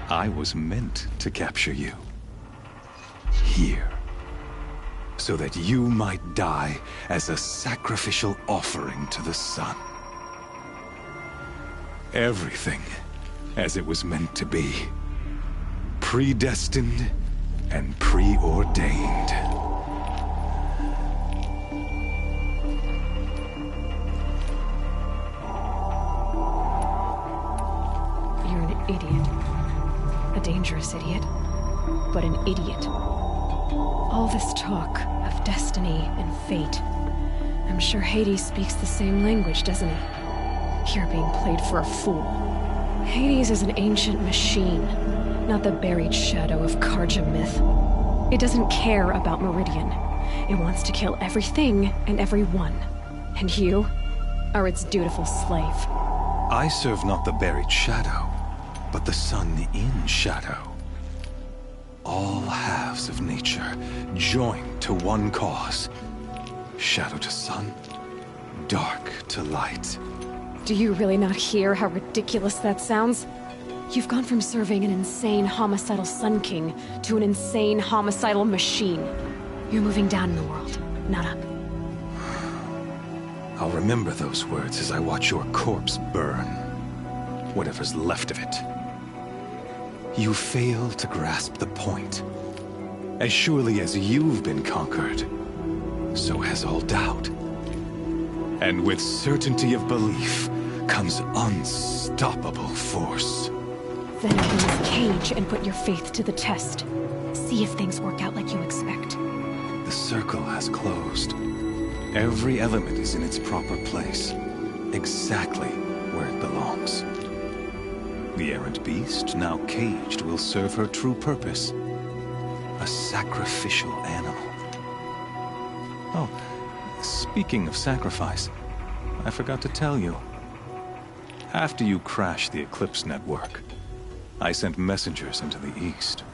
I was meant to capture you. Here. So that you might die as a sacrificial offering to the sun. Everything as it was meant to be. Predestined and preordained. You're an idiot. A dangerous idiot, but an idiot. All this talk of destiny and fate. I'm sure Hades speaks the same language, doesn't he? You're being played for a fool. Hades is an ancient machine, not the buried shadow of Karja myth. It doesn't care about Meridian. It wants to kill everything and everyone. And you are its dutiful slave. I serve not the buried shadow, but the sun in shadow. All halves of nature joined to one cause. Shadow to sun, dark to light. Do you really not hear how ridiculous that sounds? You've gone from serving an insane homicidal Sun King to an insane homicidal machine. You're moving down in the world, not up. I'll remember those words as I watch your corpse burn. Whatever's left of it. You fail to grasp the point. As surely as you've been conquered, so has all doubt. And with certainty of belief comes unstoppable force. Then open this cage and put your faith to the test. See if things work out like you expect. The circle has closed. Every element is in its proper place, exactly where it belongs. The errant beast, now caged, will serve her true purpose. A sacrificial animal. Oh, speaking of sacrifice, I forgot to tell you. After you crashed the Eclipse network, I sent messengers into the east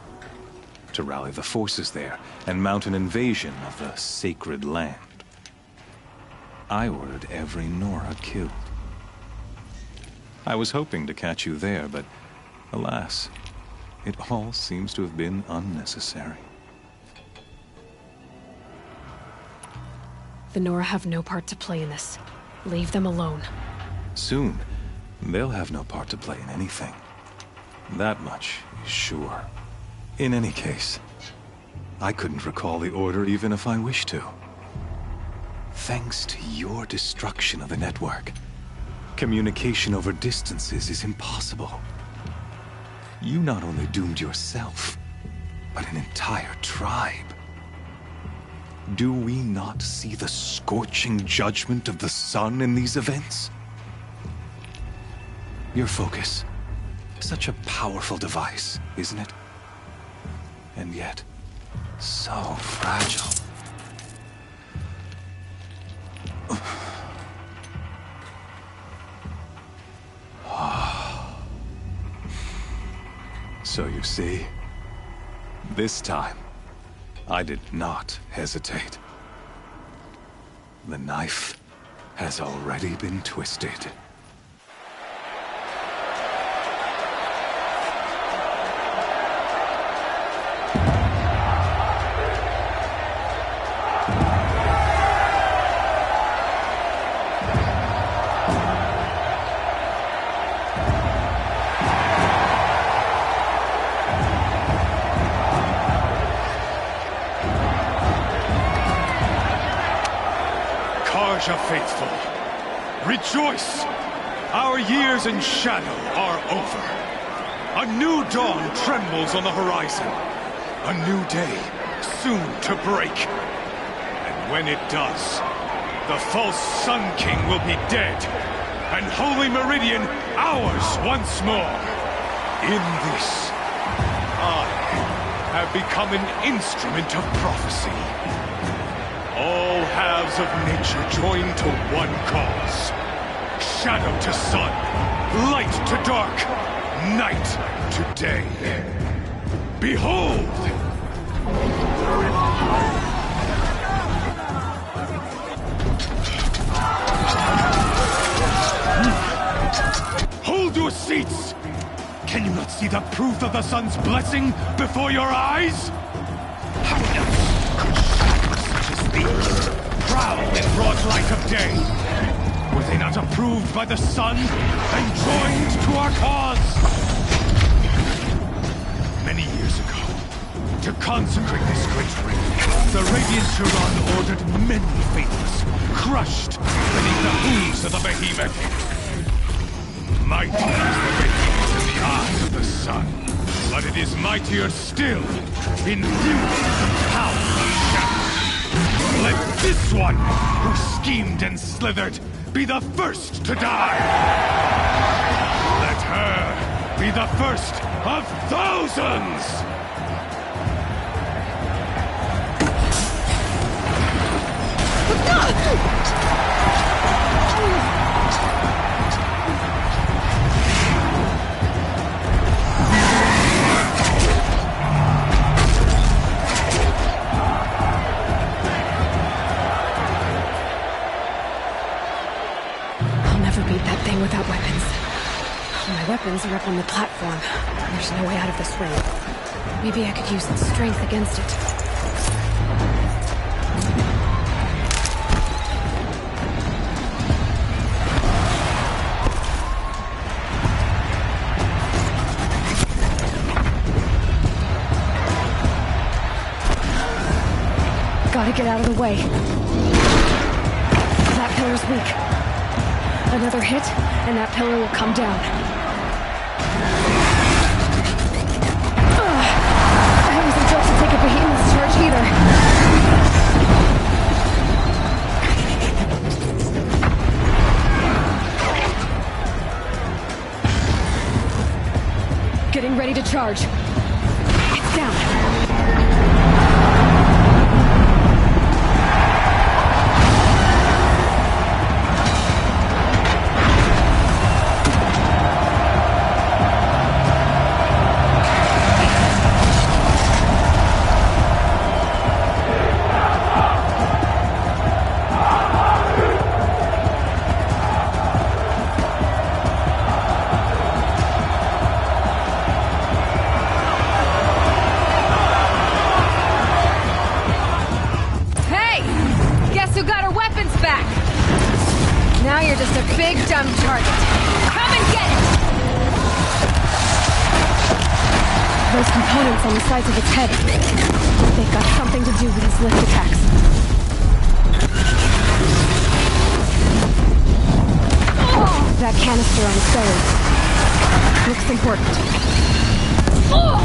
to rally the forces there and mount an invasion of the sacred land. I ordered every Nora killed. I was hoping to catch you there, but alas, it all seems to have been unnecessary. The Nora have no part to play in this. Leave them alone. Soon, they'll have no part to play in anything. That much is sure. In any case, I couldn't recall the order even if I wished to. Thanks to your destruction of the network, communication over distances is impossible. You not only doomed yourself, but an entire tribe. Do we not see the scorching judgment of the sun in these events? Your focus, such a powerful device, isn't it? And yet, so fragile. So you see, this time, I did not hesitate. The knife has already been twisted. Faithful, rejoice! Our years in shadow are over. A new dawn trembles on the horizon. A new day soon to break. And when it does, the false Sun King will be dead, and Holy Meridian ours once more. In this, I have become an instrument of prophecy. All halves of nature join to one cause. Shadow to sun, light to dark, night to day. Behold! Hold your seats! Can you not see the proof of the sun's blessing before your eyes? How else could shadows such as these prowl in broad light of day? Were they not approved by the sun and joined to our cause? Many years ago, to consecrate this great ring, the Radiant Turan ordered many faithless, crushed beneath the hooves of the behemoth. Mighty is the behemoth in the eyes of the sun, but it is mightier still in view of the power of shadow. Let this one, who schemed and slithered, be the first to die! Let her be the first of thousands! Without weapons. My weapons are up on the platform. There's no way out of this ring. Maybe I could use its strength against it. Gotta get out of the way. That pillar's weak. Another hit, and that pillar will come down. I wasn't built to take a behemoth's charge either. Getting ready to charge. It's down. Dumb target. Come and get it! Those components on the sides of its head. They've got something to do with these lift attacks. Oh, that canister on its belly. Looks important. Oh!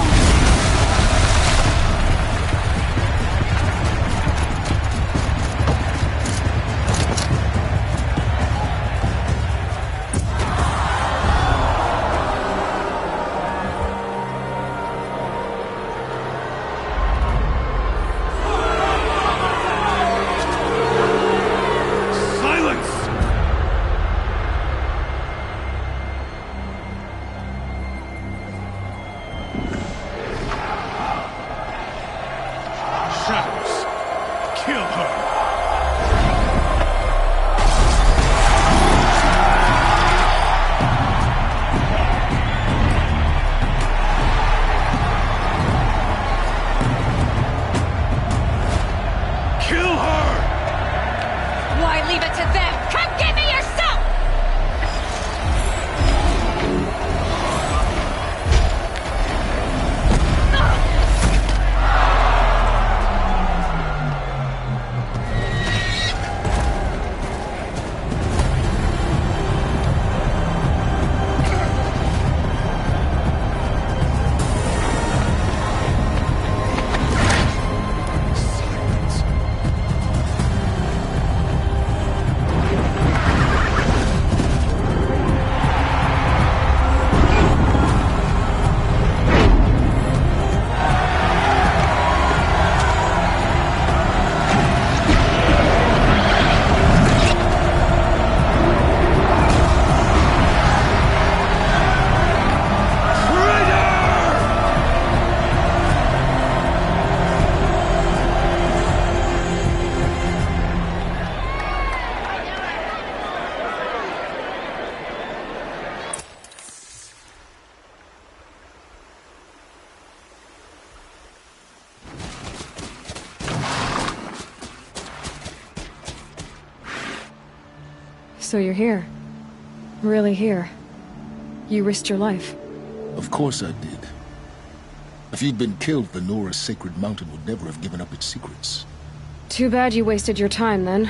So you're here. Really here. You risked your life. Of course I did. If you'd been killed, the Nora's sacred mountain would never have given up its secrets. Too bad you wasted your time, then.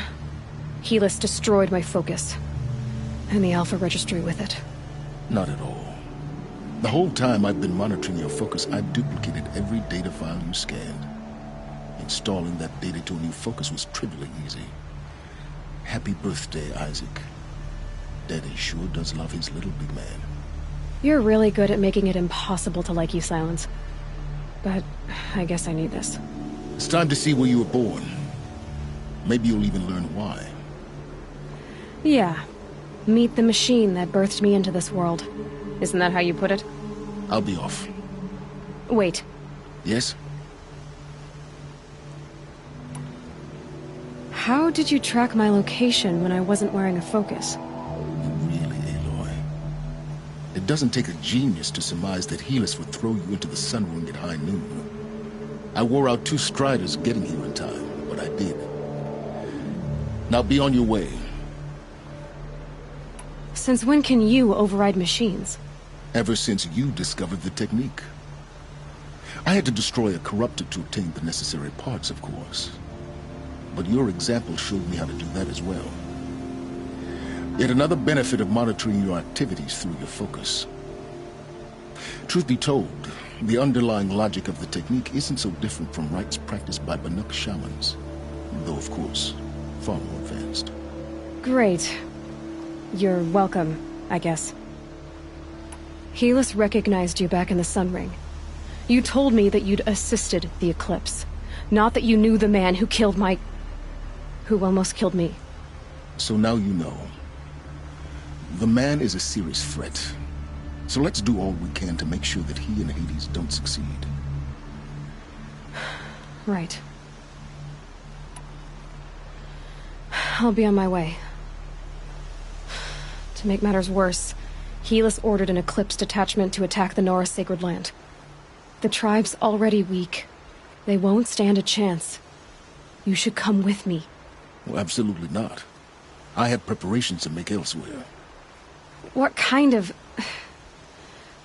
Helis destroyed my focus. And the Alpha Registry with it. Not at all. The whole time I've been monitoring your focus, I've duplicated every data file you scanned. Installing that data to a new focus was trivially easy. Happy birthday, Isaac. Daddy sure does love his little big man. You're really good at making it impossible to like you, Silence. But I guess I need this. It's time to see where you were born. Maybe you'll even learn why. Yeah. Meet the machine that birthed me into this world. Isn't that how you put it? I'll be off. Wait. Yes? How did you track my location when I wasn't wearing a focus? Really, Aloy? It doesn't take a genius to surmise that Helis would throw you into the sun ring at high noon. I wore out 2 striders getting here in time, but I did. Now be on your way. Since when can you override machines? Ever since you discovered the technique. I had to destroy a corruptor to obtain the necessary parts, of course. but your example showed me how to do that as well. Yet another benefit of monitoring your activities through your focus. Truth be told, the underlying logic of the technique isn't so different from rites practiced by Banuk shamans, though of course, far more advanced. Great. You're welcome, I guess. Helis recognized you back in the Sun Ring. You told me that you'd assisted the Eclipse, not that you knew the man who killed who almost killed me. So now you know. The man is a serious threat. So let's do all we can to make sure that he and Hades don't succeed. Right. I'll be on my way. To make matters worse, Helis ordered an Eclipse detachment to attack the Nora Sacred Land. The tribe's already weak. They won't stand a chance. You should come with me. Well, absolutely not. I have preparations to make elsewhere. What kind of...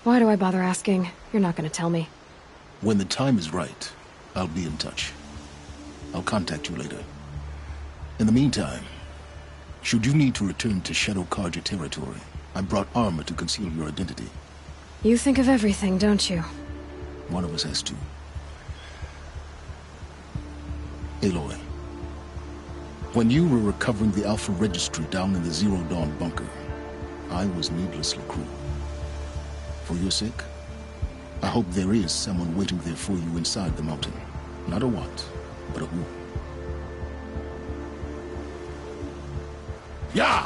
Why do I bother asking? You're not gonna tell me. When the time is right, I'll be in touch. I'll contact you later. In the meantime, should you need to return to Shadow Karja territory, I brought armor to conceal your identity. You think of everything, don't you? One of us has to. Aloy, when you were recovering the Alpha Registry down in the Zero Dawn bunker, I was needlessly cruel. For your sake, I hope there is someone waiting there for you inside the mountain. Not a what, but a who. Yeah!